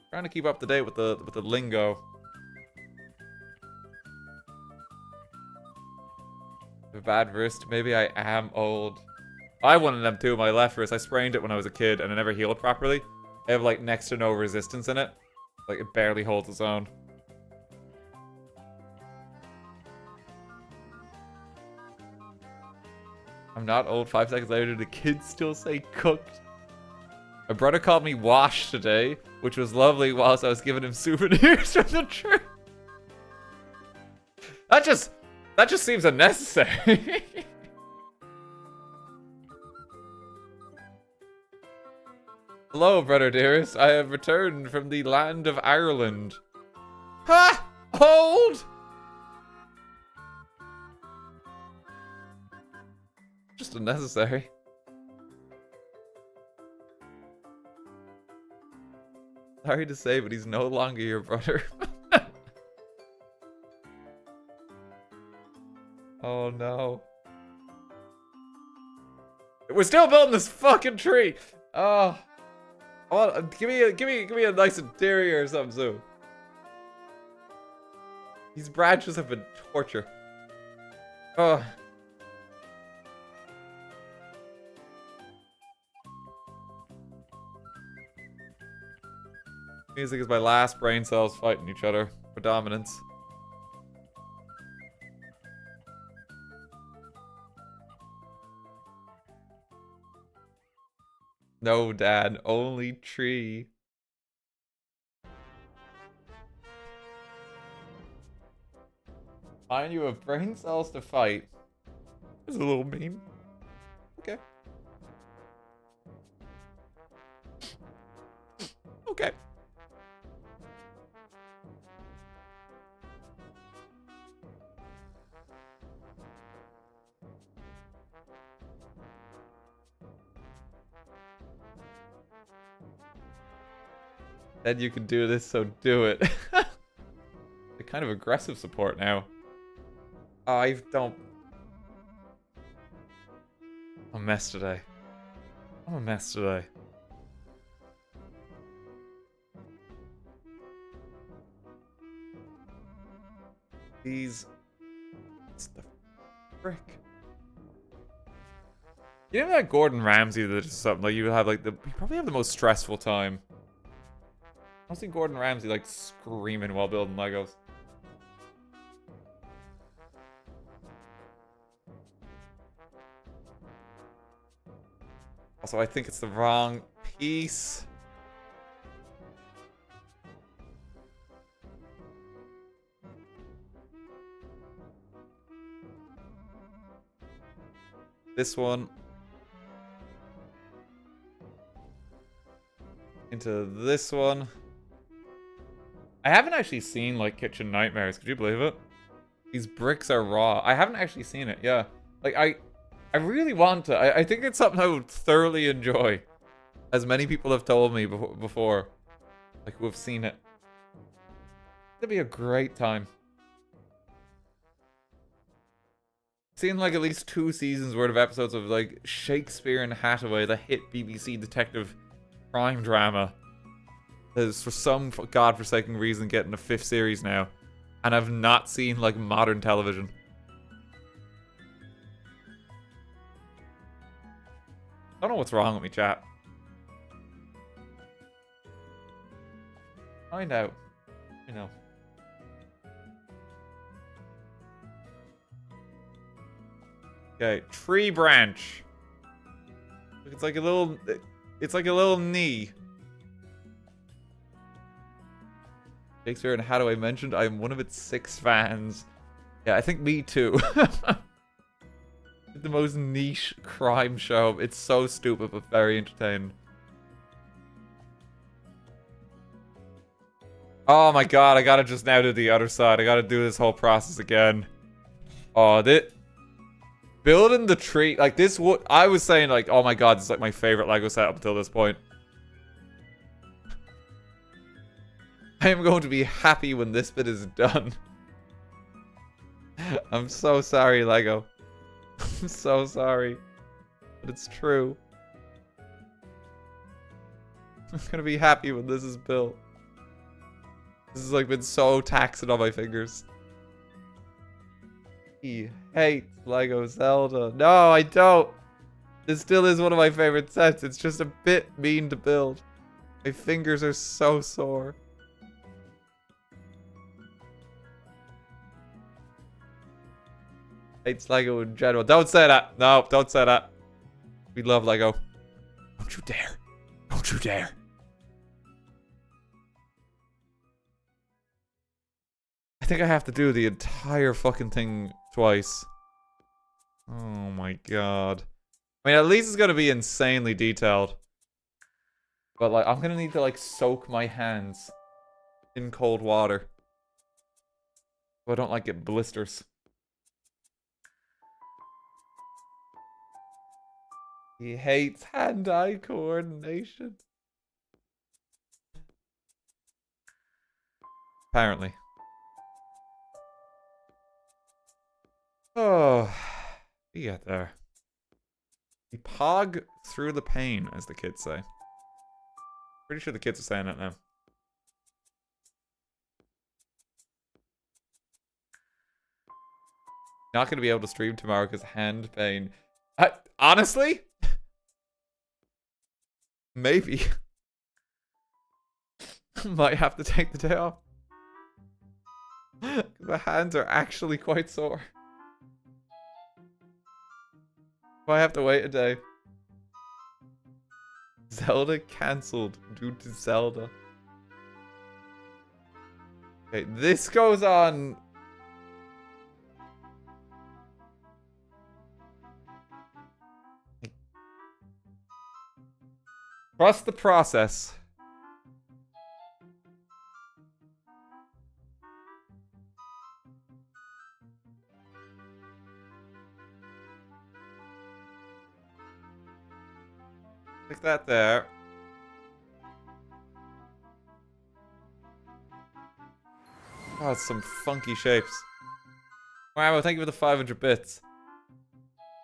Trying to keep up to date with the lingo. A bad wrist. Maybe I am old. I have one of them too. My left wrist. I sprained it when I was a kid and I never healed properly. I have like next to no resistance in it. Like it barely holds its own. I'm not old. 5 seconds later, the kids still say cooked. My brother called me Wash today, which was lovely whilst I was giving him souvenirs from the trip. That just seems unnecessary. Hello, brother dearest. I have returned from the land of Ireland. Ha! Hold! Just unnecessary. Sorry to say, but he's no longer your brother. Oh no. We're still building this fucking tree. Oh. Give me a nice interior or something soon. These branches have been torture. Oh. Music is my last brain cells fighting each other for dominance. No, Dad, only tree. Fine, you have brain cells to fight. It's a little mean. Okay. Okay. Then you can do this, so do it. They're kind of aggressive support now. I don't... I'm a mess today. I'm a mess today. These... What's the frick? You know that Gordon Ramsay that is something like you have like you probably have the most stressful time. I don't see Gordon Ramsay like screaming while building Legos. Also, I think it's the wrong piece. This one. Into this one. I haven't actually seen, like, Kitchen Nightmares. Could you believe it? These bricks are raw. I haven't actually seen it, yeah. Like, I really want to. I think it's something I would thoroughly enjoy. as many people have told me before, like who have seen it. It'd be a great time. Seen like at least 2 seasons worth of episodes of like Shakespeare and Hathaway, the hit BBC detective crime drama. That is for some godforsaken reason getting a 5th series now. And I've not seen like modern television. I don't know what's wrong with me, chat. Find out. You know. Okay, tree branch. It's like a little. It's like a little knee. Shakespeare and Hathaway mentioned. I am one of its 6 fans. Yeah, I think me too. The most niche crime show. It's so stupid but very entertaining. Oh my god, I gotta just now do the other side. I gotta do this whole process again. Oh, this... Building the tree, like this, what I was saying, like, oh my god, this is like my favorite Lego set up until this point. I am going to be happy when this bit is done. I'm so sorry, Lego. I'm so sorry. But it's true. I'm gonna be happy when this is built. This has like been so taxing on my fingers. He hates Lego Zelda. No, I don't. This still is one of my favorite sets. It's just a bit mean to build. My fingers are so sore. Hates Lego in general. Don't say that. No, don't say that. We love Lego. Don't you dare. Don't you dare. I think I have to do the entire fucking thing twice. Oh my god. I mean, at least it's gonna be insanely detailed. But, like, I'm gonna need to, like, soak my hands in cold water. So I don't, like, get blisters. He hates hand-eye coordination. Apparently. Oh, we get there. We pog through the pain, as the kids say. Pretty sure the kids are saying it now. Not gonna be able to stream tomorrow because hand pain. Honestly? Maybe. Might have to take the day off. The hands are actually quite sore. I have to wait a day. Zelda cancelled due to Zelda. Okay, this goes on. Trust the process. Stick that there. Oh, it's some funky shapes. Wow, thank you for the 500 bits.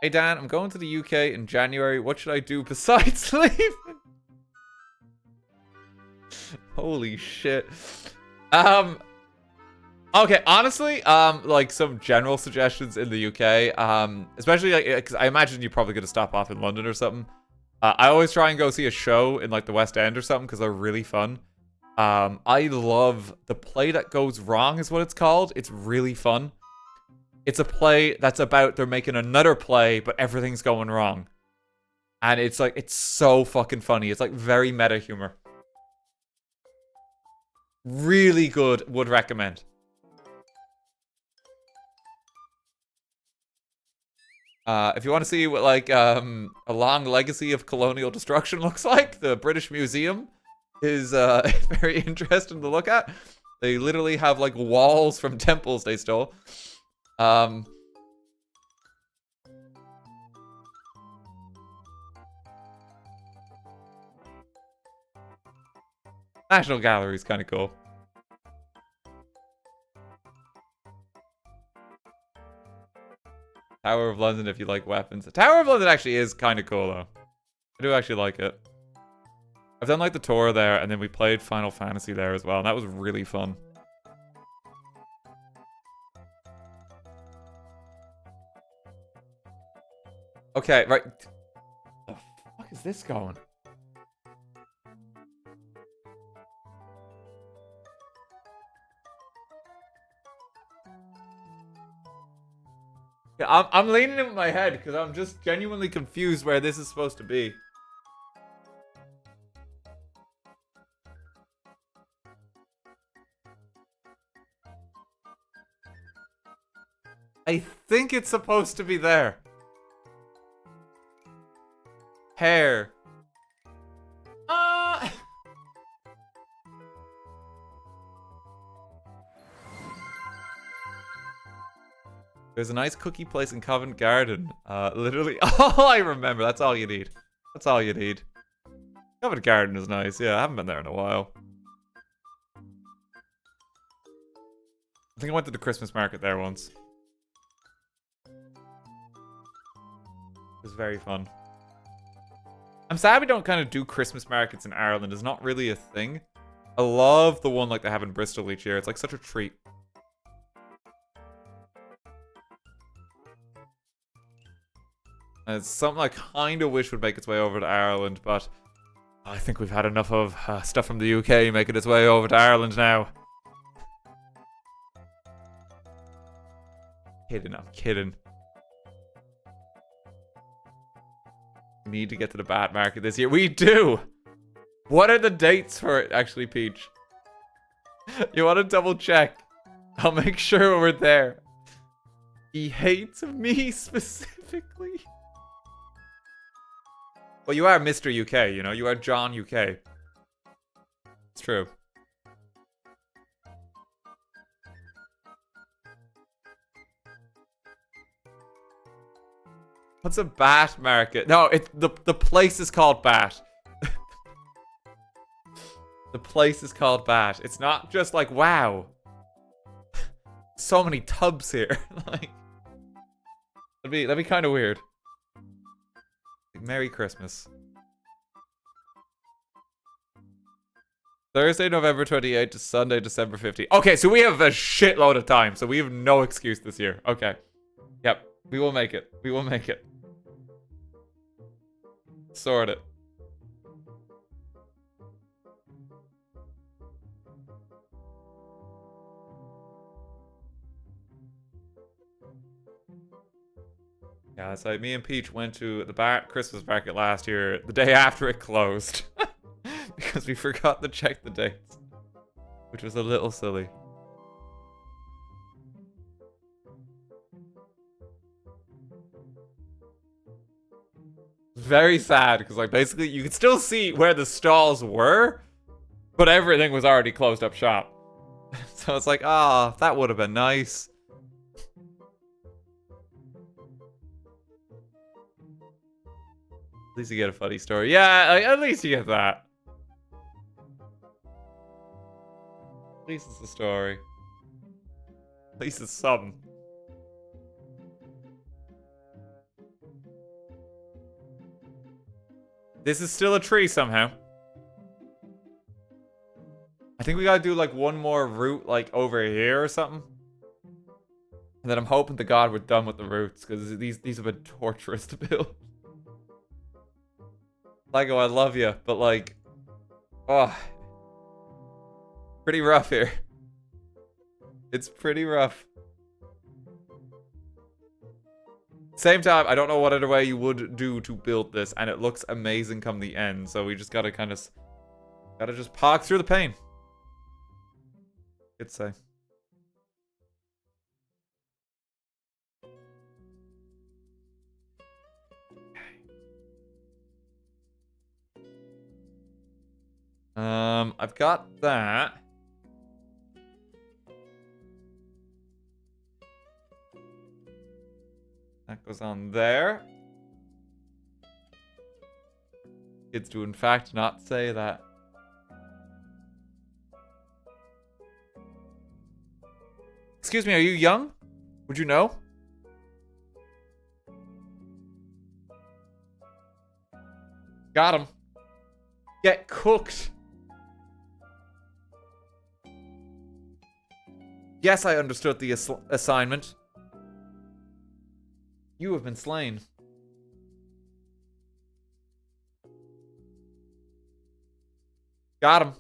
Hey Dan, I'm going to the UK in January. What should I do besides sleep? Holy shit. Okay, honestly, like some general suggestions in the UK. Especially like, because I imagine you're probably gonna stop off in London or something. I always try and go see a show in like the West End or something because they're really fun. I love The Play That Goes Wrong is what it's called. It's really fun. It's a play that's about they're making another play, but everything's going wrong. And it's like, it's so fucking funny. It's like very meta humor. Really good. Would recommend. If you want to see what like a long legacy of colonial destruction looks like, the British Museum is very interesting to look at. They literally have like walls from temples they stole. National Gallery is kind of cool. Tower of London if you like weapons. The Tower of London actually is kind of cool, though. I do actually like it. I've done, like, the tour there, and then we played Final Fantasy there as well, and that was really fun. Okay, right. The fuck is this going? Yeah, I'm leaning in with my head because I'm just genuinely confused where this is supposed to be. I think it's supposed to be there. Hair. There's a nice cookie place in Covent Garden. Literally all I remember. That's all you need. That's all you need. Covent Garden is nice. Yeah, I haven't been there in a while. I think I went to the Christmas market there once. It was very fun. I'm sad we don't kind of do Christmas markets in Ireland. It's not really a thing. I love the one like they have in Bristol each year. It's like such a treat. And it's something I kind of wish would make its way over to Ireland, but I think we've had enough of stuff from the UK making its way over to Ireland now. I'm kidding. We need to get to the bat market this year. We do! What are the dates for it, actually, Peach? You want to double check? I'll make sure we're there. He hates me specifically. Well, you are Mr. UK, you know? You are John UK. It's true. What's a bat market? No, the place is called Bat. The place is called Bat. It's not just like, wow. So many tubs here. Like, that'd be kind of weird. Merry Christmas. Thursday, November 28th to Sunday, December 15th. Okay, so we have a shitload of time, so we have no excuse this year. Okay. Yep, we will make it. We will make it. Sort it. Yeah, it's like me and Peach went to the Christmas market last year, the day after it closed. Because we forgot to check the dates. Which was a little silly. Very sad, because like basically you could still see where the stalls were, but everything was already closed up shop. So it's like, ah, oh, that would have been nice. At least you get a funny story. Yeah, like, at least you get that. At least it's a story. At least it's something. This is still a tree somehow. I think we gotta do like one more route like over here or something. And then I'm hoping to God we're done with the routes, because these have been torturous to build. Lego, I love you, but like, oh, pretty rough here. It's pretty rough. Same time, I don't know what other way you would do to build this, and it looks amazing come the end, so we just gotta kind of, gotta just pog through the pain. Good say. I've got that. That goes on there. Kids do in fact not say that. Excuse me, are you young? Would you know? Got him. Get cooked. Yes, I understood the assignment. You have been slain. Got him.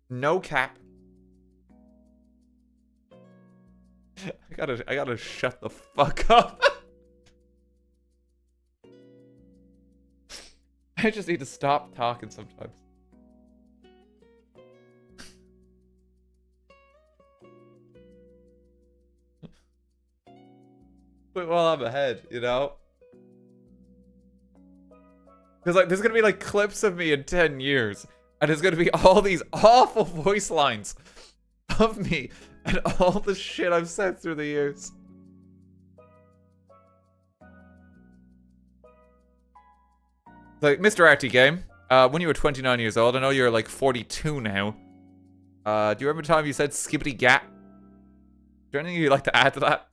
No cap. I gotta shut the fuck up. I just need to stop talking sometimes. But while I'm ahead, you know? Because like, there's gonna be like clips of me in 10 years, and there's gonna be all these awful voice lines of me and all the shit I've said through the years. Like, Mr. RTGame, when you were 29 years old, I know you're like 42 now. Do you remember the time you said skibbity gap? Is there anything you'd like to add to that?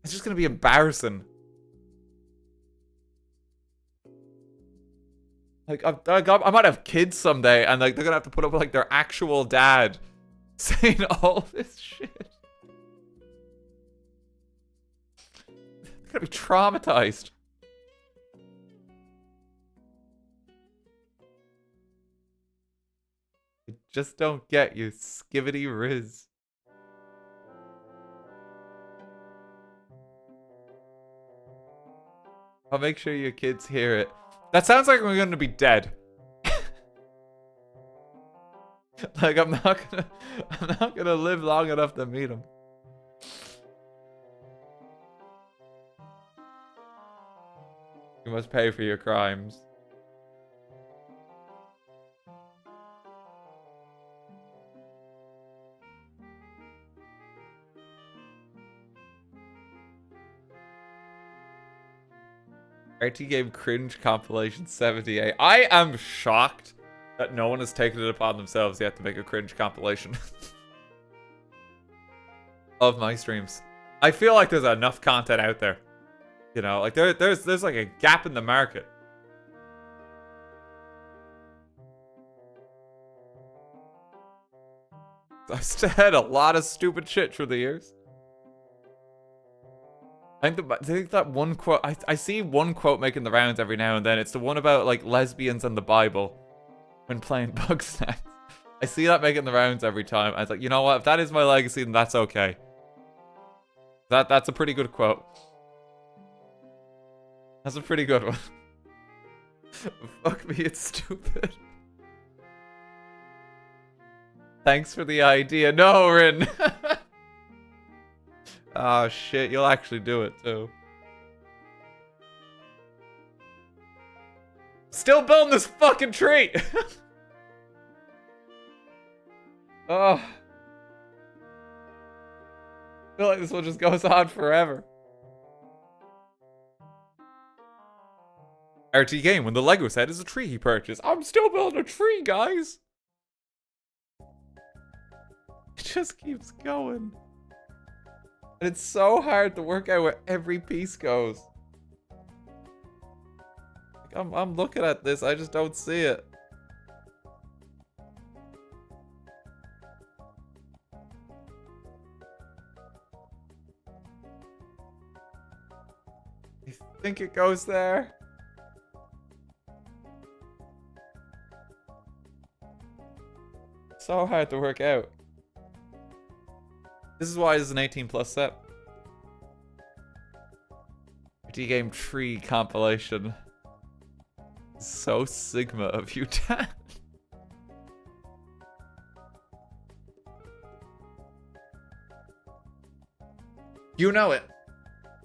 It's just gonna be embarrassing. Like, I might have kids someday, and like they're gonna have to put up with like their actual dad saying all this shit. They're gonna be traumatized. I just don't get you, skibbity riz. I'll make sure your kids hear it. That sounds like we're gonna be dead. Like I'm not gonna live long enough to meet him. You must pay for your crimes. RTGame cringe compilation 78. I am shocked that no one has taken it upon themselves yet to make a cringe compilation of my streams. I feel like there's enough content out there. You know, like there's like a gap in the market. I've said a lot of stupid shit through the years. I think that one quote, I see one quote making the rounds every now and then. It's the one about like lesbians and the Bible when playing Bugsnax. I see that making the rounds every time. I was like, you know what? If that is my legacy, then that's okay. That's a pretty good quote. That's a pretty good one. Fuck me, it's stupid. Thanks for the idea. No, Rin. Oh shit, you'll actually do it too. Still building this fucking tree! Oh. I feel like this one just goes on forever. RTGame, when the Lego set is a tree he purchased. I'm still building a tree, guys! It just keeps going. And it's so hard to work out where every piece goes. Like, I'm looking at this, I just don't see it. I think it goes there. So hard to work out. This is why this is an 18+ set. RTGame tree compilation. So Sigma of you, Dan. You know it.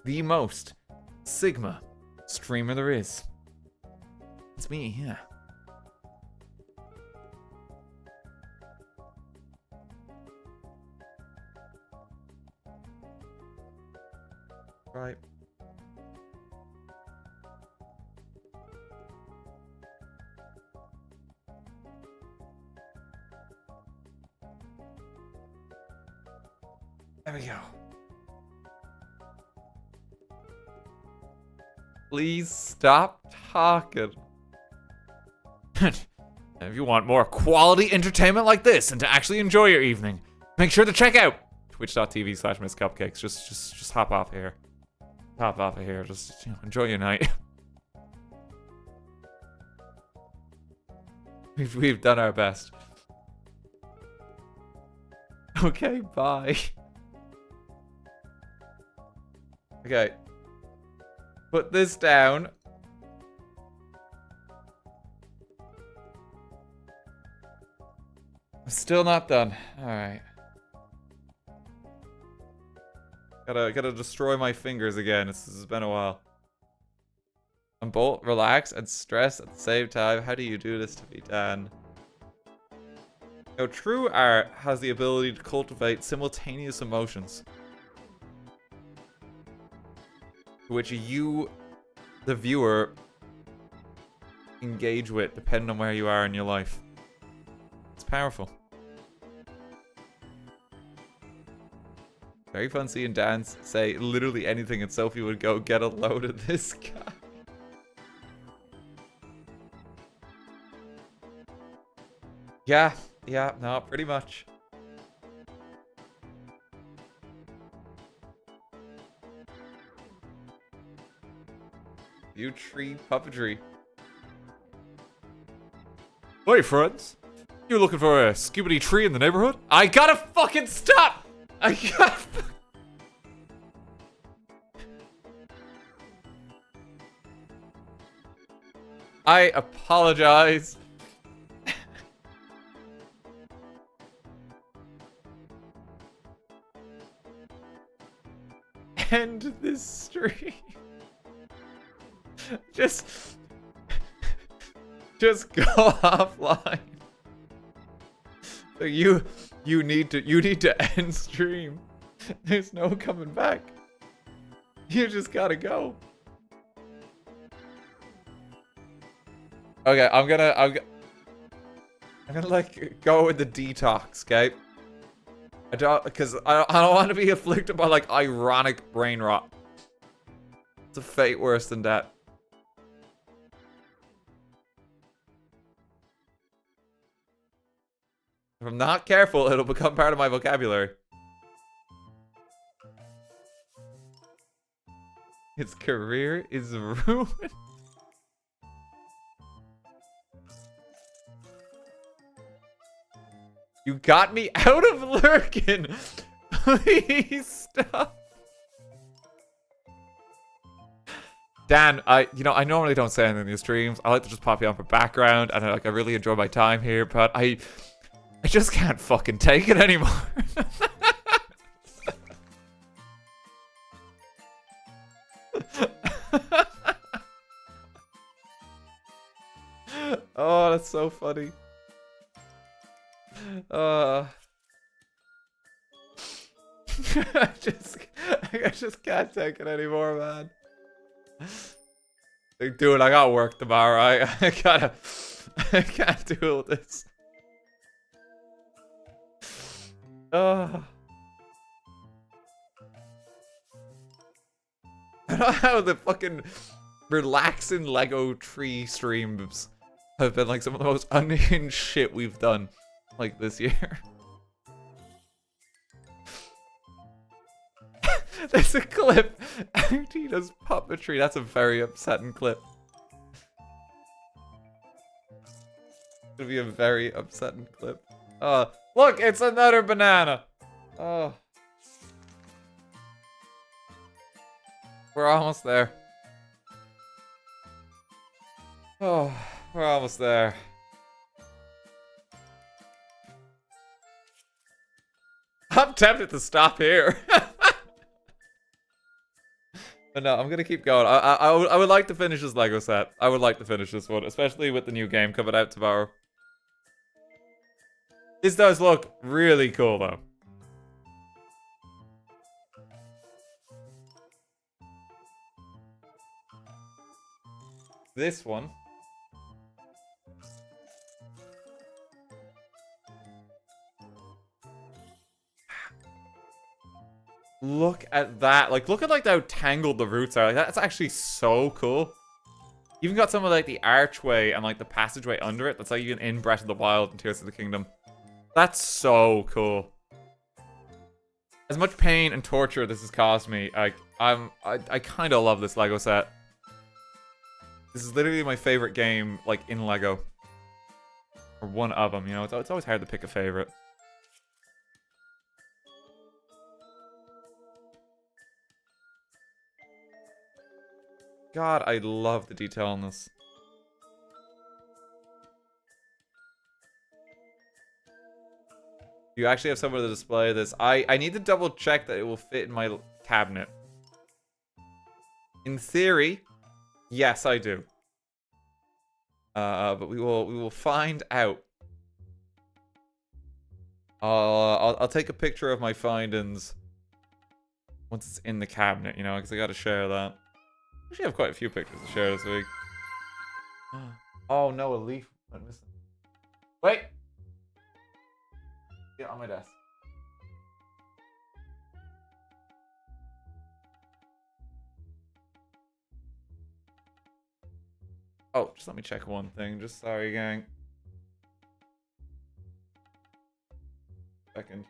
The most Sigma streamer there is. It's me, yeah. Right. There we go. Please stop talking. If you want more quality entertainment like this and to actually enjoy your evening, make sure to check out twitch.tv/misscupcakes. Just hop off here. Hop off of here. Just enjoy your night. We've done our best. Okay, bye. Okay. Put this down. I'm still not done. Alright. Gotta destroy my fingers again. This has been a while. I'm both relaxed and stressed at the same time. How do you do this to me, Dan? Now, true art has the ability to cultivate simultaneous emotions, which you, the viewer, engage with depending on where you are in your life. It's powerful. Very fun seeing Dan say literally anything and Sophie would go, get a load of this guy. Yeah, no, pretty much. You tree puppetry. Hey, friends. You looking for a skibidi tree in the neighborhood? I gotta fucking stop! I apologize. End this stream. Just go offline. So you need to end stream. There's no coming back. You just gotta go. Okay, I'm gonna like go with the detox, okay? I don't want to be afflicted by like ironic brain rot. It's a fate worse than that. If I'm not careful, it'll become part of my vocabulary. His career is ruined. You got me out of lurking. Please stop. Dan, I normally don't say anything in these streams. I like to just pop you on for background, and I really enjoy my time here, but I just can't fucking take it anymore. Oh, that's so funny. I just can't take it anymore, man. Like, dude, I got work tomorrow. I can't deal with this. I don't know how the fucking relaxing Lego tree streams have been like some of the most unhinged shit we've done like this year. There's a clip. He does puppetry. That's a very upsetting clip. It's gonna be a very upsetting clip. Look, it's another banana. Oh. We're almost there. Oh, we're almost there. I'm tempted to stop here. But no, I'm gonna keep going. I would like to finish this Lego set. I would like to finish this one, especially with the new game coming out tomorrow. This does look really cool, though. This one. look at that. Like, look at, like, how tangled the roots are. Like, that's actually so cool. You even got some of, like, the archway and, like, the passageway under it. That's like even in Breath of the Wild and Tears of the Kingdom. That's so cool. As much pain and torture this has caused me, I kind of love this Lego set. This is literally my favorite game, like, in Lego. Or one of them, you know? It's always hard to pick a favorite. God, I love the detail on this. You actually have somewhere to display this. I need to double check that it will fit in my cabinet. In theory, yes, I do. But we will find out. I'll take a picture of my findings once it's in the cabinet, you know, because I got to share that. I actually have quite a few pictures to share this week. Oh no, a leaf went missing. Wait. Get on my desk. Oh, just let me check one thing. Just sorry, gang. Second.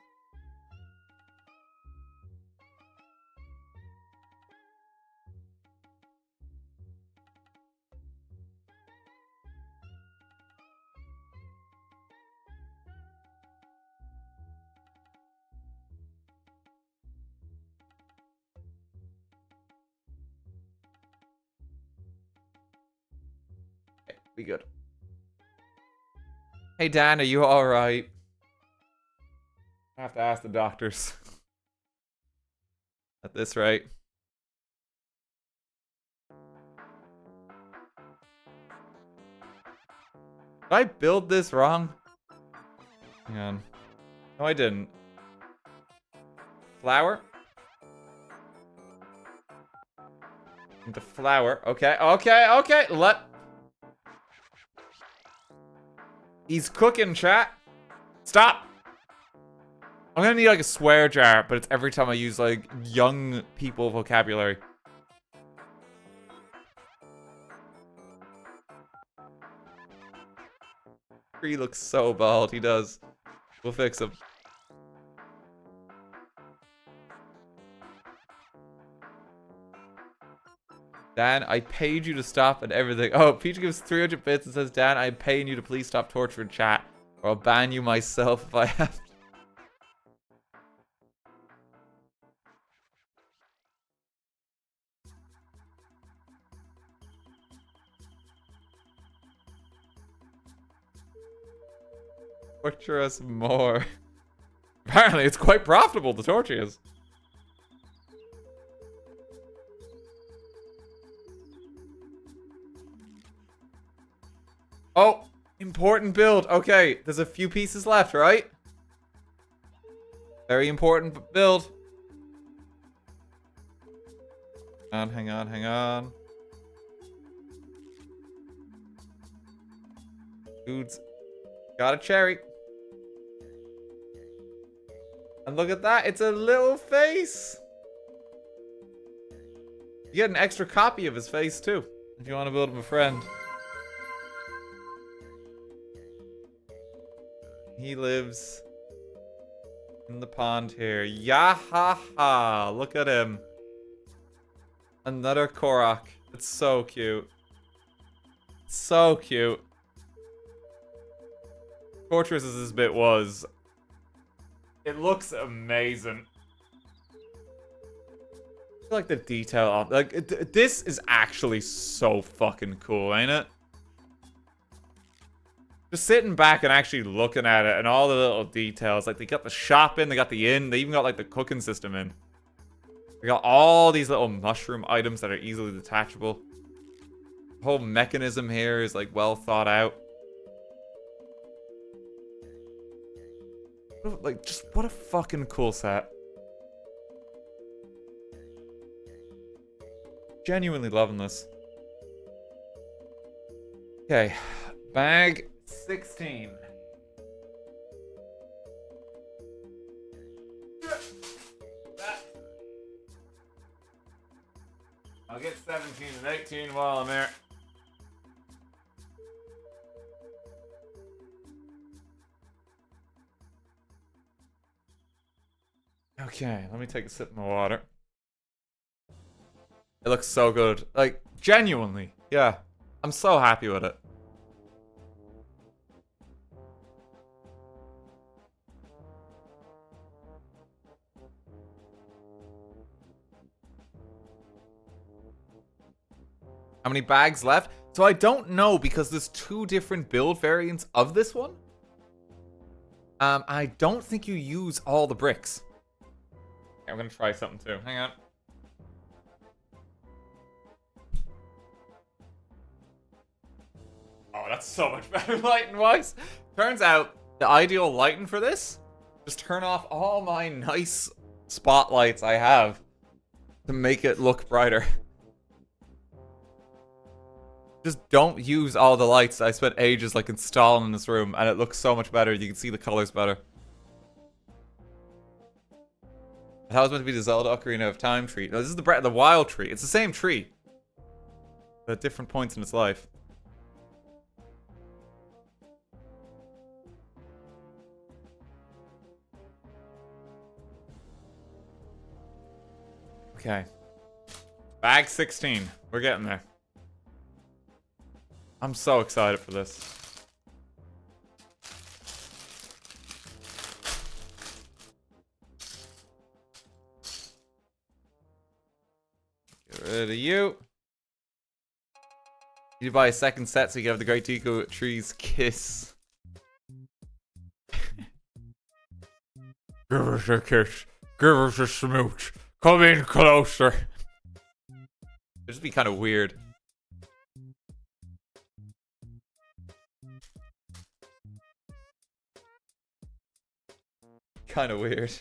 Okay, be good. Hey Dan, are you alright? I have to ask the doctors. At this rate. Did I build this wrong? Hang on. No, I didn't. Flower? Into flower. Okay, okay. He's cooking, chat. Stop! I'm gonna need, like, a swear jar, but it's every time I use, like, young people vocabulary. He looks so bald, he does. We'll fix him. Dan, I paid you to stop and everything. Oh, Peach gives 300 bits and says, Dan, I'm paying you to please stop torturing chat, or I'll ban you myself if I have to. Torture us more. Apparently, it's quite profitable to torture us. Oh, important build. Okay, there's a few pieces left, right? Very important build. Hang on. Dudes, got a cherry. And look at that, it's a little face. You get an extra copy of his face too, if you want to build him a friend. He lives in the pond here. Yahaha! Look at him. Another Korok. It's so cute. So cute. Torturous as this bit was, it looks amazing. I like the detail on, like, this is actually so fucking cool, ain't it? Just sitting back and actually looking at it and all the little details. Like, they got the shop in, they got the inn, they even got, like, the cooking system in. They got all these little mushroom items that are easily detachable. The whole mechanism here is, like, well thought out. Like, just what a fucking cool set. Genuinely loving this. Okay, bag 16. 18 while I'm here. Okay, let me take a sip of my water. It looks so good. Like, genuinely. Yeah. I'm so happy with it. How many bags left? So I don't know because there's 2 different build variants of this one. I don't think you use all the bricks. Okay, I'm gonna try something too. Hang on. Oh, that's so much better lighting-wise. Turns out the ideal lighting for this, just turn off all my nice spotlights I have to make it look brighter. Just don't use all the lights. I spent ages like installing in this room and it looks so much better. You can see the colors better. That was meant to be the Zelda Ocarina of Time tree. No, this is the Breath of the Wild tree. It's the same tree, but at different points in its life. Okay. Bag 16. We're getting there. I'm so excited for this. Get rid of you. You buy a second set so you can have the Great Deku Tree's kiss. Give us a kiss. Give us a smooch. Come in closer. It'd just be kind of weird. Kind of weird.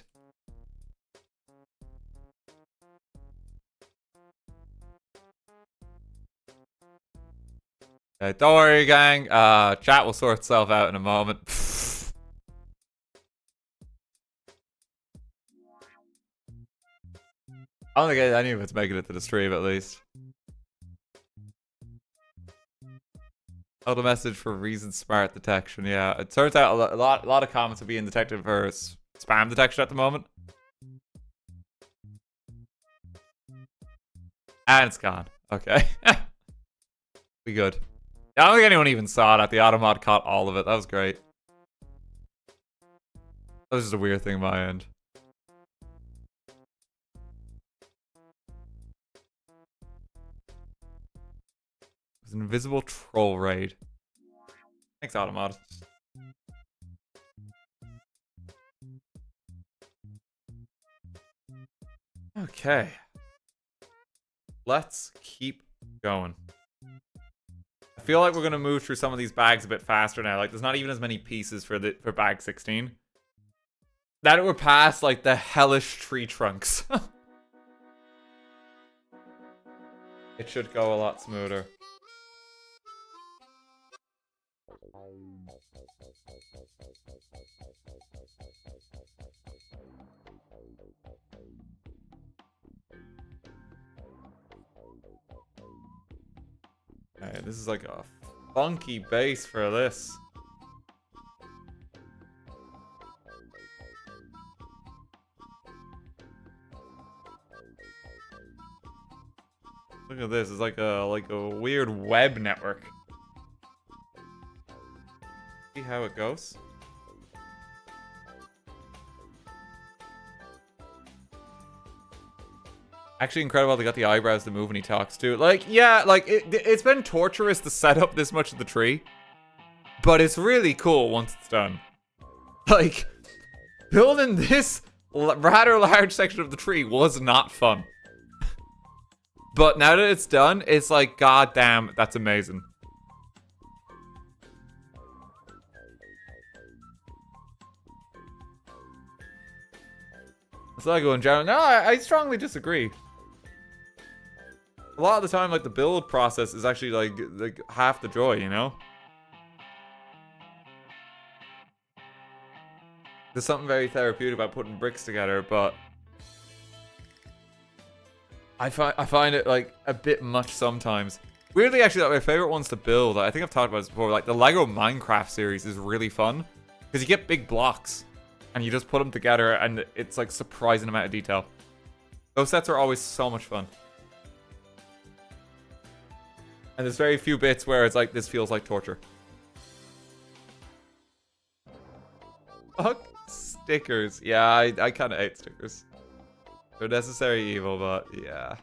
Don't worry, gang. Chat will sort itself out in a moment. I don't think any of it's making it to the stream, at least. Auto message for reason smart detection. Yeah, it turns out a lot of comments are being detected for spam detection at the moment. And it's gone. Okay. We good. I don't think anyone even saw that. The automod caught all of it. That was great. That was just a weird thing on my end. It was an invisible troll raid. Thanks, automod. Okay. Let's keep going. I feel like we're gonna move through some of these bags a bit faster now. Like, there's not even as many pieces for bag 16. That we're past like the hellish tree trunks. It should go a lot smoother. Okay, this is like a funky base for this. Look at this. It's like a weird web network. See how it goes? Actually incredible they got the eyebrows to move when he talks too. Like, yeah, like it's been torturous to set up this much of the tree. But it's really cool once it's done. Like, building this rather large section of the tree was not fun. But now that it's done, it's like, goddamn, that's amazing. It's like going down. No, I strongly disagree. A lot of the time, like, the build process is actually like half the joy, you know? There's something very therapeutic about putting bricks together, but I find it like a bit much sometimes. Weirdly, actually, like, my favorite ones to build, I think I've talked about this before, like the Lego Minecraft series is really fun because you get big blocks and you just put them together and it's like surprising amount of detail. Those sets are always so much fun. And there's very few bits where it's like, this feels like torture. Fuck stickers. Yeah, I kind of hate stickers. They're necessary evil, but yeah.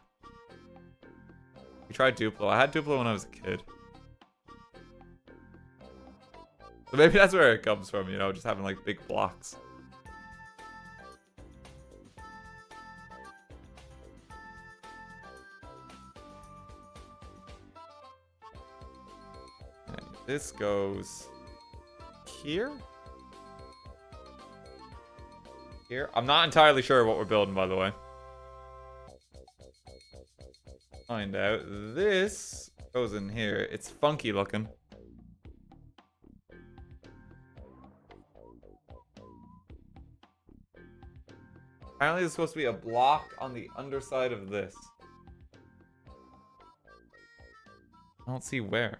We tried Duplo. I had Duplo when I was a kid. So maybe that's where it comes from, you know, just having like big blocks. Okay, this goes here? Here? I'm not entirely sure what we're building, by the way. Find out. This goes in here. It's funky looking. Apparently there's supposed to be a block on the underside of this. I don't see where.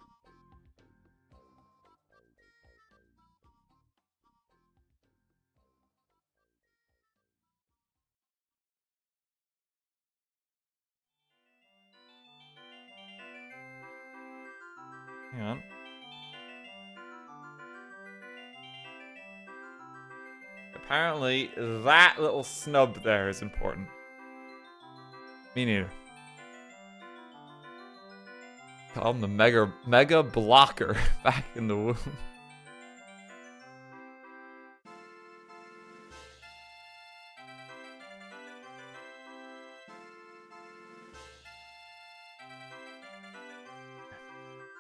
Hang on. Apparently, that little snub there is important. Me neither. Call him the mega blocker back in the womb.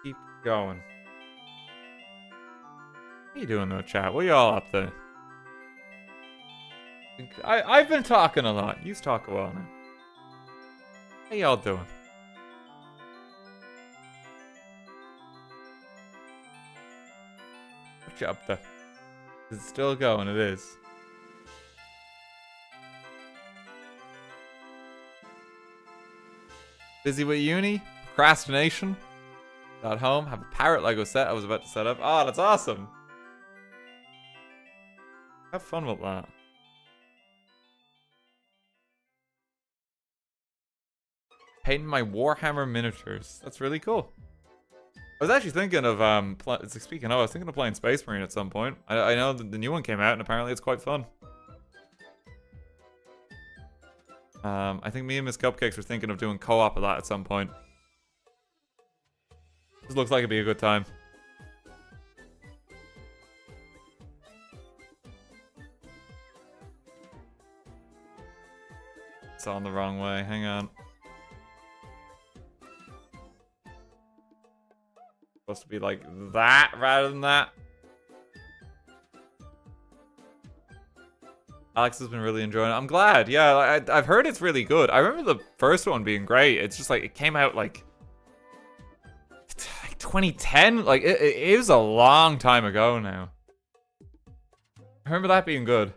Keep going. What are you doing though, chat? What are y'all up to? I've been talking a lot. You talk a while now. How y'all doing? What you up to? Is it still going? It is. Busy with uni? Procrastination? Got home, have a parrot Lego set I was about to set up. Oh, that's awesome. Have fun with that. Painting my Warhammer miniatures. That's really cool. I was actually thinking of, speaking of, I was thinking of playing Space Marine at some point. I know that the new one came out and apparently it's quite fun. I think me and Miss Cupcakes were thinking of doing co-op of that at some point. This looks like it'd be a good time. It's on the wrong way. Hang on. Supposed to be like that rather than that. Alex has been really enjoying it. I'm glad. Yeah, I've heard it's really good. I remember the first one being great. It's just like it came out like 2010. Like it was a long time ago now. I remember that being good.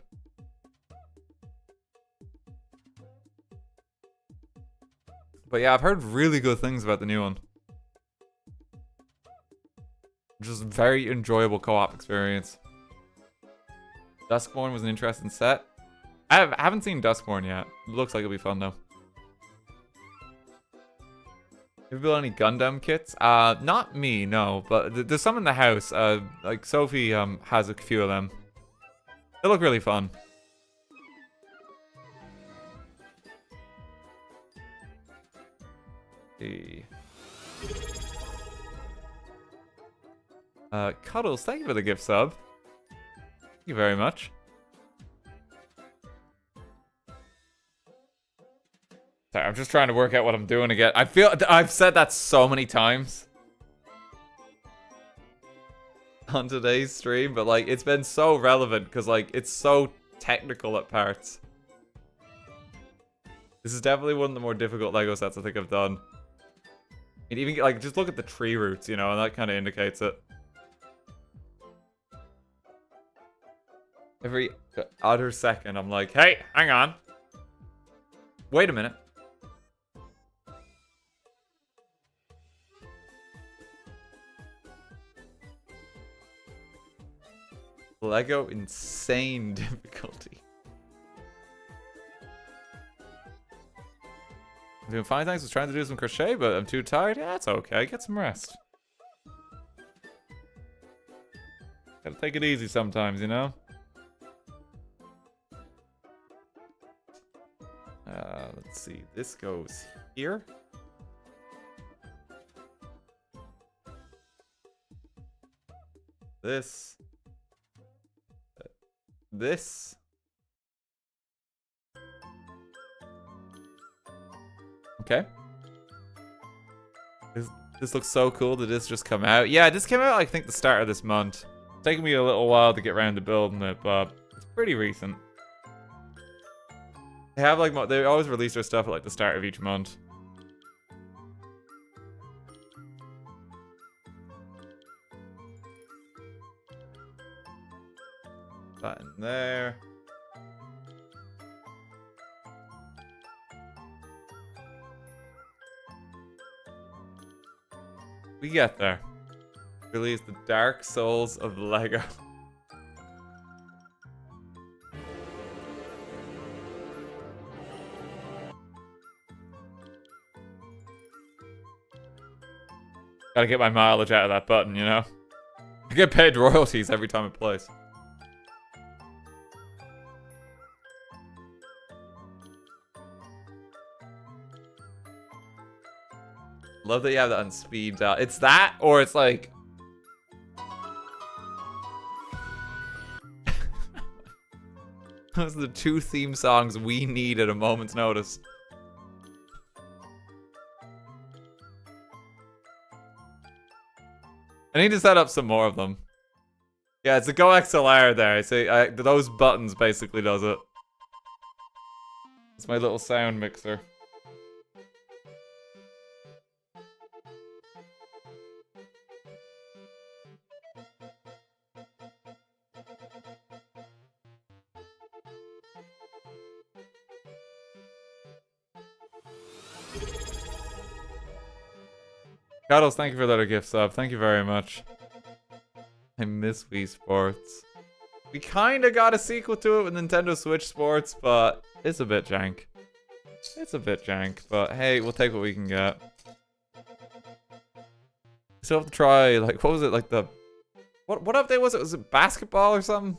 But yeah, I've heard really good things about the new one. Just very enjoyable co-op experience. Duskborn was an interesting set. I haven't seen Duskborn yet. It looks like it'll be fun though. Have you built any Gundam kits? Not me, no. But there's some in the house. Like Sophie has a few of them. They look really fun. See. Cuddles, thank you for the gift sub. Thank you very much. Sorry, I'm just trying to work out what I'm doing again. I feel I've said that so many times on today's stream, but like it's been so relevant because like it's so technical at parts. This is definitely one of the more difficult Lego sets I think I've done. And even like just look at the tree roots, you know, and that kind of indicates it. Every other second, I'm like, hey, hang on. Wait a minute. Lego insane difficulty. I'm doing fine, thanks. I was trying to do some crochet, but I'm too tired. Yeah, it's okay. Get some rest. Gotta take it easy sometimes, you know? Let's see. This goes here. This. This. Okay. This looks so cool. Did this just come out? Yeah, this came out, I think, the start of this month. It's taken me a little while to get around to building it, but it's pretty recent. They have, like, they always release their stuff at, like, the start of each month. That in there. We get there. Release the Dark Souls of Lego. Gotta get my mileage out of that button, you know? I get paid royalties every time it plays. Love that you have that on speed dial. It's that, or it's like... Those are the two theme songs we need at a moment's notice. I need to set up some more of them. Yeah, it's a Go XLR there. See, those buttons basically does it. It's my little sound mixer. Cuddles, thank you for that gift sub. Thank you very much. I miss Wii Sports. We kinda got a sequel to it with Nintendo Switch Sports, but it's a bit jank. It's a bit jank, but hey, we'll take what we can get. Still have to try, like, what was it, like the... What update was it? Was it basketball or something?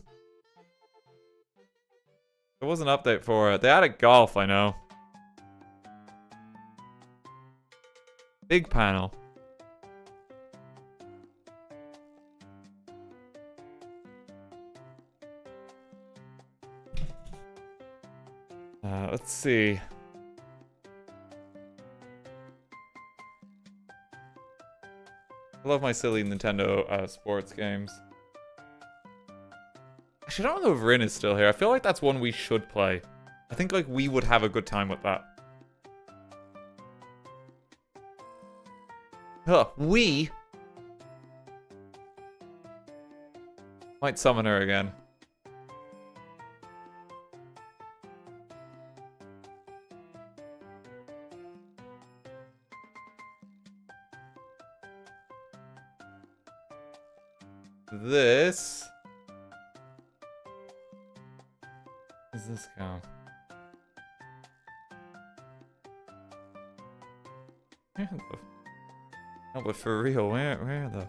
There was an update for it. They added golf, I know. Big panel. Let's see. I love my silly Nintendo sports games. Actually, I don't know if Rin is still here. I feel like that's one we should play. I think like we would have a good time with that. We might summon her again. This. Where's this go? Where the... No, but for real, where the...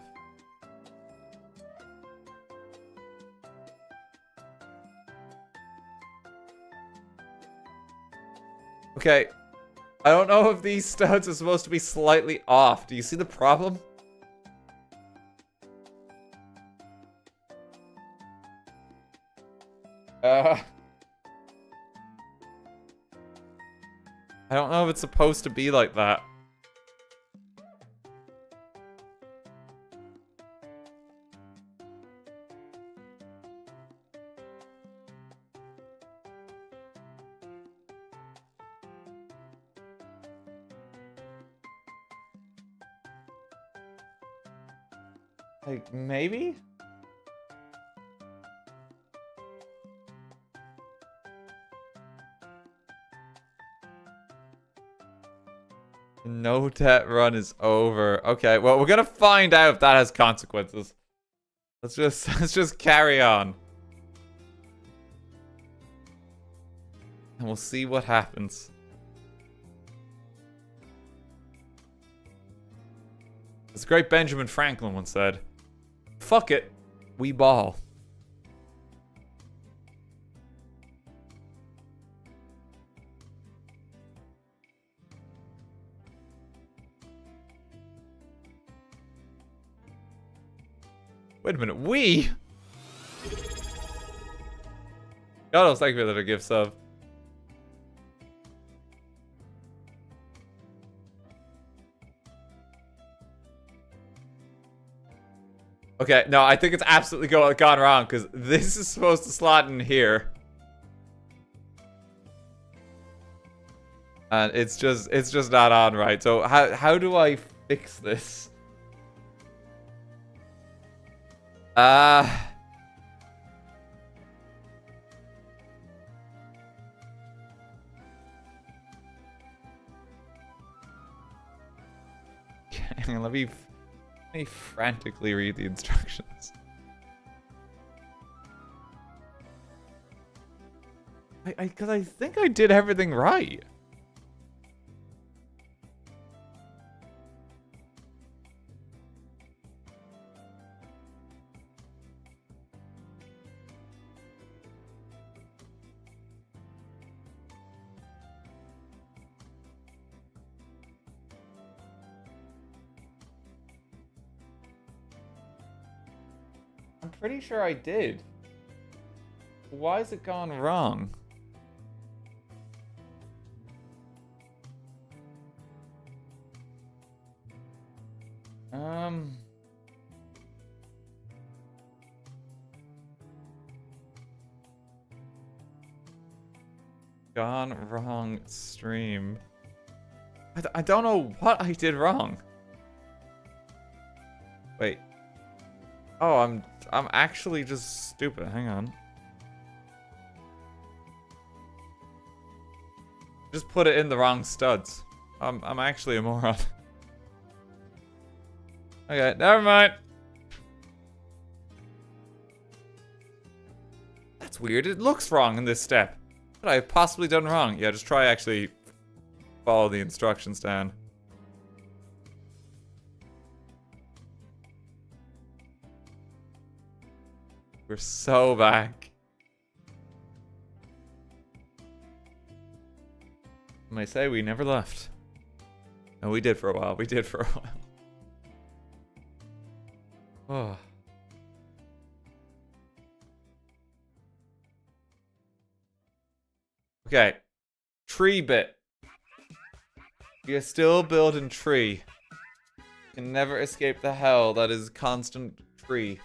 Okay. I don't know if these studs are supposed to be slightly off. Do you see the problem? I don't know if it's supposed to be like that. Like, maybe? No debt run is over. Okay, well, we're gonna find out if that has consequences. Let's just carry on. And we'll see what happens. As the great Benjamin Franklin once said, fuck it, we ball. Wait a minute, we? God, I was thank you for that gift sub. Okay, no, I think it's absolutely gone wrong, because this is supposed to slot in here. And it's just not on right. So how do I fix this? Okay, let me frantically read the instructions. Because I think I did everything right. I'm pretty sure I did. Why has it gone wrong? Gone wrong stream. I don't know what I did wrong. Wait. Oh, I'm actually just stupid. Hang on. Just put it in the wrong studs. I'm actually a moron. Okay, never mind. That's weird. It looks wrong in this step. What could I have possibly done wrong? Yeah, just try actually follow the instructions down. We're so back. I may say we never left. No, we did for a while. We did for a while. Oh. Okay. Tree bit. You're still building tree. You can never escape the hell that is constant tree.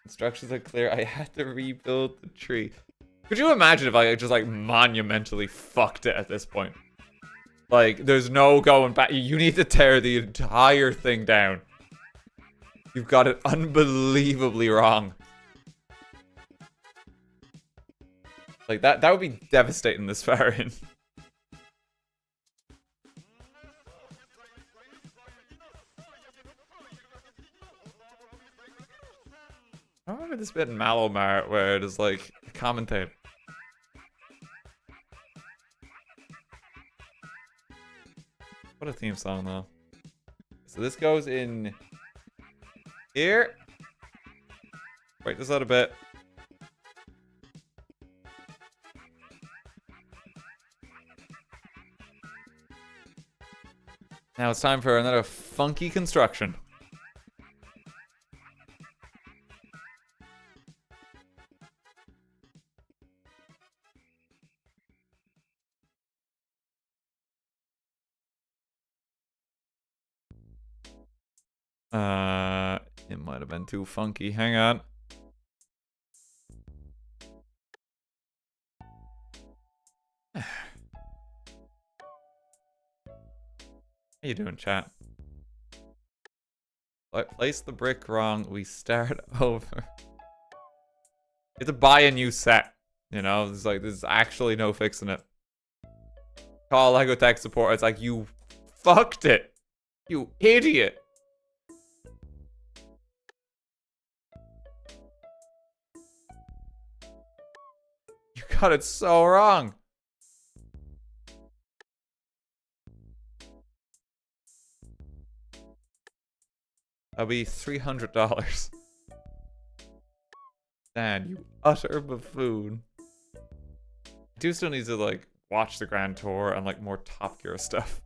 Instructions are clear. I had to rebuild the tree. Could you imagine if I just like monumentally fucked it at this point? Like, there's no going back. You need to tear the entire thing down. You've got it unbelievably wrong. Like, that would be devastating this far in. I remember this bit in Malomar where it is like a commentator. What a theme song though. So this goes in here. Wait this out a bit. Now it's time for another funky construction. It might have been too funky. Hang on. How you doing, chat? Place the brick wrong. We start over. You have to buy a new set. You know, it's like there's actually no fixing it. Call Lego tech support. It's like you fucked it. You idiot. got it so wrong. That'll be $300. Dan, you utter buffoon. I do still need to, like, watch the Grand Tour and, like, more Top Gear stuff.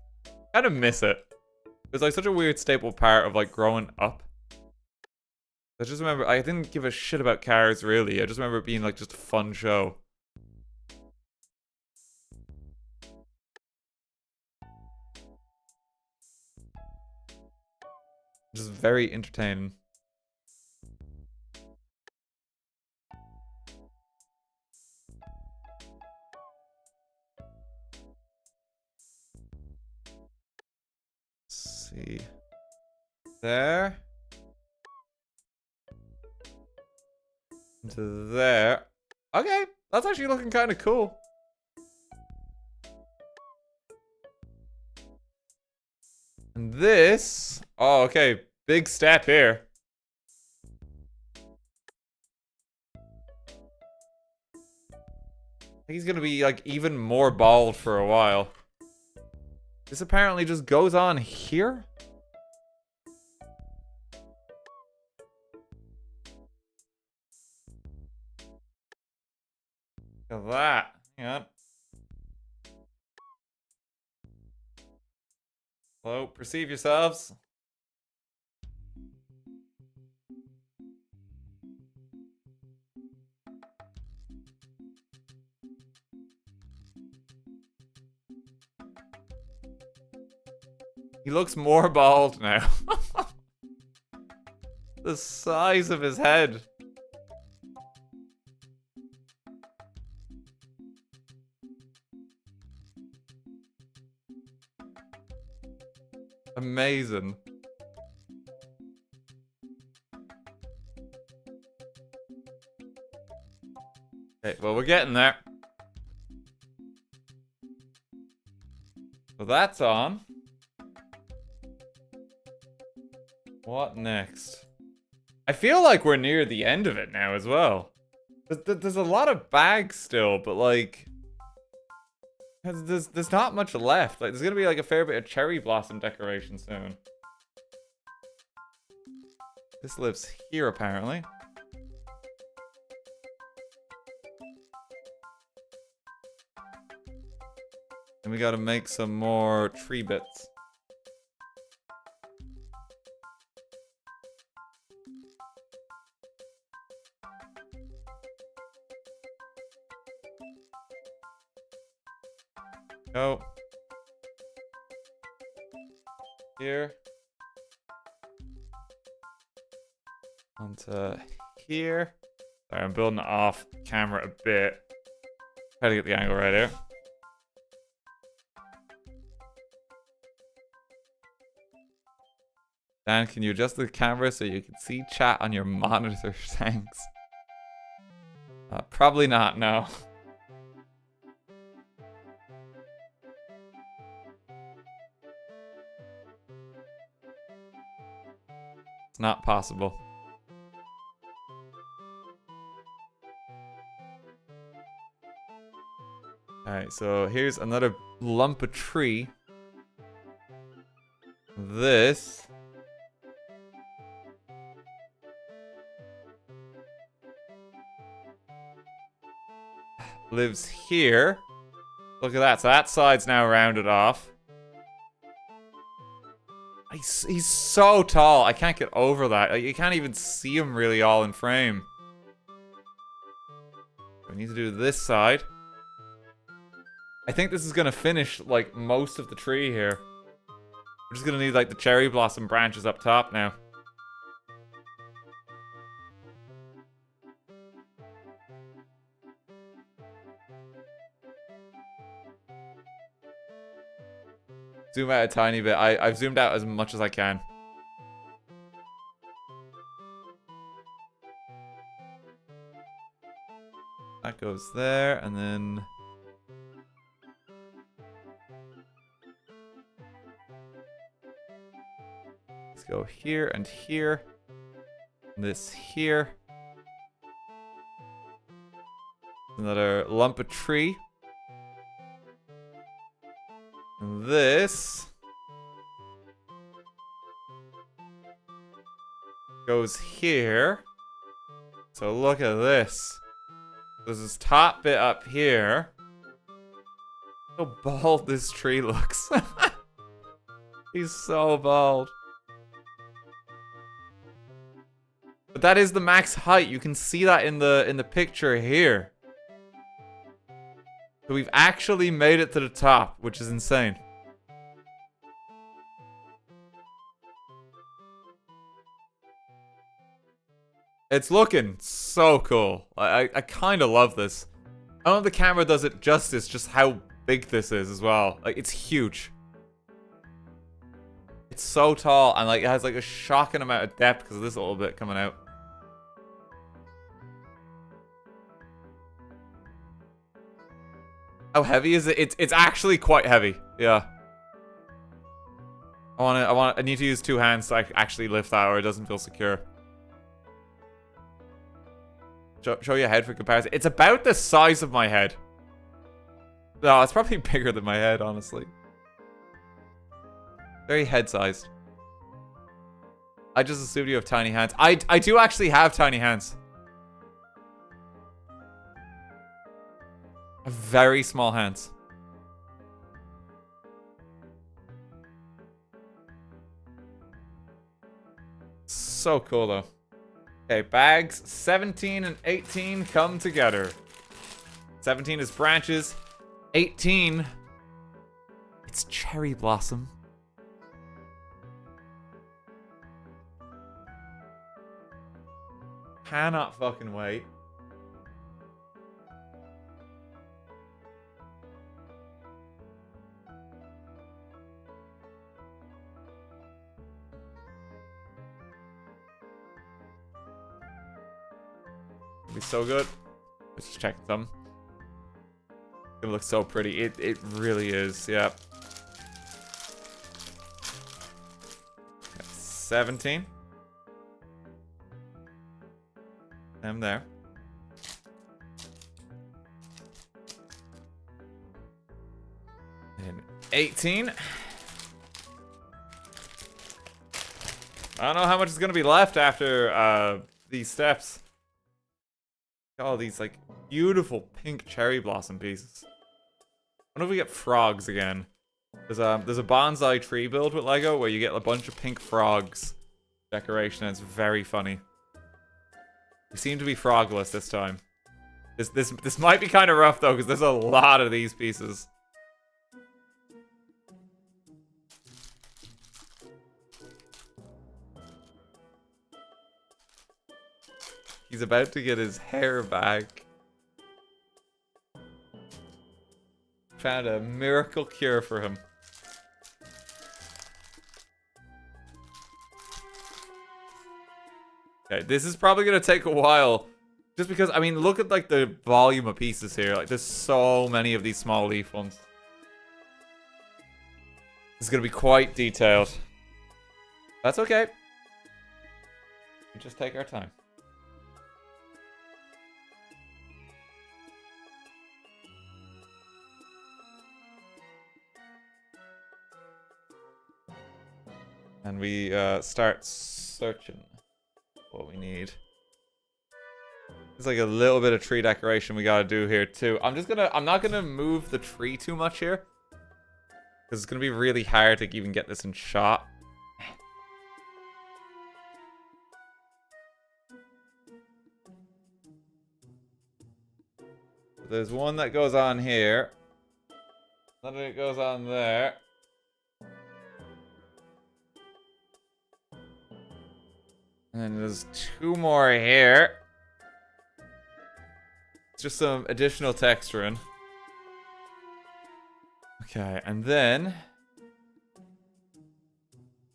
Kind of miss it. It was, like, such a weird staple part of, like, growing up. I just remember, I didn't give a shit about cars, really. I just remember it being, like, just a fun show. Just very entertaining. Let's see. There. Into there. Okay, that's actually looking kind of cool. And this... Oh, okay. Big step here. He's gonna be, like, even more bald for a while. This apparently just goes on here? Look at that. Hang on. Hello, perceive yourselves. He looks more bald now. The size of his head. Amazing. Okay, well, we're getting there. So that's on. What next? I feel like we're near the end of it now as well. There's a lot of bags still, but like... There's not much left. Like, there's gonna be like a fair bit of cherry blossom decoration soon. This lives here, apparently. And we gotta make some more tree bits. Go. Here. Onto here. Sorry, I'm building it off camera a bit. Try to get the angle right here. Dan, can you adjust the camera so you can see chat on your monitor? Thanks. Probably not, no. It's not possible. Alright, so here's another lump of tree. This lives here. Look at that. So that side's now rounded off. He's so tall. I can't get over that. Like, you can't even see him really all in frame. We need to do this side. I think this is gonna finish like most of the tree here. We're just gonna need like the cherry blossom branches up top now. Zoom out a tiny bit. I've zoomed out as much as I can. That goes there, and then... let's go here and here. And this here. Another lump of tree. And this goes here. So look at this. There's this top bit up here. Look how bald this tree looks. He's so bald. But that is the max height. You can see that in the picture here. So we've actually made it to the top, which is insane. It's looking so cool. I kind of love this. I don't know if the camera does it justice, just how big this is as well. Like, it's huge. It's so tall, and like it has like a shocking amount of depth because of this little bit coming out. How heavy is it? It's actually quite heavy. Yeah. I need to use 2 hands to actually lift that, or it doesn't feel secure. Show your head for comparison. It's about the size of my head. No, it's probably bigger than my head, honestly. Very head-sized. I just assumed you have tiny hands. I do actually have tiny hands. Very small hands. So cool, though. Okay, bags 17 and 18 come together. 17 is branches. 18, it's cherry blossom. Cannot fucking wait. It'll be so good. Let's just check them. It looks so pretty. It really is. Yeah. 17. I'm there. And 18. I don't know how much is going to be left after these steps. All these like beautiful pink cherry blossom pieces. I wonder if we get frogs again. There's a bonsai tree build with Lego where you get a bunch of pink frogs decoration, and it's very funny. We seem to be frogless this time. This might be kind of rough though, because there's a lot of these pieces. He's about to get his hair back. Found a miracle cure for him. Okay, this is probably gonna take a while. Just because, I mean, look at like the volume of pieces here. Like, there's so many of these small leaf ones. This is gonna be quite detailed. That's okay. We just take our time. And we start searching what we need. There's like a little bit of tree decoration we gotta do here too. I'm not gonna move the tree too much here, because it's gonna be really hard to even get this in shot. There's one that goes on here. Another that goes on there. And then there's 2 more here. It's just some additional texturing. Okay, and then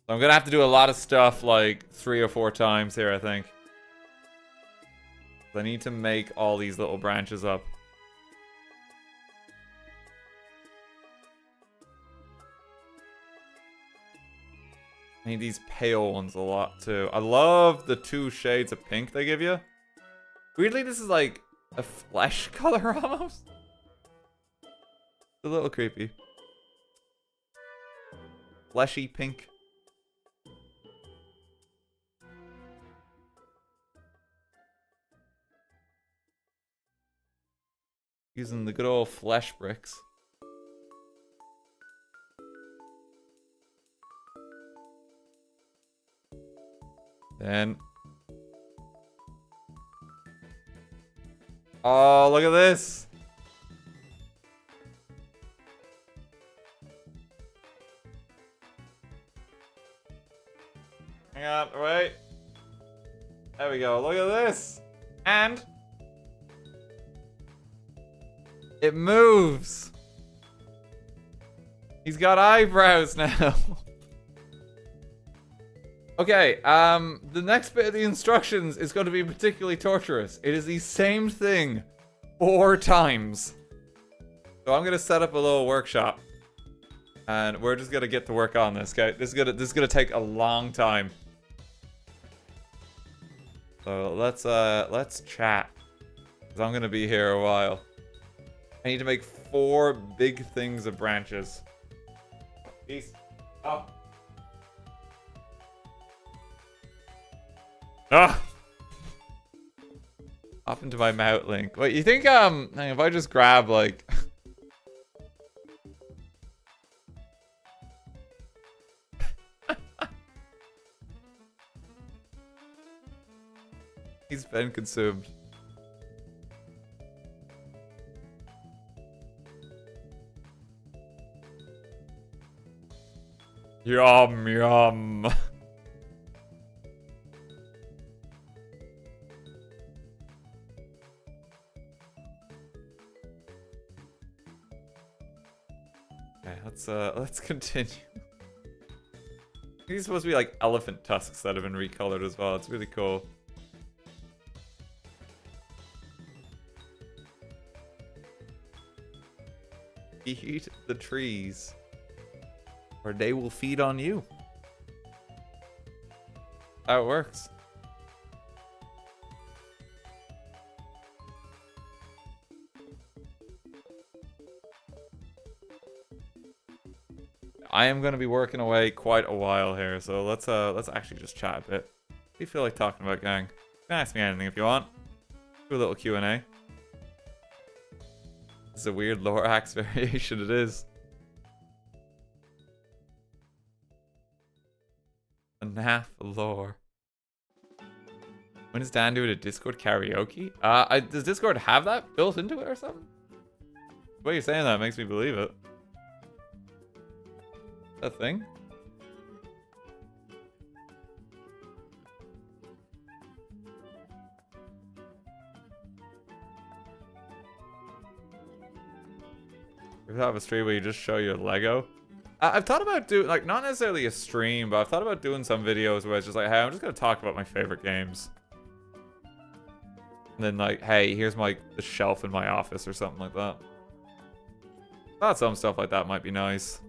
I'm gonna have to do a lot of stuff like 3 or 4 times here, I think. I need to make all these little branches up. I need these pale ones a lot too. I love the 2 shades of pink they give you. Weirdly, this is like A flesh color almost? It's a little creepy. Fleshy pink. Using the good old flesh bricks. Then. Oh, look at this. Hang on, wait. There we go. Look at this. And it moves. He's got eyebrows now. Okay, the next bit of the instructions is going to be particularly torturous. It is the same thing 4 times. So I'm going to set up a little workshop. And we're just going to get to work on this, okay? This is gonna take a long time. So let's chat. Because I'm going to be here a while. I need to make 4 big things of branches. Peace. Oh. Ah! Up into my mouth link. Wait, you think, if I just grab, like... He's been consumed. Yum, yum. Okay, let's continue. These are supposed to be like elephant tusks that have been recolored as well. It's really cool. Eat the trees, or they will feed on you. How it works. I am going to be working away quite a while here, so let's actually just chat a bit. What do you feel like talking about, gang? You can ask me anything if you want. Do a little Q&A. It's a weird lore hacks variation, it is. FNAF lore. When is Dan doing a Discord karaoke? Does Discord have that built into it or something? The way you're saying that makes me believe it. That thing? You have a stream where you just show your Lego. I've thought about doing, like, not necessarily a stream, but I've thought about doing some videos where it's just like, hey, I'm just gonna talk about my favorite games. And then like, hey, here's the shelf in my office or something like that. Thought some stuff like that might be nice.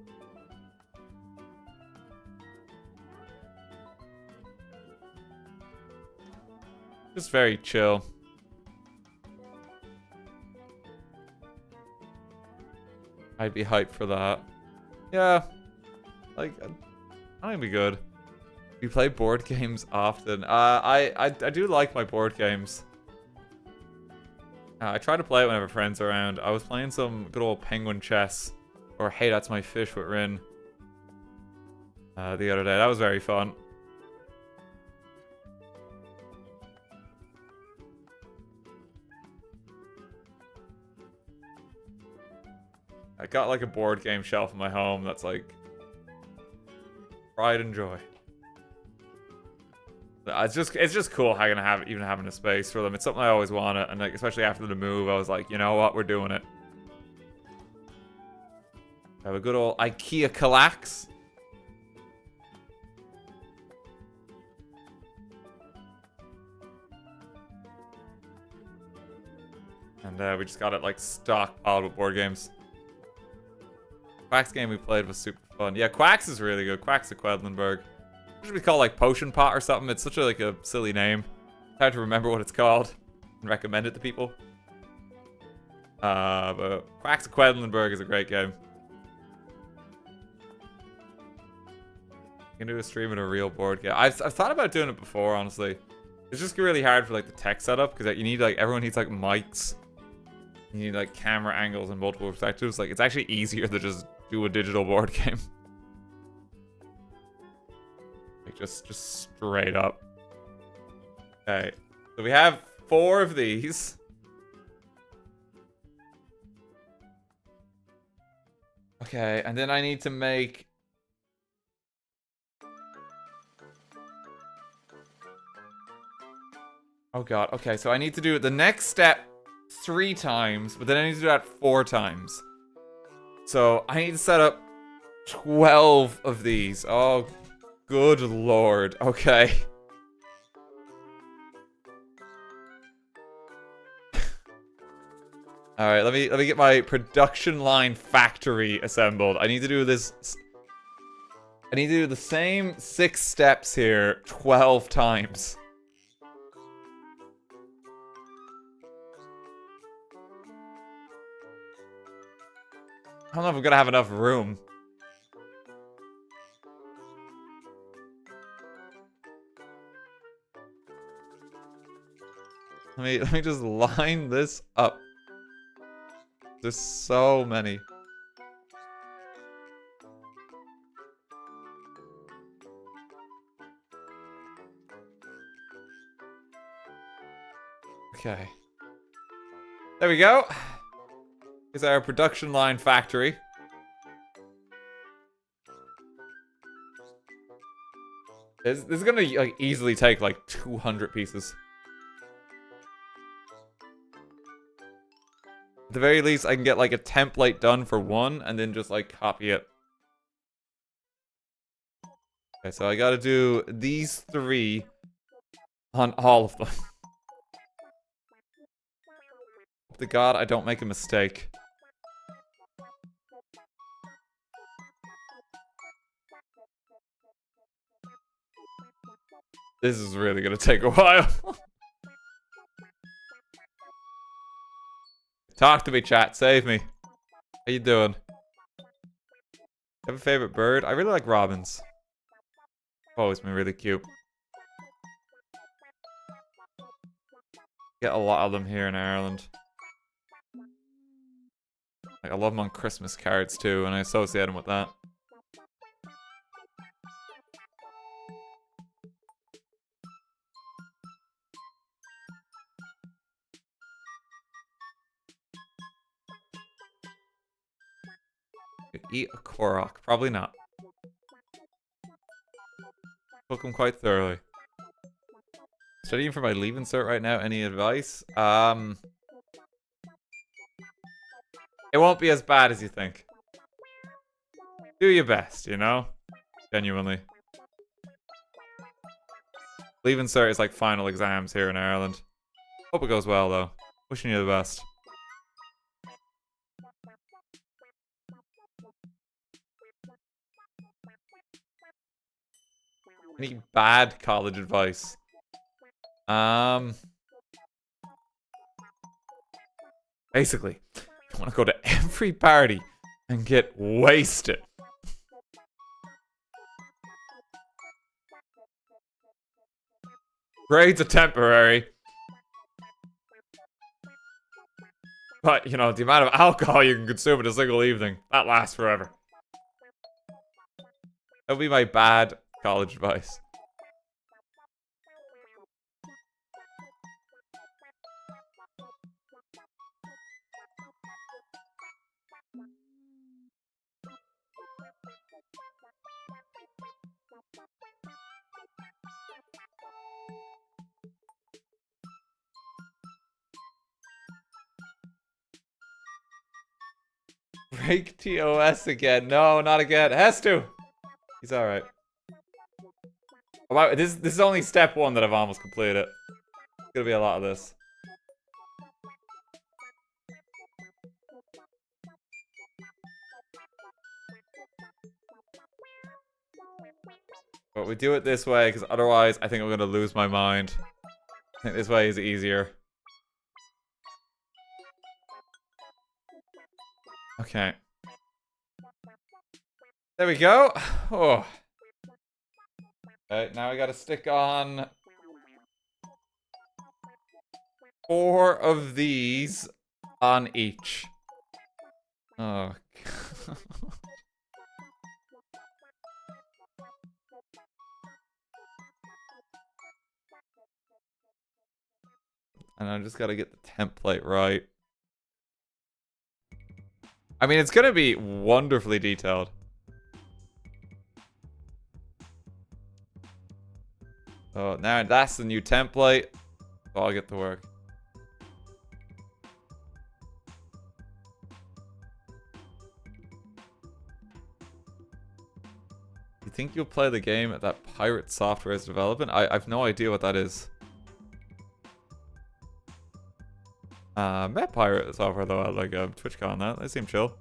Just very chill. I'd be hyped for that. Yeah. Like, I think it'd be good. We play board games often. I do like my board games. I try to play it whenever friends are around. I was playing some good old penguin chess. Or Hey, That's My Fish with Rin. The other day. That was very fun. I got like a board game shelf in my home that's like pride and joy. It's just cool even having a space for them. It's something I always wanted, and like especially after the move, I was like, you know what, we're doing it. Have a good old IKEA Kallax. And we just got it like stockpiled with board games. Quack's game we played was super fun. Yeah, Quack's is really good. Quack's at Quedlinburg. It should be called like Potion Pot or something. It's such a silly name. It's hard to remember what it's called and recommend it to people. But Quacks of Quedlinburg is a great game. You can do a stream in a real board game. I've thought about doing it before, honestly. It's just really hard for like the tech setup because you need like everyone needs like mics. You need like camera angles and multiple perspectives. Like it's actually easier to just do a digital board game. Like just straight up. Okay, so we have 4 of these. Okay, and then I need to make... Oh god, okay, so I need to do the next step 3 times, but then I need to do that 4 times. So I need to set up 12 of these. Oh, good lord. Okay. Alright, let me get my production line factory assembled. I need to do this... I need to do the same 6 steps here 12 times. I don't know if I'm gonna have enough room. Let me just line this up. There's so many. Okay. There we go. Here's our production line factory. This is gonna like easily take like 200 pieces. At the very least, I can get like a template done for 1 and then just like copy it. Okay, so I gotta do these 3 on all of them. Hope to God I don't make a mistake. This is really gonna take a while. Talk to me, chat. Save me. How you doing? Have a favorite bird? I really like robins. Always been really cute. Get a lot of them here in Ireland. Like, I love them on Christmas cards too, and I associate them with that. Eat a Korok. Probably not. Cook them quite thoroughly. Studying for my leaving cert right now. Any advice? It won't be as bad as you think. Do your best, you know? Genuinely. Leaving cert is like final exams here in Ireland. Hope it goes well, though. Wishing you the best. Any bad college advice? Basically, you want to go to every party and get wasted. Grades are temporary. But, you know, the amount of alcohol you can consume in a single evening, that lasts forever. That would be my bad college advice. Break TOS again. No, not again. Has to. He's alright. Wow, this is only step 1 that I've almost completed. It's gonna be a lot of this. But we do it this way, because otherwise I think I'm gonna lose my mind. I think this way is easier. Okay. There we go. Oh. Okay, now I gotta stick on 4 of these on each. Oh. And I just gotta get the template right. I mean, it's gonna be wonderfully detailed. Oh, now that's the new template. So I'll get to work. You think you'll play the game that Pirate Software is developing? I've no idea what that is. Met Pirate Software though at like TwitchCon. That they seem chill.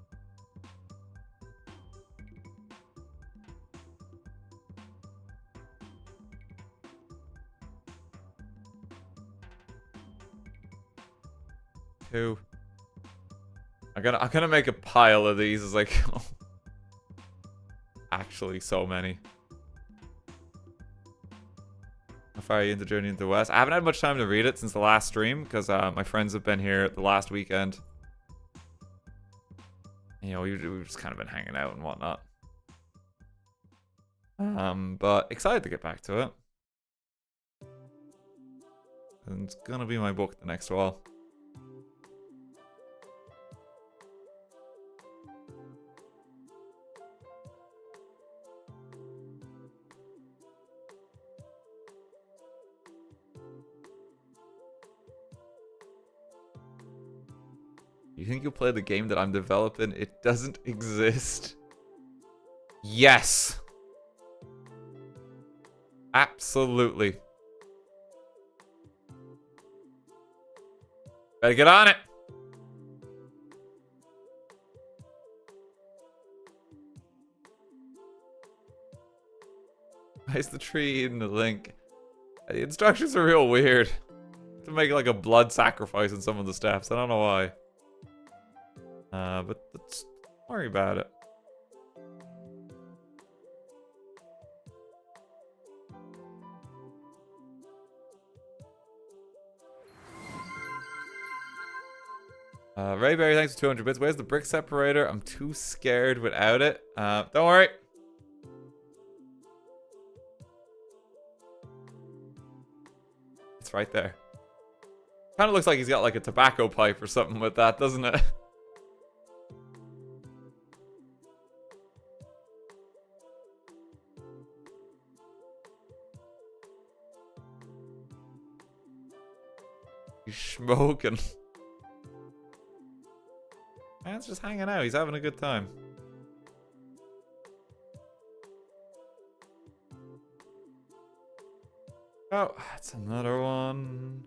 Two. I'm gonna make a pile of these as I go. Actually, so many. How far are you into Journey into the West? I haven't had much time to read it since the last stream because my friends have been here the last weekend. You know, we've just kind of been hanging out and whatnot. But excited to get back to it. And it's gonna be my book the next while. You think you'll play the game that I'm developing? It doesn't exist. Yes. Absolutely. Better get on it. Why is the tree in the link? The instructions are real weird. To make like a blood sacrifice in some of the steps. I don't know why. But let's worry about it. Rayberry, thanks for 200 bits. Where's the brick separator? I'm too scared without it. Don't worry. It's right there. Kind of looks like he's got like a tobacco pipe or something with that, doesn't it? He's smoking. Man's just hanging out. He's having a good time. Oh, that's another one.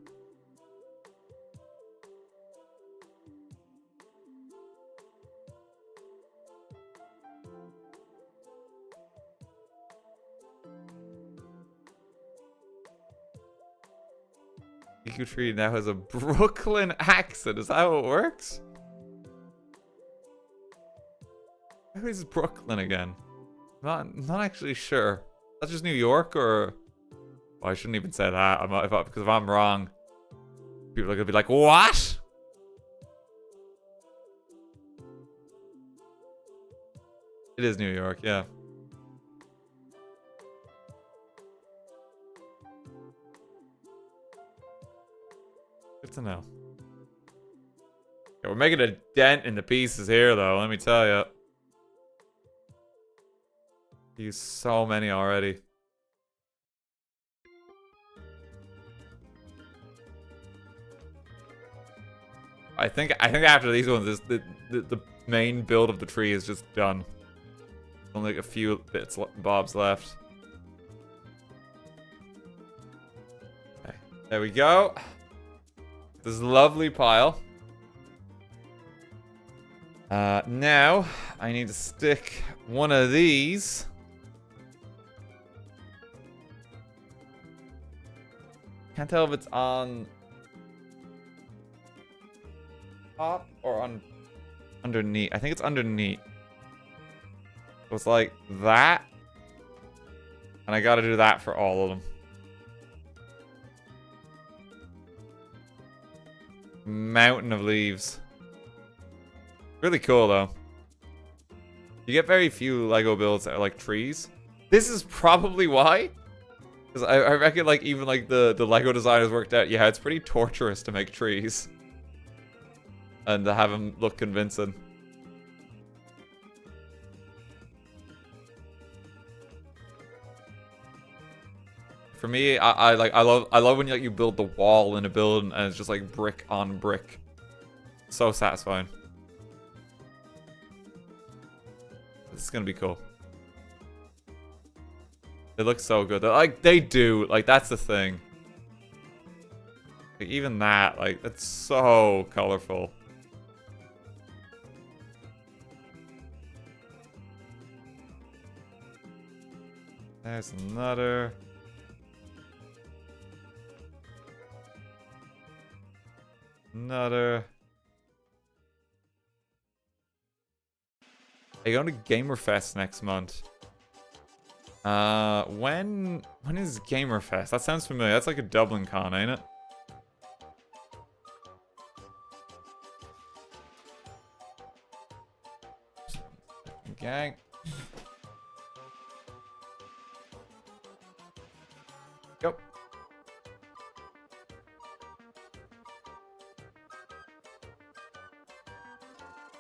Iku Tree now has a Brooklyn accent. Is that how it works? Who is Brooklyn again? Not actually sure. That's just New York, or well, I shouldn't even say that. Because if I'm wrong, people are gonna be like, "What?" It is New York, yeah. Good to know. Yeah, we're making a dent in the pieces here, though. Let me tell you. Use so many already. I think after these ones, the main build of the tree is just done. Only like a few bits bobs left. Okay, there we go. This lovely pile. Now I need to stick one of these. Can't tell if it's on top or on Underneath. I think it's underneath. So it's like that. And I gotta do that for all of them. Mountain of leaves. Really cool, though. You get very few Lego builds that are like trees. This is probably why. Because I reckon, like, even, like, the Lego designers worked out, yeah, it's pretty torturous to make trees. And to have them look convincing. For me, I love when you build the wall in a building and it's just like brick on brick. So satisfying. This is gonna be cool. They look so good. Like, they do. Like, that's the thing. Like, even that, like, that's so colorful. There's another. Another. Are you going to Gamerfest next month? When is Gamerfest? That sounds familiar. That's like a Dublin con, ain't it? Gang. Go.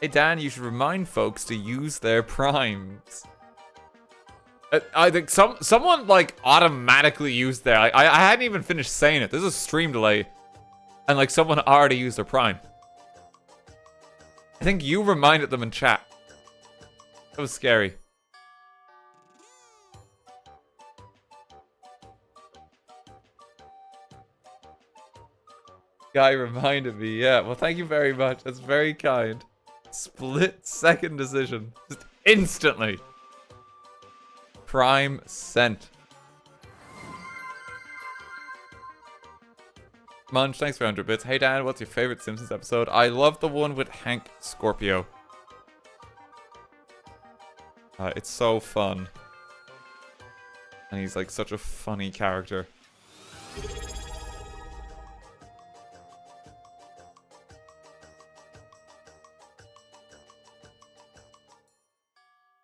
Hey Dan, you should remind folks to use their primes. I think someone like automatically used their. I hadn't even finished saying it. There's a stream delay, and like someone already used their prime. I think you reminded them in chat. That was scary. Guy reminded me. Yeah. Well, thank you very much. That's very kind. Split-second decision. Just instantly. Prime sent. Munch, thanks for 100 bits. Hey Dan, what's your favorite Simpsons episode? I love the one with Hank Scorpio. It's so fun. And he's like such a funny character.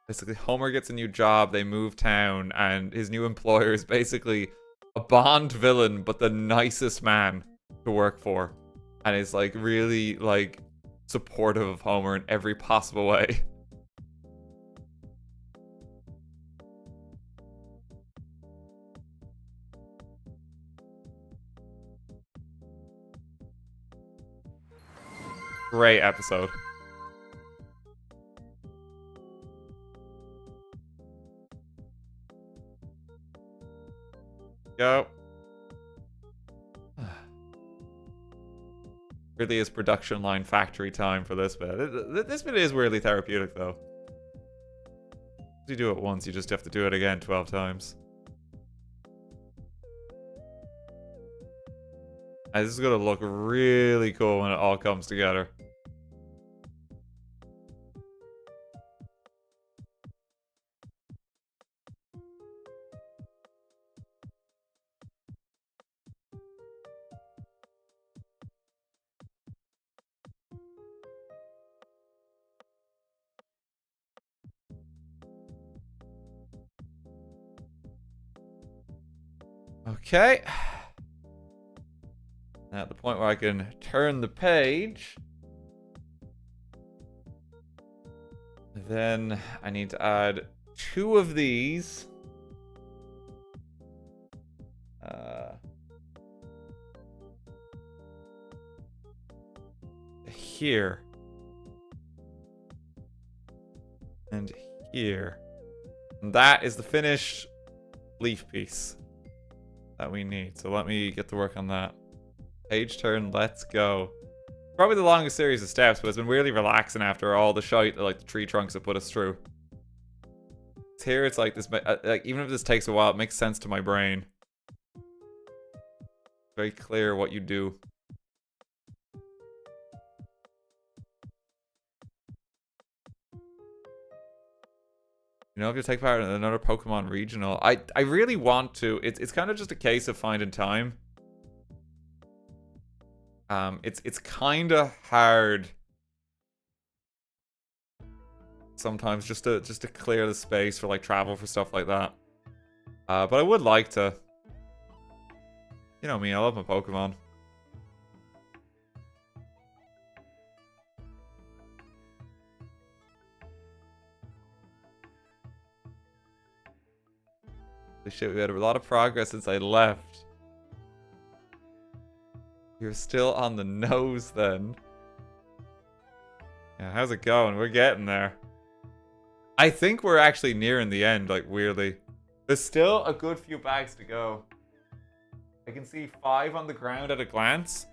Basically, Homer gets a new job, they move town, and his new employer is basically a Bond villain, but the nicest man to work for. And is like really like supportive of Homer in every possible way. Great episode. Go. Really is production line factory time for this bit. This bit is weirdly therapeutic, though. If you do it once, you just have to do it again 12 times. And this is gonna look really cool when it all comes together. Okay. At the point where I can turn the page. Then I need to add 2 of these. Here. And here. And that is the finished leaf piece that we need. So let me get to work on that. Page turn, let's go. Probably the longest series of steps, but it's been really relaxing after all the shite that like the tree trunks have put us through. Here it's like this, like even if this takes a while, it makes sense to my brain. Very clear what you do. You know, if you take part in another Pokemon regional. I really want to. It's kind of just a case of finding time. It's kind of hard sometimes just to clear the space for like travel for stuff like that. But I would like to. You know me, I love my Pokemon. Holy shit, we had a lot of progress since I left. You're still on the nose then. Yeah, how's it going? We're getting there. I think we're actually nearing the end, like, weirdly. There's still a good few bags to go. I can see 5 on the ground at a glance.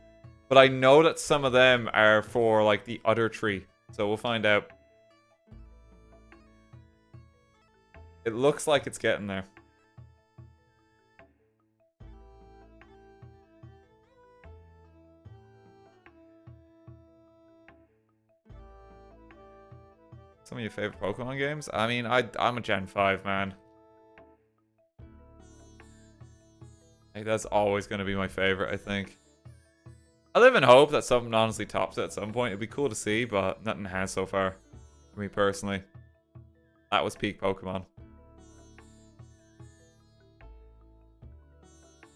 But I know that some of them are for, like, the other tree. So we'll find out. It looks like it's getting there. Some of your favorite Pokemon games? I mean, I'm a Gen 5, man. Like, that's always going to be my favorite, I think. I live in hope that something honestly tops it at some point. It'd be cool to see, but nothing has so far. For me personally. That was peak Pokemon.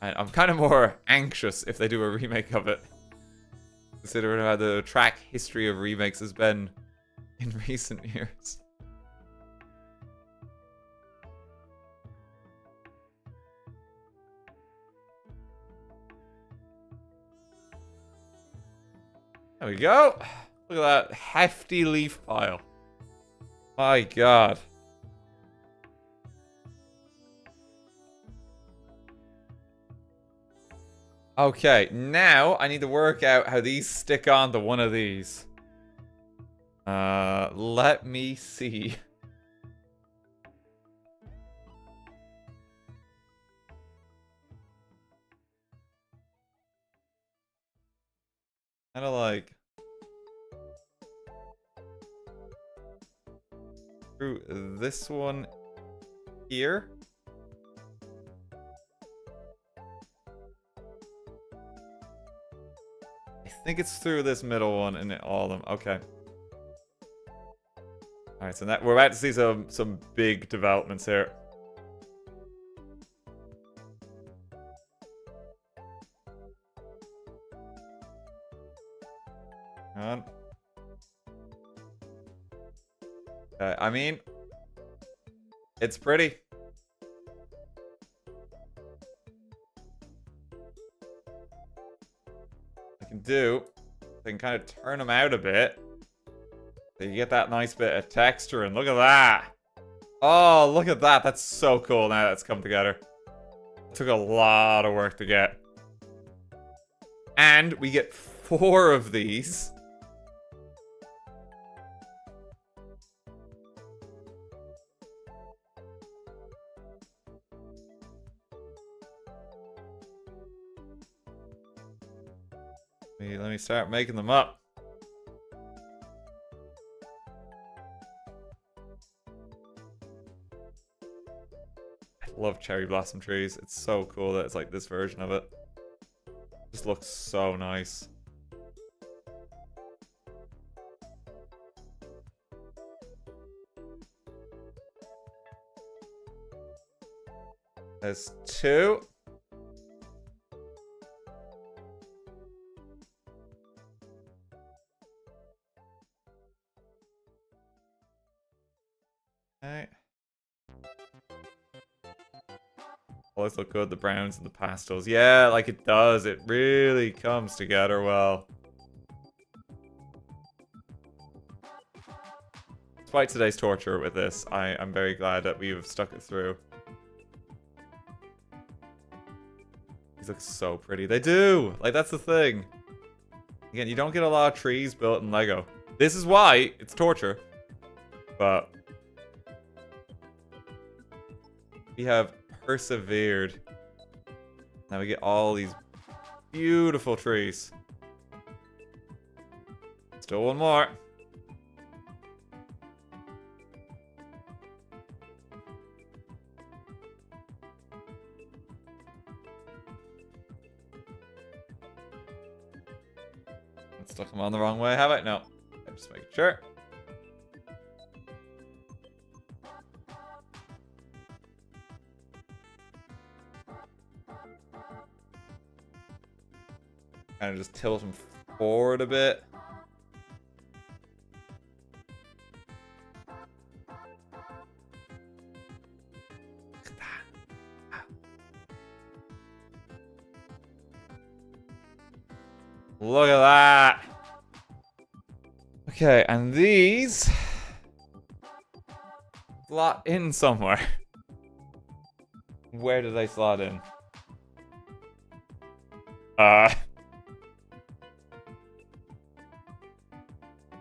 And I'm kind of more anxious if they do a remake of it. Considering how the track history of remakes has been in recent years. There we go. Look at that hefty leaf pile. My god. Okay, now I need to work out how these stick on to one of these. Let me see. Kind of like through this one here. I think it's through this middle one and all of them. Okay. All right, so that we're about to see some big developments here. Hang on. Okay, I mean, it's pretty. I can kind of turn them out a bit. So you get that nice bit of texture, and look at that. Oh, look at that. That's so cool now that's come together. It took a lot of work to get. And we get 4 of these. Let me start making them up. I love cherry blossom trees. It's so cool that it's like this version of it. Just looks so nice. There's 2. Okay. Always look good, the browns and the pastels. Yeah, like it does. It really comes together well. Despite today's torture with this, I'm very glad that we've stuck it through. These look so pretty. They do! Like, that's the thing. Again, you don't get a lot of trees built in Lego. This is why it's torture. But we have persevered. Now we get all these beautiful trees. Still one more. Stuck them on the wrong way, have I? No. I'm just making sure. Kind of just tilt them forward a bit. Look at that. Look at that. Okay, and these slot in somewhere. Where do they slot in?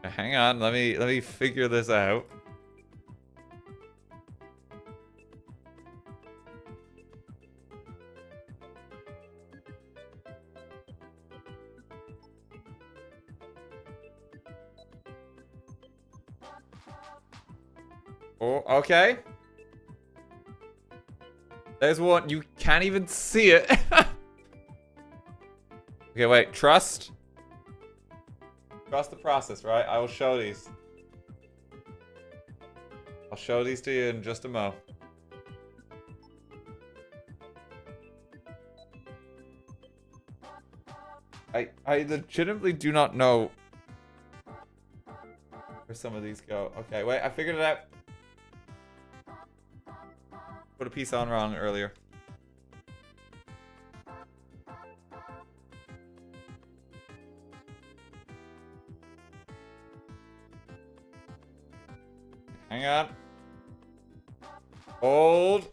Hang on, let me figure this out. Oh, okay. There's one. You can't even see it. Okay, wait. Trust. Trust the process, right? I will show these. I'll show these to you in just a mo. I legitimately do not know where some of these go. Okay, wait. I figured it out. Put a piece on wrong earlier. Hang on. Hold.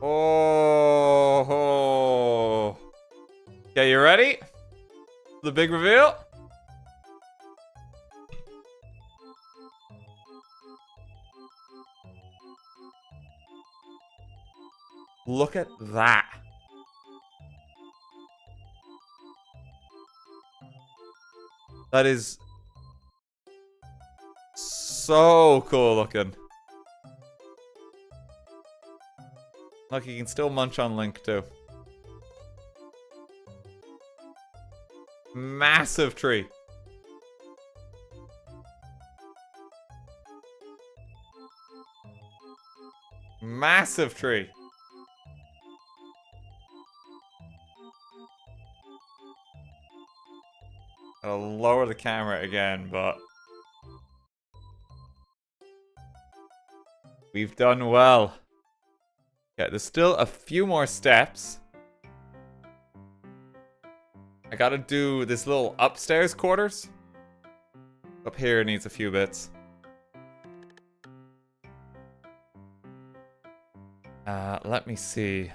Oh. Okay, you ready? The big reveal? Look at that. That is so cool looking. Look, you can still munch on Link too. Massive tree. Massive tree. I'll lower the camera again, but we've done well. Yeah, there's still a few more steps. I gotta do this little upstairs quarters. Up here needs a few bits. Let me see.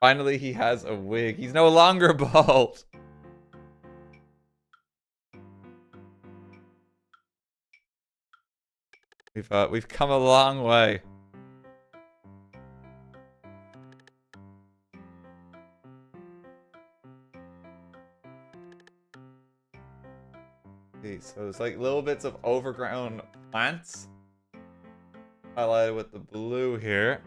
Finally, he has a wig. He's no longer bald. We've come a long way. See, so there's like little bits of overgrown plants highlighted with the blue here.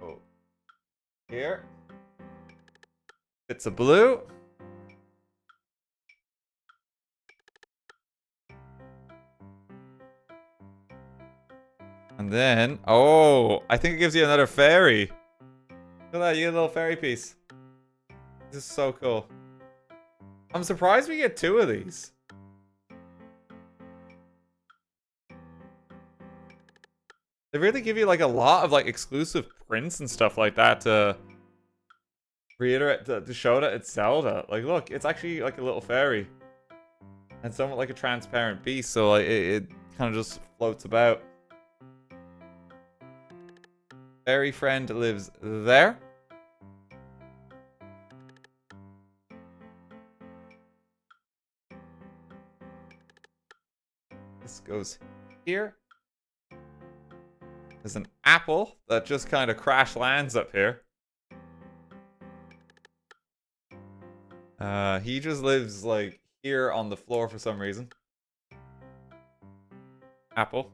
Oh, here. Bits of blue. And then, oh, I think it gives you another fairy. Look at that, you get a little fairy piece. This is so cool. I'm surprised we get 2 of these. They really give you like a lot of like exclusive prints and stuff like that to reiterate, to show that it's Zelda. Like, look, it's actually like a little fairy. And somewhat like a transparent beast, so like it kind of just floats about. Fairy friend lives there. This goes here. There's an apple that just kind of crash lands up here. He just lives, like, here on the floor for some reason. Apple.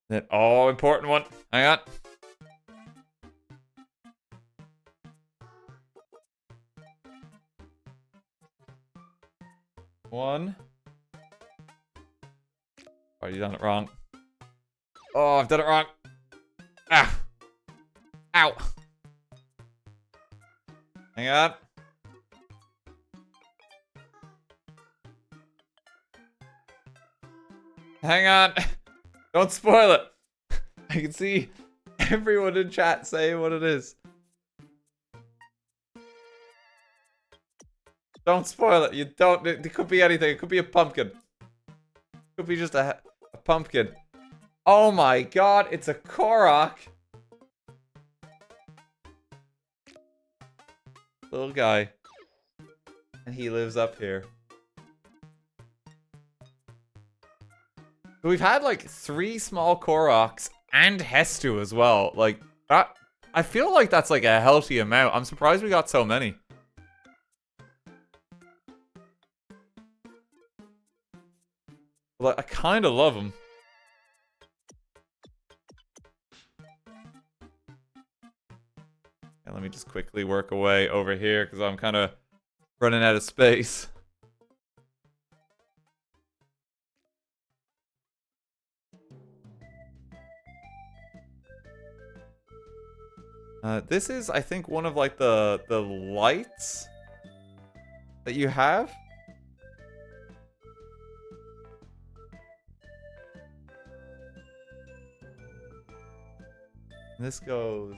Then, oh, important one. Hang on. One. Oh, you done it wrong. Oh, I've done it wrong. Ah. Ow. Hang on. Hang on. Don't spoil it. I can see everyone in chat saying what it is. Don't spoil it. You don't. It could be anything. It could be a pumpkin. It could be just a pumpkin. Oh my god, it's a Korok. Little guy. And he lives up here. We've had like 3 small Koroks and Hestu as well. Like, that. I feel like that's like a healthy amount. I'm surprised we got so many. Like, I kind of love them. And let me just quickly work away over here because I'm kind of running out of space. This is, I think, one of like the lights that you have. And this goes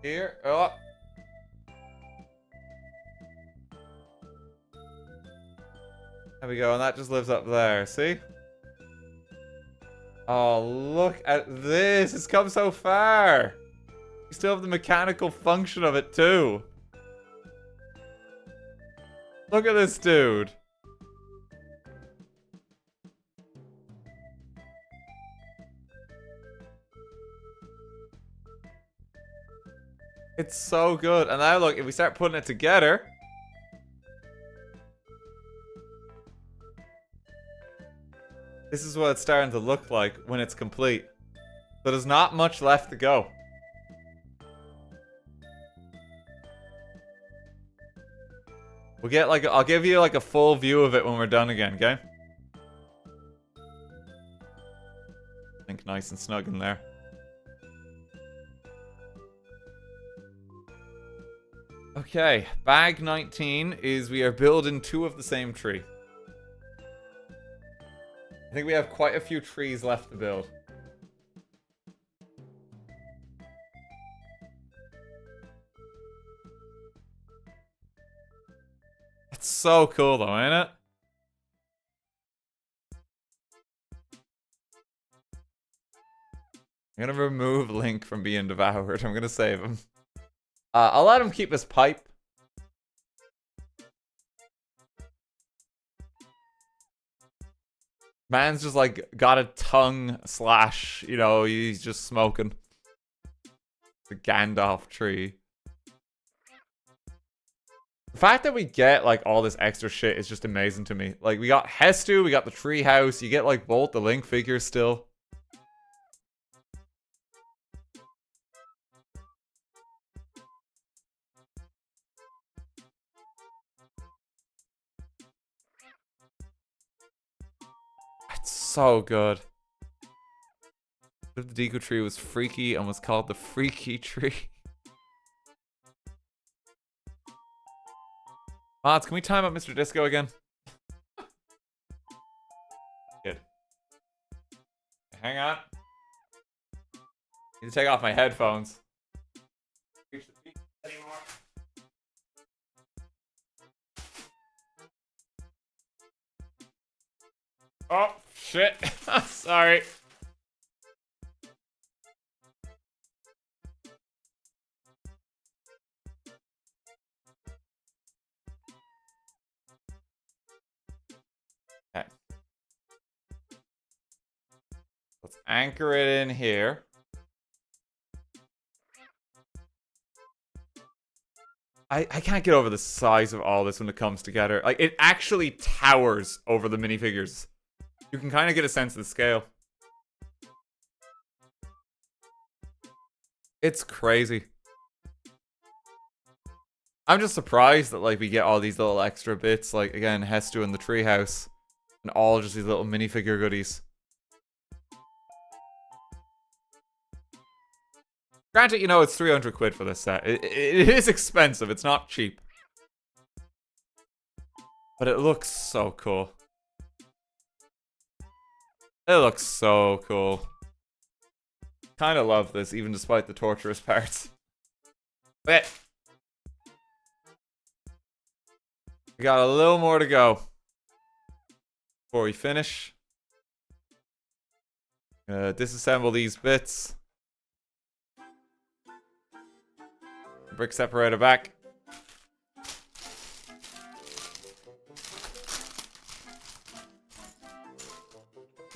here. Oh. There we go, and that just lives up there. See? Oh, look at this. It's come so far. You still have the mechanical function of it, too. Look at this dude. It's so good. And now, look, if we start putting it together... This is what it's starting to look like when it's complete. So there's not much left to go. We'll get like, I'll give you like a full view of it when we're done again, okay? I think nice and snug in there. Okay, bag 19 is we are building 2 of the same tree. I think we have quite a few trees left to build. It's so cool though, ain't it? I'm gonna remove Link from being devoured. I'm gonna save him. I'll let him keep his pipe. Man's just like got a tongue slash, you know, he's just smoking. The Gandalf tree. The fact that we get like all this extra shit is just amazing to me. Like we got Hestu, we got the tree house, you get like both the Link figures still. It's so good. The Deku tree was freaky and was called the Freaky Tree. Mods, can we time up Mr. Disco again? Good. Hang on. Need to take off my headphones. Oh, shit. Sorry. anchor it in here. I can't get over the size of all this when it comes together. Like, it actually towers over the minifigures. You can kind of get a sense of the scale. It's crazy. I'm just surprised that, like, we get all these little extra bits. Like, again, Hestu in the treehouse. And all just these little minifigure goodies. Granted, you know, it's 300 quid for this set. It is expensive. It's not cheap. But it looks so cool. It looks so cool. Kind of love this, even despite the torturous parts. Okay. We got a little more to go before we finish. Disassemble these bits. Brick separator back.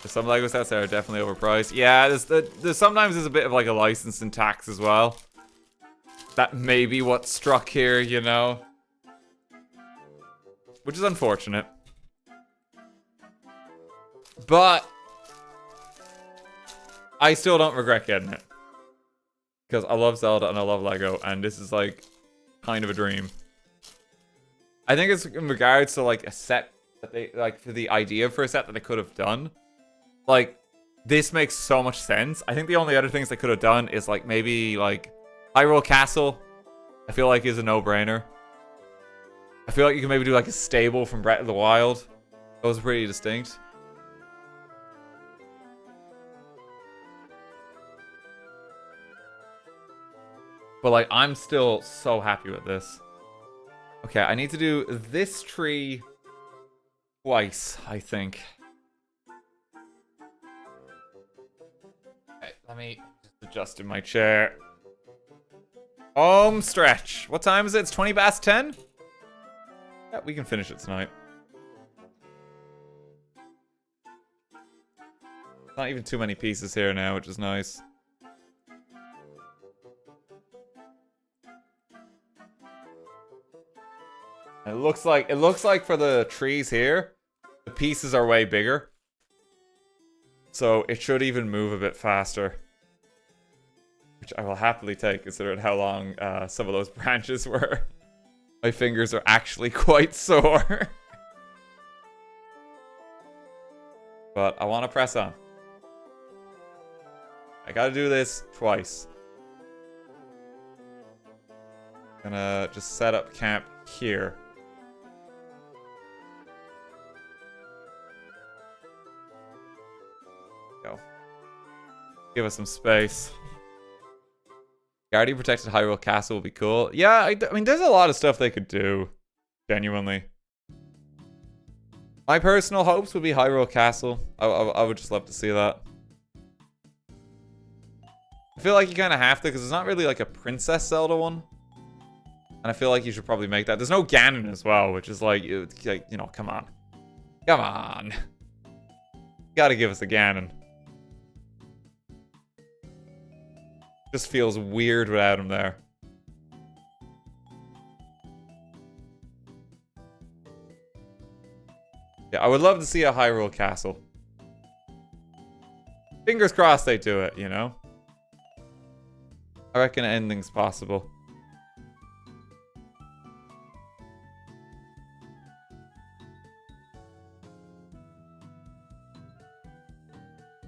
Some Lego sets are definitely overpriced. Yeah, there's sometimes there's a bit of like a licensing tax as well. That may be what struck here, you know. Which is unfortunate. But I still don't regret getting it. Because I love Zelda and I love Lego, and this is like kind of a dream. I think it's in regards to like a set that they like for the idea for a set that they could have done. Like, this makes so much sense. I think the only other things they could have done is like maybe like Hyrule Castle. I feel like is a no-brainer. I feel like you can maybe do like a stable from Breath of the Wild. Those are pretty distinct. But like, I'm still so happy with this. Okay, I need to do this tree twice, I think. Okay, let me just adjust in my chair. Home stretch. What time is it? It's 20 past 10? Yeah, we can finish it tonight. Not even too many pieces here now, which is nice. It looks like for the trees here, the pieces are way bigger. So it should even move a bit faster. Which I will happily take, considering how long some of those branches were. My fingers are actually quite sore. But I want to press on. I gotta do this twice. Gonna just set up camp here. Go. Give us some space. Guardian Protected Hyrule Castle will be cool. Yeah, I mean, there's a lot of stuff they could do. Genuinely. My personal hopes would be Hyrule Castle. I would just love to see that. I feel like you kind of have to, because it's not really like a Princess Zelda one. And I feel like you should probably make that. There's no Ganon as well, which is like, you know, come on. Come on. You gotta give us a Ganon. Just feels weird without him there. Yeah, I would love to see a Hyrule Castle. Fingers crossed they do it, you know? I reckon anything's possible.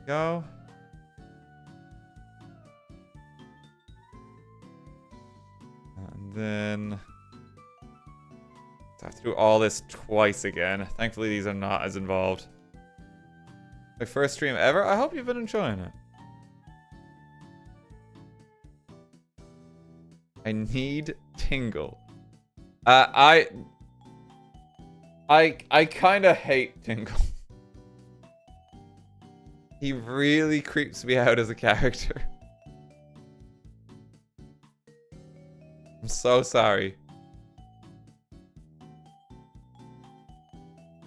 Go. And then I have to do all this twice again. Thankfully, these are not as involved. My first stream ever. I hope you've been enjoying it. I need Tingle. I kind of hate Tingle. He really creeps me out as a character. I'm so sorry.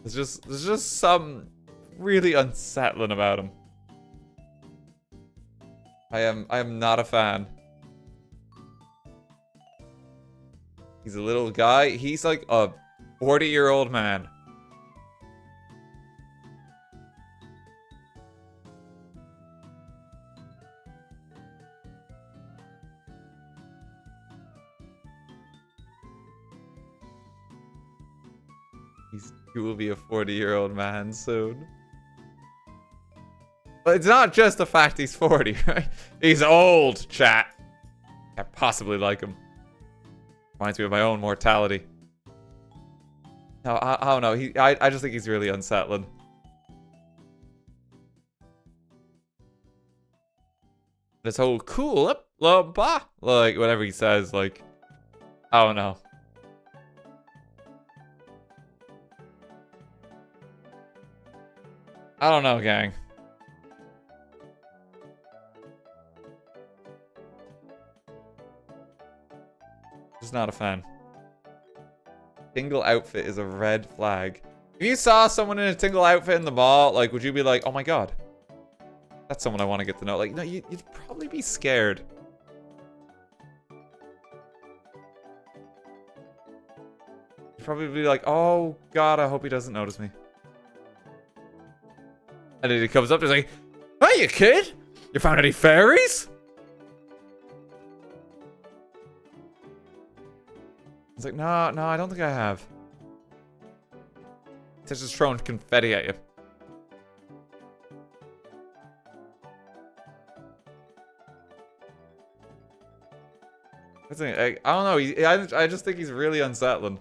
There's just some really unsettling about him. I am not a fan. He's a little guy. He's like a 40-year-old man. He will be a 40-year-old man soon. But it's not just the fact he's 40, right? He's old, chat. Can't possibly like him. Reminds me of my own mortality. No, I don't know. I just think he's really unsettling. This whole cool up, bah, like whatever he says, like I don't know. I don't know, gang. Just not a fan. Tingle outfit is a red flag. If you saw someone in a Tingle outfit in the mall, like, would you be like, oh my god, that's someone I want to get to know? Like, no, you'd probably be scared. You'd probably be like, oh god, I hope he doesn't notice me. And then he comes up to like, hey, you kid, you found any fairies? He's like, no, I don't think I have. He's just throwing confetti at you. I don't know. I just think he's really unsettling.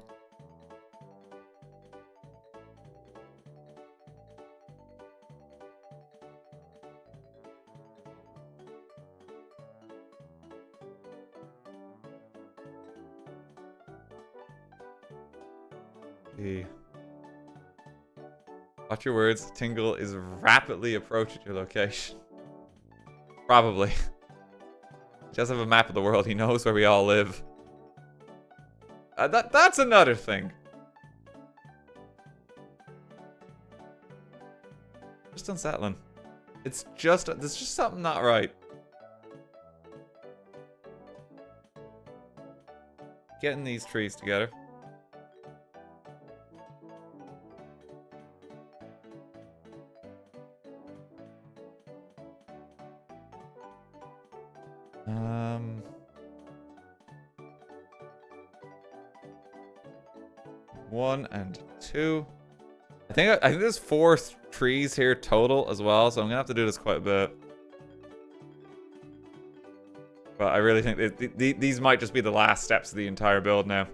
Watch your words. Tingle is rapidly approaching your location. Probably. He does have a map of the world. He knows where we all live. That's another thing. Just unsettling. There's just something not right. Getting these trees together. One and two. I think there's 4 trees here total as well, so I'm gonna have to do this quite a bit. But I really think these might just be the last steps of the entire build now.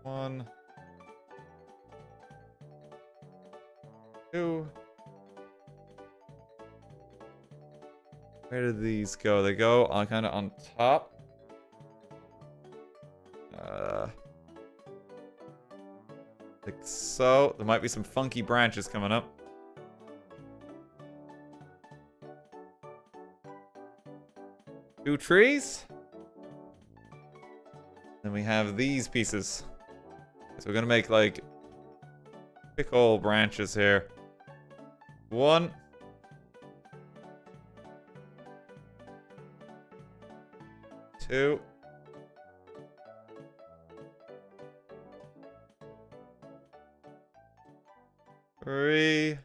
One. 2. Where did these go? They go on kind of on top. Like so. There might be some funky branches coming up. Two trees. Then we have these pieces. So we're gonna make like big old branches here. 1. 2. 3.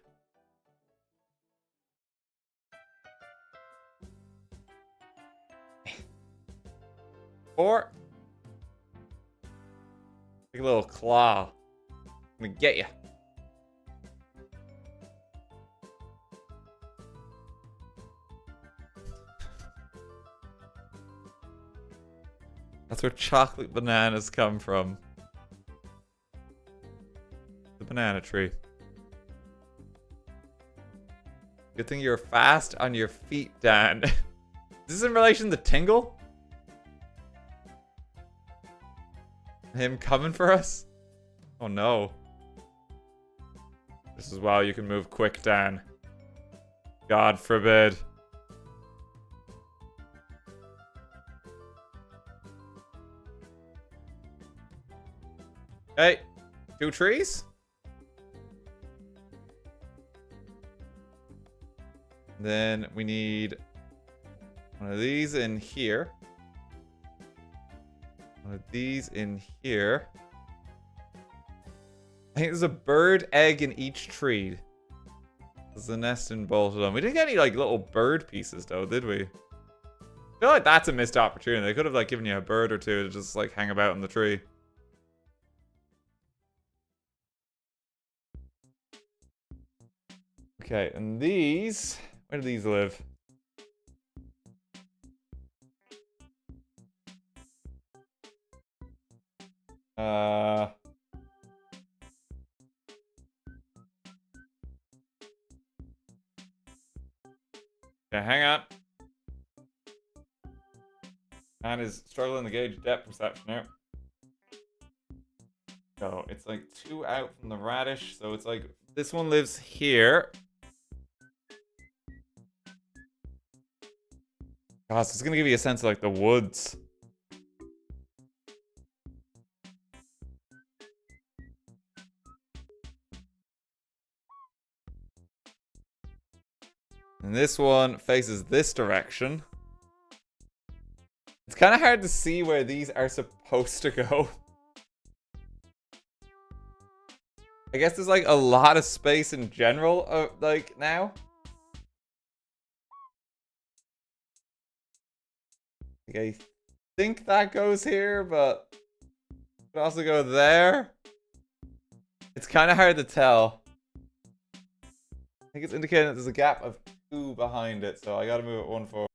4. Take a little claw. I'm gonna get you. That's where chocolate bananas come from. The banana tree. Good thing you're fast on your feet, Dan. Is this in relation to Tingle? Him coming for us? Oh no. This is why you can move quick, Dan. God forbid. Okay. 2 trees. Then we need one of these in here. One of these in here. I think there's a bird egg in each tree. There's a nest in both of them. We didn't get any like little bird pieces though, did we? I feel like that's a missed opportunity. They could have like given you a bird or two to just like hang about in the tree. Okay, and these, where do these live? Okay, hang on. Man is struggling to gauge depth perception here. So it's like 2 out from the radish. So it's like this one lives here. Gosh, it's gonna give you a sense of like the woods. And this one faces this direction. It's kind of hard to see where these are supposed to go. I guess there's like a lot of space in general, like now. Like, I think that goes here, but it could also go there. It's kind of hard to tell. I think it's indicating that there's a gap of 2 behind it, so I gotta move it 1 forward.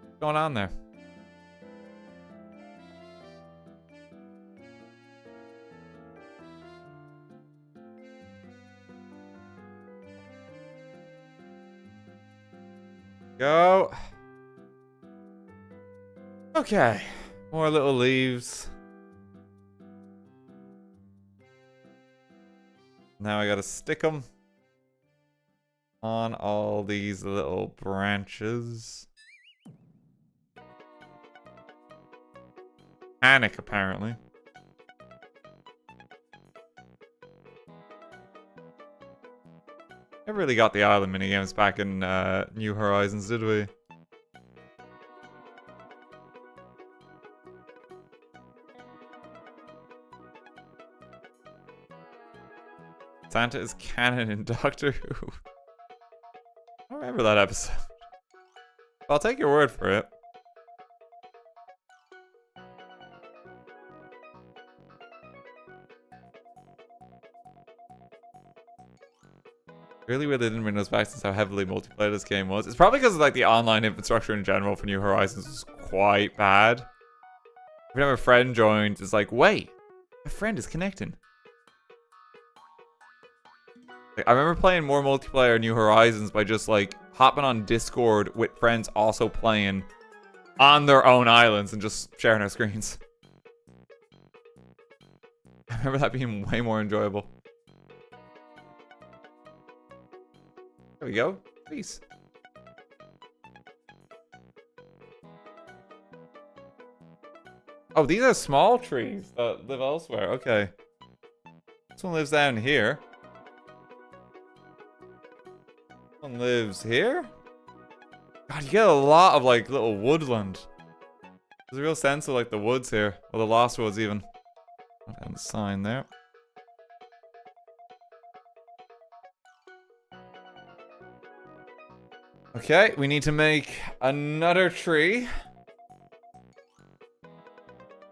What's going on there? Go. Okay. More little leaves. Now I gotta stick them on all these little branches. Panic, apparently. I really got the island minigames back in New Horizons, did we? Santa is canon in Doctor Who. I remember that episode. I'll take your word for it. Really weird they didn't bring us back since how heavily multiplayer this game was. It's probably because like the online infrastructure in general for New Horizons was quite bad. Every time a friend joined, it's like, wait, my friend is connecting. Like, I remember playing more multiplayer New Horizons by just like hopping on Discord with friends also playing on their own islands and just sharing our screens. I remember that being way more enjoyable. There we go. Peace. Oh, these are small trees that live elsewhere. Okay. This one lives down here. This one lives here? God, you get a lot of, like, little woodland. There's a real sense of, like, the woods here. Or the Lost Woods, even. And the sign there. Okay, we need to make another tree.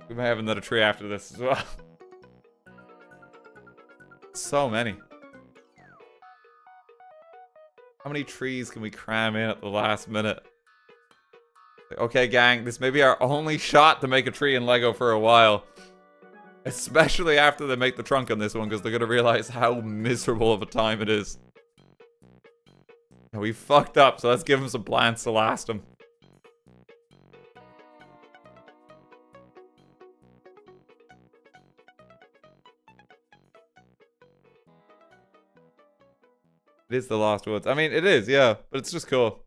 We may have another tree after this as well. So many. How many trees can we cram in at the last minute? Okay, gang, this may be our only shot to make a tree in Lego for a while. Especially after they make the trunk on this one, because they're going to realize how miserable of a time it is. We fucked up, so let's give him some plants to last him. It is the Lost Woods. I mean, it is, yeah, but it's just cool.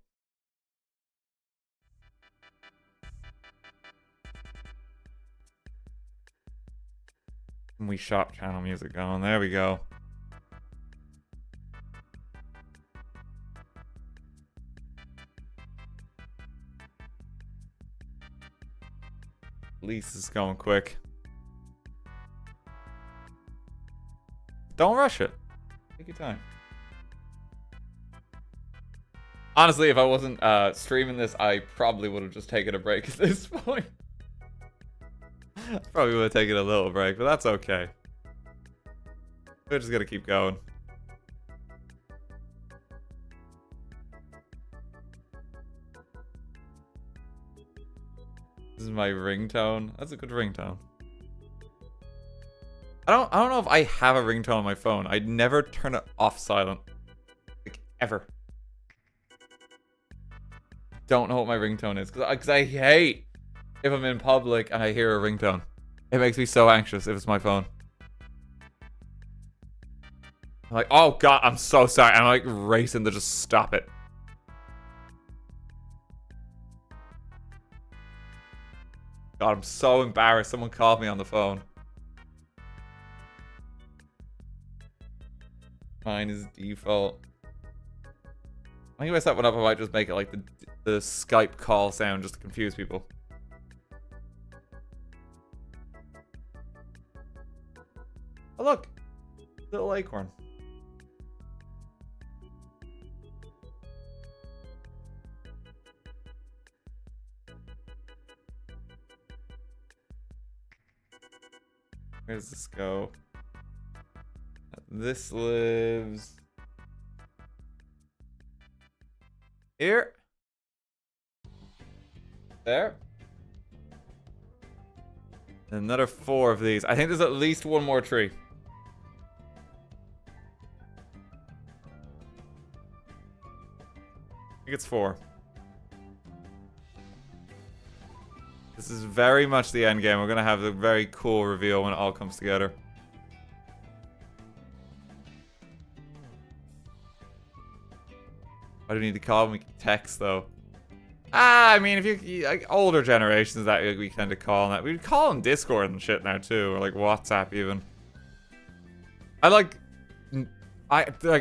And we shop channel music going. There we go. At least it's going quick. Don't rush it. Take your time. Honestly, if I wasn't streaming this, I probably would have just taken a break at this point. Probably would have taken a little break, but that's okay. We're just gonna keep going. This is my ringtone. That's a good ringtone. I don't know if I have a ringtone on my phone. I'd never turn it off silent. Like, ever. Don't know what my ringtone is. Because I hate if I'm in public and I hear a ringtone. It makes me so anxious if it's my phone. I'm like, oh god, I'm so sorry. I'm like racing to just stop it. God, I'm so embarrassed. Someone called me on the phone. Mine is default. I think if I set one up, I might just make it like the Skype call sound just to confuse people. Oh look, little acorn. Where does this go? This lives here. There. Another 4 of these. I think there's at least one more tree. I think it's 4. This is very much the end game. We're gonna have a very cool reveal when it all comes together. Why do we need to call him? We can text though. I mean, if you like older generations that we tend to call that. We call them Discord and shit now too, or like WhatsApp even. I like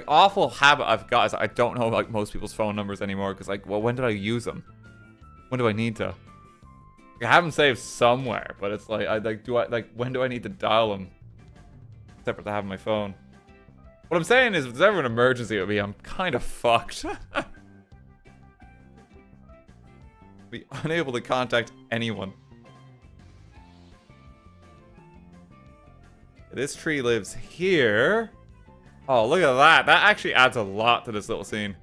awful habit I've got is I don't know like most people's phone numbers anymore because like, well, when did I use them? When do I need to? I have them saved somewhere, but it's like when do I need to dial them? Separate to have my phone. What I'm saying is, if there's ever an emergency with me, I'm kind of fucked. Be unable to contact anyone. This tree lives here. Oh, look at that. That actually adds a lot to this little scene.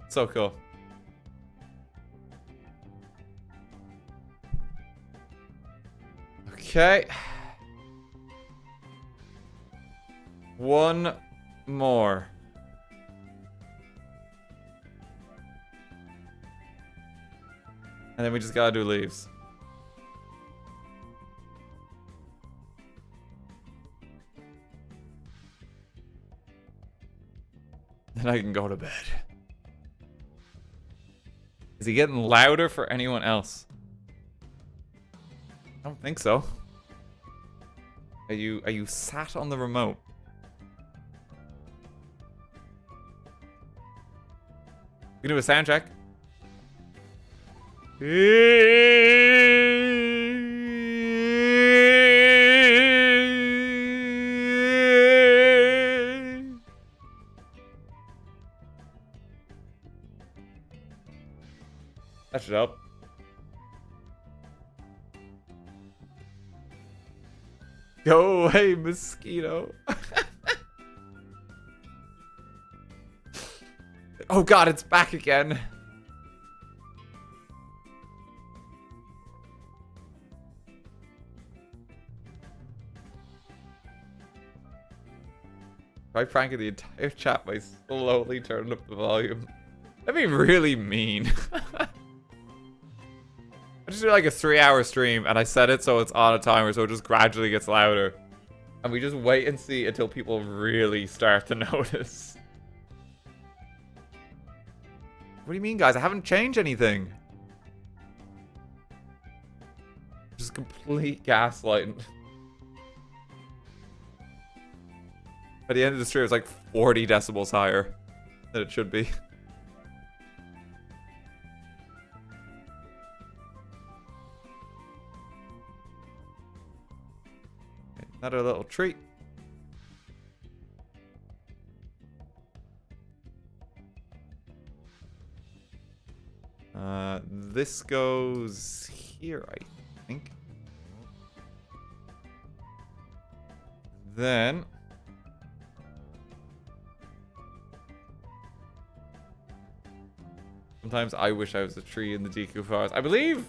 So cool. Okay. One more. And then we just gotta do leaves. Then I can go to bed. Is he getting louder for anyone else? I don't think so. Are you sat on the remote? We can do a sound check. That should help. Go away, mosquito. Oh god, it's back again. Try pranking the entire chat by slowly turning up the volume. That'd be really mean. I just do like a 3-hour stream and I set it so it's on a timer so it just gradually gets louder. And we just wait and see until people really start to notice. What do you mean, guys? I haven't changed anything. Just complete gaslighting. By the end of the stream, it's like 40 decibels higher than it should be. Another little treat. This goes here, I think. Then sometimes I wish I was a tree in the Deku Forest. I believe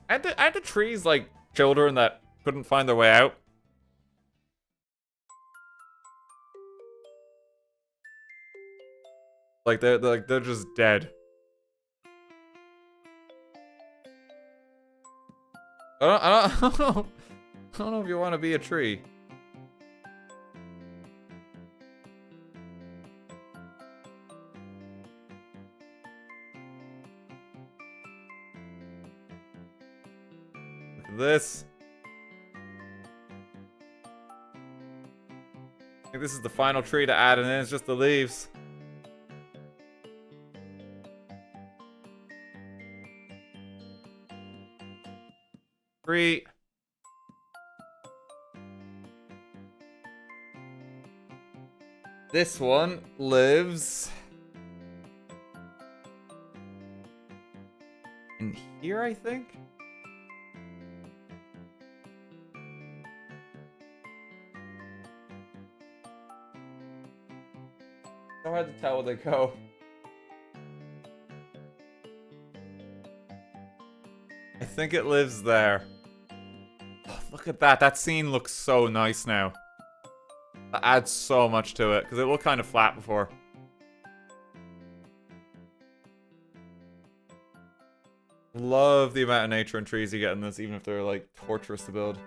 aren't the trees like children that couldn't find their way out? Like they're just dead. I don't know if you want to be a tree. Look at this. I think this is the final tree to add, and then it's just the leaves. Three. This one lives in here, I think. So hard to tell where they go. I think it lives there. Oh, look at that. That scene looks so nice now. That adds so much to it, because it looked kind of flat before. Love the amount of nature and trees you get in this, even if they're like torturous to build.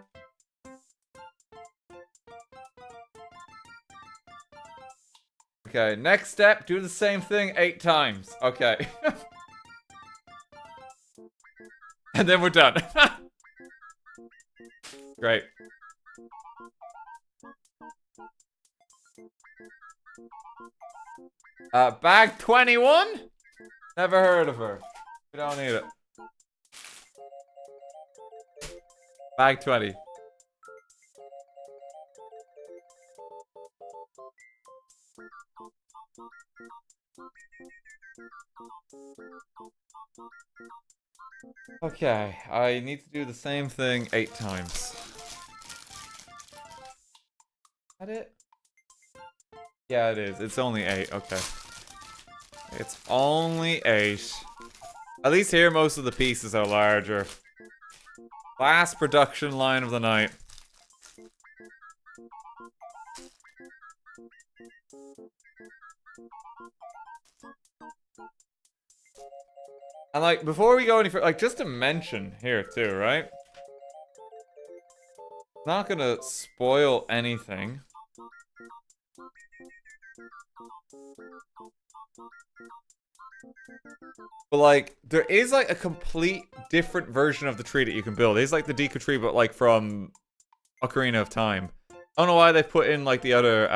Okay, next step, do the same thing 8 times. Okay. And then we're done. Great. Bag 21? Never heard of her. We don't need it. Bag 20. Okay, I need to do the same thing 8 times. Is that it? Yeah, it is. It's only 8. Okay. It's only 8. At least here, most of the pieces are larger. Last production line of the night. And like, before we go any further, like, just to mention here too, right? Not gonna spoil anything. But like, there is like a complete different version of the tree that you can build. It's like the Deku tree, but like from Ocarina of Time. I don't know why they put in like the other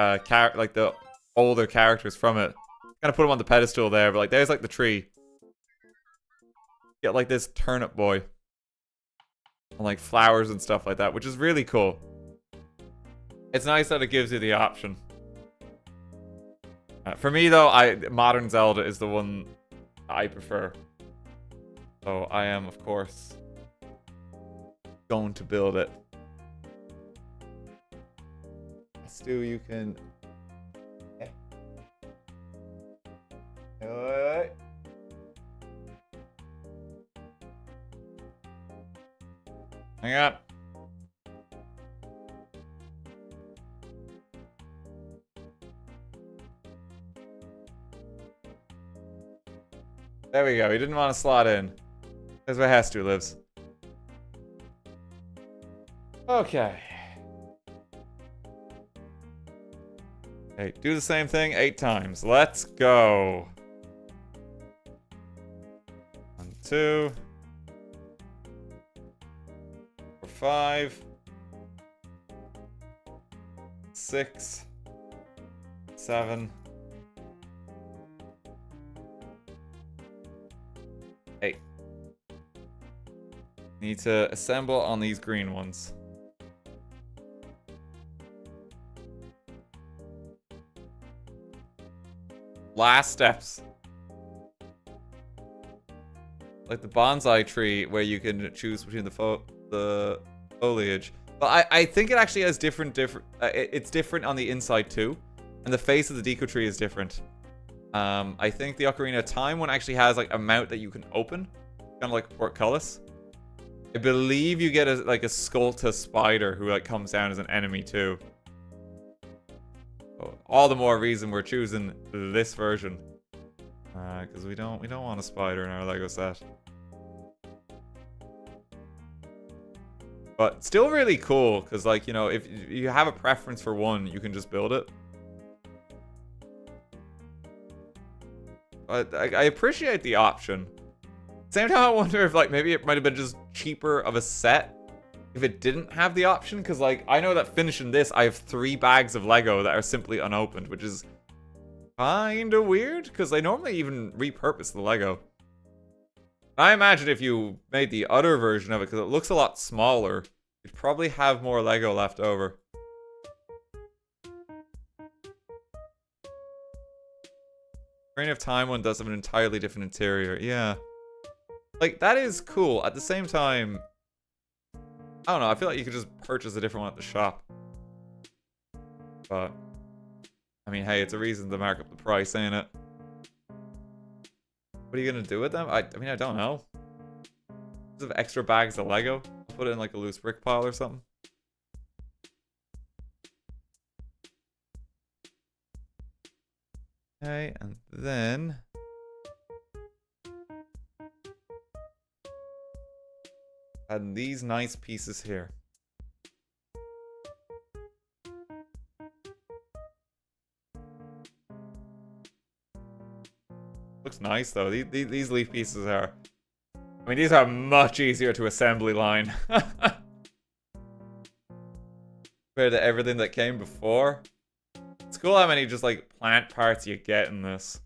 like the older characters from it. Kind of put them on the pedestal there, but like there's like the tree. Get like this turnip boy. And like flowers and stuff like that, which is really cool. It's nice that it gives you the option. For me though, Modern Zelda is the one I prefer. So I am, of course, going to build it. Stu, you can... Wait. Hang on. There we go. He didn't want to slot in. That's where Hestu lives. Okay. Okay, do the same thing 8 times. Let's go. 1, 2. 4, 5. 6. 7. 8. Need to assemble on these green ones. Last steps. Like the bonsai tree where you can choose between the foliage. But I think it actually has it's different on the inside too. And the face of the Deku tree is different. I think the Ocarina of Time one actually has like a mount that you can open. Kind of like portcullis. I believe you get a Skulltula spider who like comes down as an enemy too. So, all the more reason we're choosing this version. Because we don't want a spider in our Lego set. But still really cool, because like, you know, if you have a preference for one, you can just build it. But I appreciate the option. Same time, I wonder if like maybe it might have been just cheaper of a set if it didn't have the option, because like I know that finishing this, I have 3 bags of Lego that are simply unopened, which is kind of weird, because they normally even repurpose the Lego. I imagine if you made the other version of it, because it looks a lot smaller, you'd probably have more Lego left over. Ocarina of Time one does have an entirely different interior. Yeah. Like, that is cool. At the same time, I don't know, I feel like you could just purchase a different one at the shop. But, I mean, hey, it's a reason to mark up the price, ain't it? What are you gonna do with them? I mean, I don't know. Just have extra bags of Lego? I'll put it in like a loose brick pile or something. Okay, and then... And these nice pieces here. Looks nice though. These leaf pieces are... I mean, these are much easier to assembly line. Compared to everything that came before. It's cool how many just like plant parts you get in this.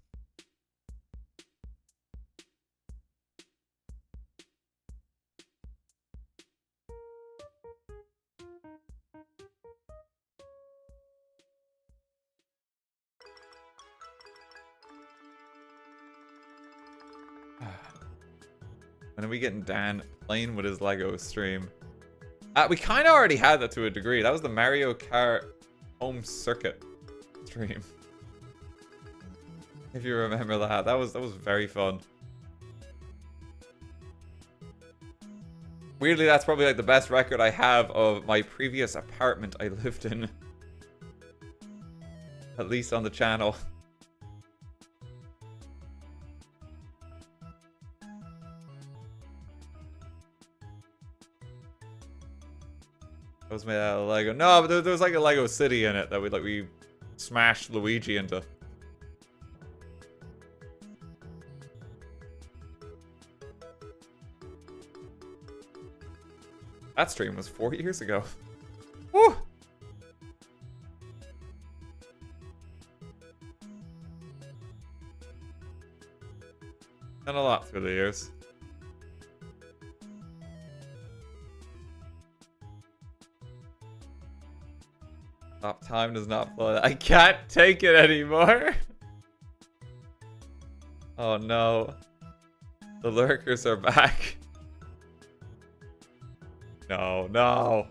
When are we getting Dan playing with his Lego stream? We kind of already had that to a degree. That was the Mario Kart Home Circuit stream. If you remember that. That was very fun. Weirdly, that's probably like the best record I have of my previous apartment I lived in. At least on the channel. That was made out of Lego. No, but there was like a Lego city in it that we smashed Luigi into. That stream was 4 years ago. Woo! Done a lot through the years. Stop, time does not flow. I can't take it anymore. Oh no. The lurkers are back. No, no.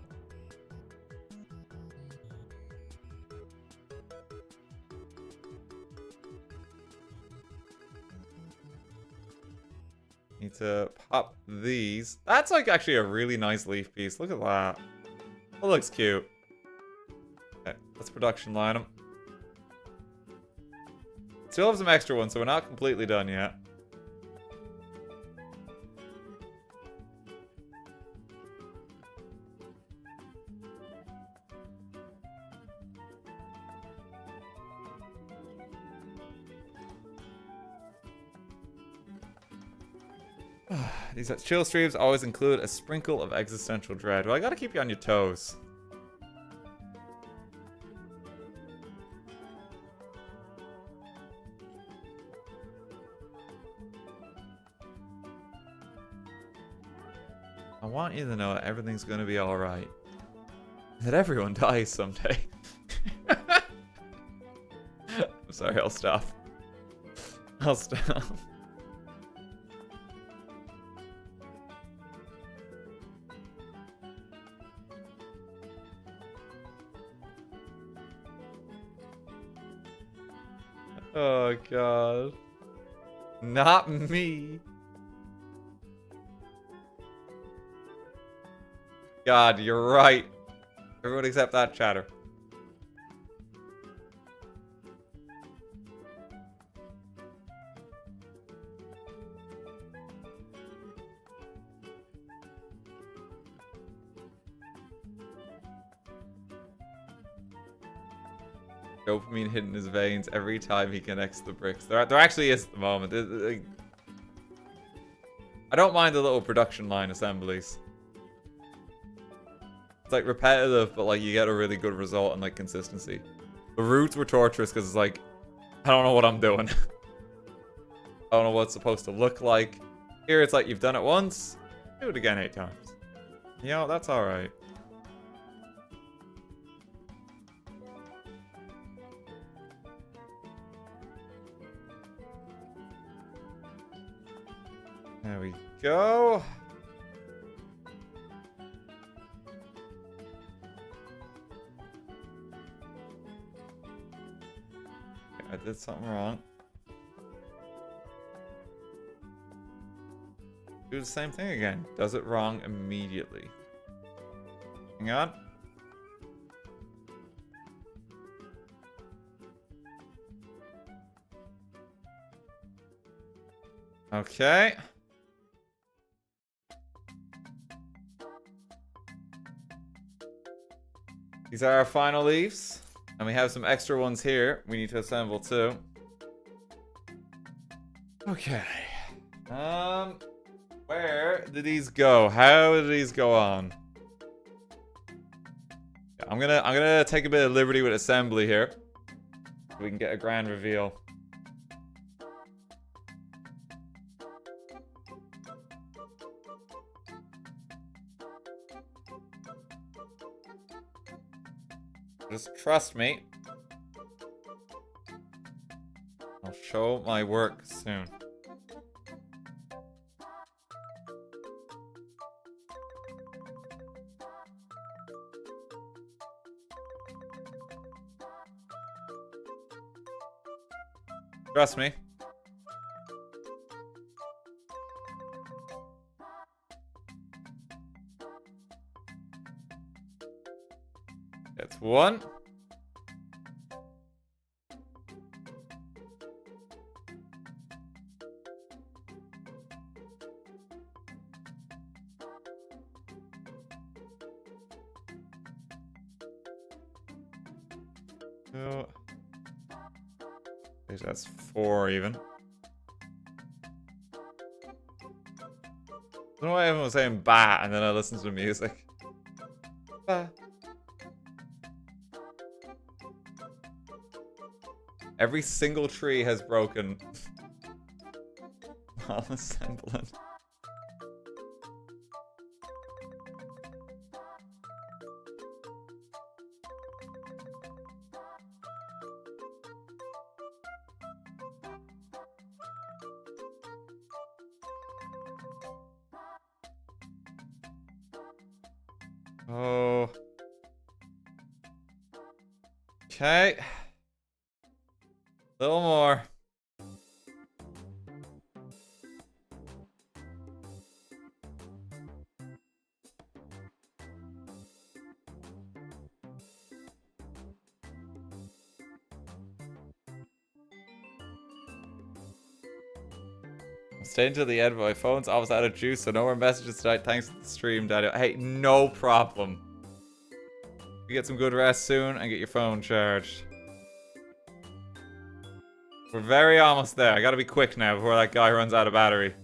Need to pop these. That's like actually a really nice leaf piece. Look at that. That looks cute. Okay, let's production line them. Still have some extra ones, so we're not completely done yet. These chill streams always include a sprinkle of existential dread. Well, I gotta keep you on your toes. I want you to know that everything's gonna be alright. That everyone dies someday. I'm sorry, I'll stop. I'll stop. Oh god. Not me. God, you're right. Everyone except that chatter. Dopamine hitting his veins every time he connects the bricks. There actually is at the moment. I don't mind the little production line assemblies. It's like repetitive, but like you get a really good result and like consistency. The roots were torturous because it's like, I don't know what I'm doing. I don't know what it's supposed to look like. Here it's like you've done it once, do it again 8 times. You know, that's alright. There we go. Okay, I did something wrong. Do the same thing again. Does it wrong immediately. Hang on. Okay. These are our final leaves. And we have some extra ones here we need to assemble too. Okay. Where did these go? How did these go on? I'm gonna take a bit of liberty with assembly here. So we can get a grand reveal. Just trust me. I'll show my work soon. Trust me. That's one. Two. That's four even. I don't know why everyone was saying bah and then I listened to the music. Bah. Every single tree has broken while assembling. Oh. Okay. A little more. I'm staying till the end, but my phone's almost out of juice, so no more messages tonight. Thanks for the stream, Daddy. Hey, no problem. You get some good rest soon and get your phone charged. We're very almost there. I gotta be quick now before that guy runs out of battery.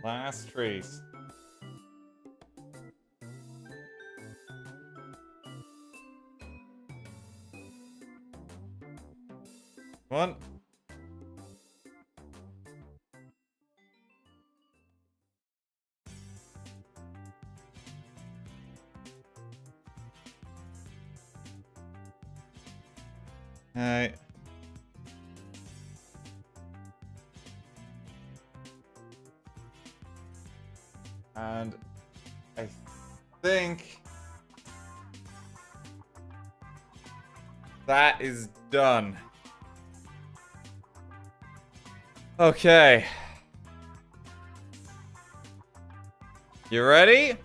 Last trees. One. Alright. And I think that is done. Okay. You ready?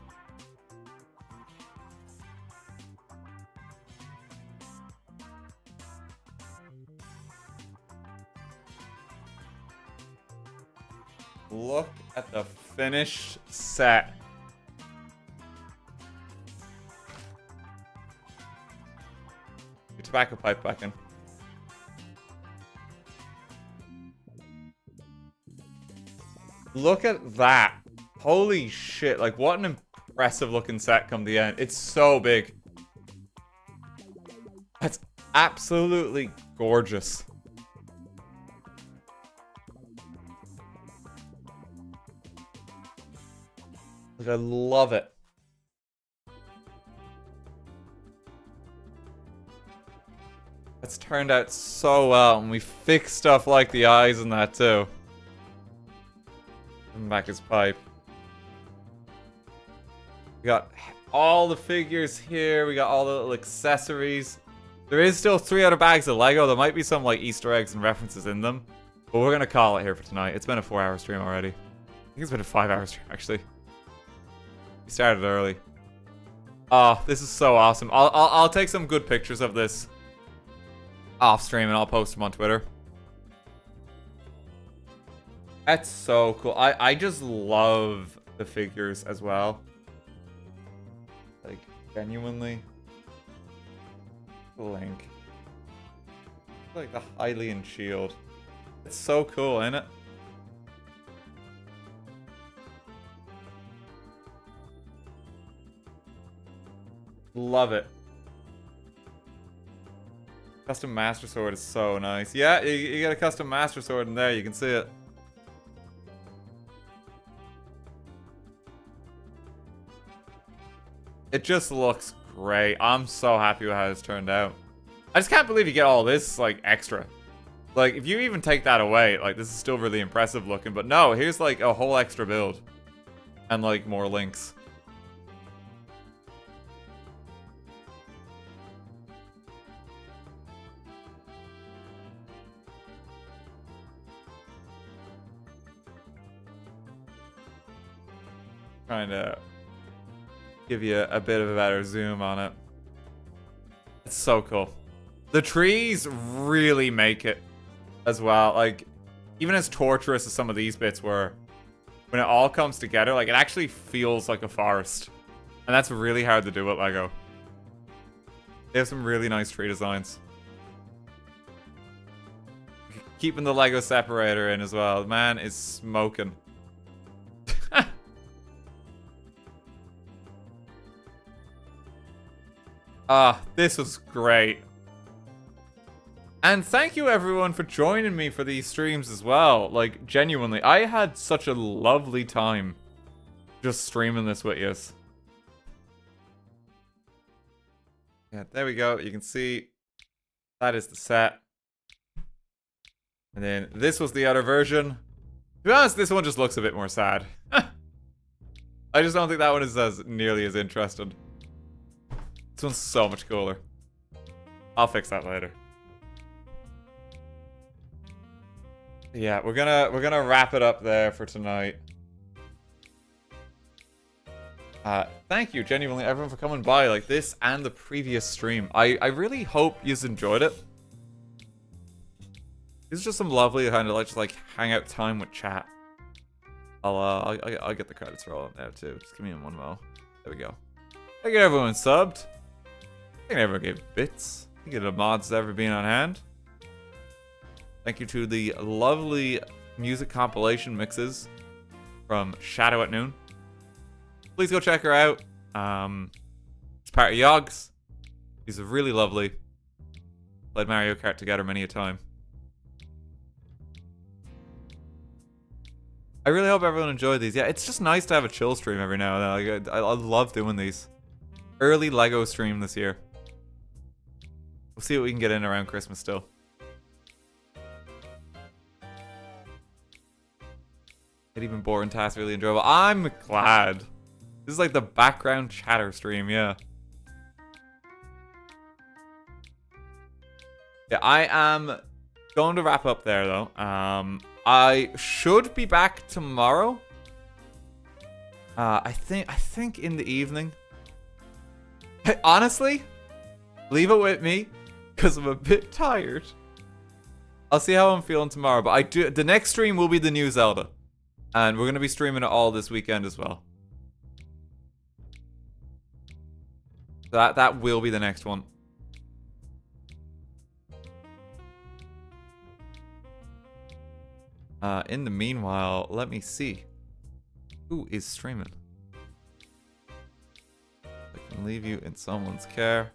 Look at the finished set. Your tobacco pipe back in. Look at that. Holy shit. Like, what an impressive looking set come the end. It's so big. That's absolutely gorgeous. Like, I love it. It's turned out so well, and we fixed stuff like the eyes and that too. And back his pipe. We got all the figures here. We got all the little accessories. There is still 3 other bags of Lego. There might be some like Easter eggs and references in them. But we're gonna call it here for tonight. It's been a 4-hour stream already. I think it's been a 5-hour stream actually. We started early. Oh, this is so awesome. I'll take some good pictures of this off stream and I'll post them on Twitter. That's so cool. I just love the figures as well. Like, genuinely. Link. Like the Hylian shield. It's so cool, isn't it? Love it. Custom Master Sword is so nice. Yeah, you get a custom Master Sword in there. You can see it. It just looks great. I'm so happy with how it's turned out. I just can't believe you get all this, like, extra. Like, if you even take that away, like, this is still really impressive looking. But no, here's, like, a whole extra build. And, like, more links. Trying to give you a bit of a better zoom on it. It's so cool. The trees really make it as well. Like, even as torturous as some of these bits were, when it all comes together, like, it actually feels like a forest. And that's really hard to do with Lego. They have some really nice tree designs. Keeping the Lego separator in as well. Man is smoking. This was great. And thank you everyone for joining me for these streams as well. Like, genuinely, I had such a lovely time just streaming this with you. Yeah, there we go. You can see that is the set. And then this was the other version. To be honest, this one just looks a bit more sad. I just don't think that one is as nearly as interesting. This one's so much cooler. I'll fix that later. Yeah, we're gonna wrap it up there for tonight. Thank you, genuinely, everyone, for coming by, like, this and the previous stream. I really hope you've enjoyed it. This is just some lovely kind of, like, just, like, hangout time with chat. I'll get the credits rolling now, too. Just give me one more. There we go. Thank you, everyone subbed. Thank you, everyone gave bits. Thank you to the mods ever being on hand. Thank you to the lovely music compilation mixes from Shadow at Noon. Please go check her out. It's part of Yogg's. He's really lovely. Played Mario Kart together many a time. I really hope everyone enjoyed these. Yeah, it's just nice to have a chill stream every now and then. Like, I love doing these. Early Lego stream this year. We'll see what we can get in around Christmas still. It even boring task really enjoyable. I'm glad. This is like the background chatter stream, yeah. Yeah, I am going to wrap up there though. I should be back tomorrow. I think in the evening. Honestly, leave it with me, because I'm a bit tired. I'll see how I'm feeling tomorrow, but the next stream will be the new Zelda. And we're going to be streaming it all this weekend as well. That will be the next one. In the meanwhile, let me see. Who is streaming? I can leave you in someone's care.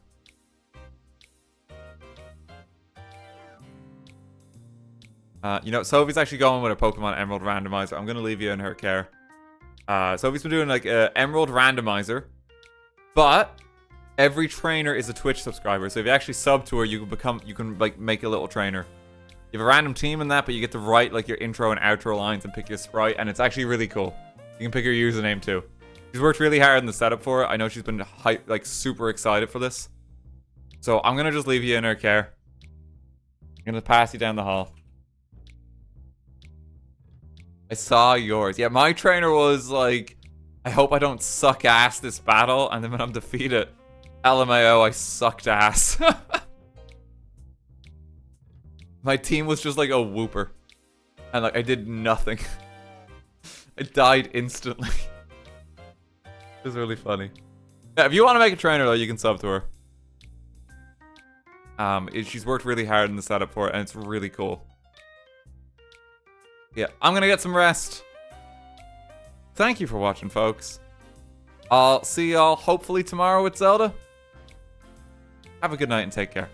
You know, Sophie's actually going with a Pokemon Emerald randomizer. I'm going to leave you in her care. Sophie's been doing like a Emerald randomizer. But every trainer is a Twitch subscriber. So if you actually sub to her, you can like make a little trainer. You have a random team in that, but you get to write like your intro and outro lines and pick your sprite, and it's actually really cool. You can pick your username too. She's worked really hard in the setup for it. I know she's been like super excited for this. So I'm gonna just leave you in her care. I'm gonna pass you down the hall. I saw yours. Yeah, my trainer was like, I hope I don't suck ass this battle, and then when I'm defeated, LMAO, I sucked ass. My team was just like a whooper. And like, I did nothing. I died instantly. It was really funny. Yeah, if you want to make a trainer though, you can sub to her. She's worked really hard in the setup for it, and it's really cool. Yeah, I'm gonna get some rest. Thank you for watching, folks. I'll see y'all hopefully tomorrow with Zelda. Have a good night and take care.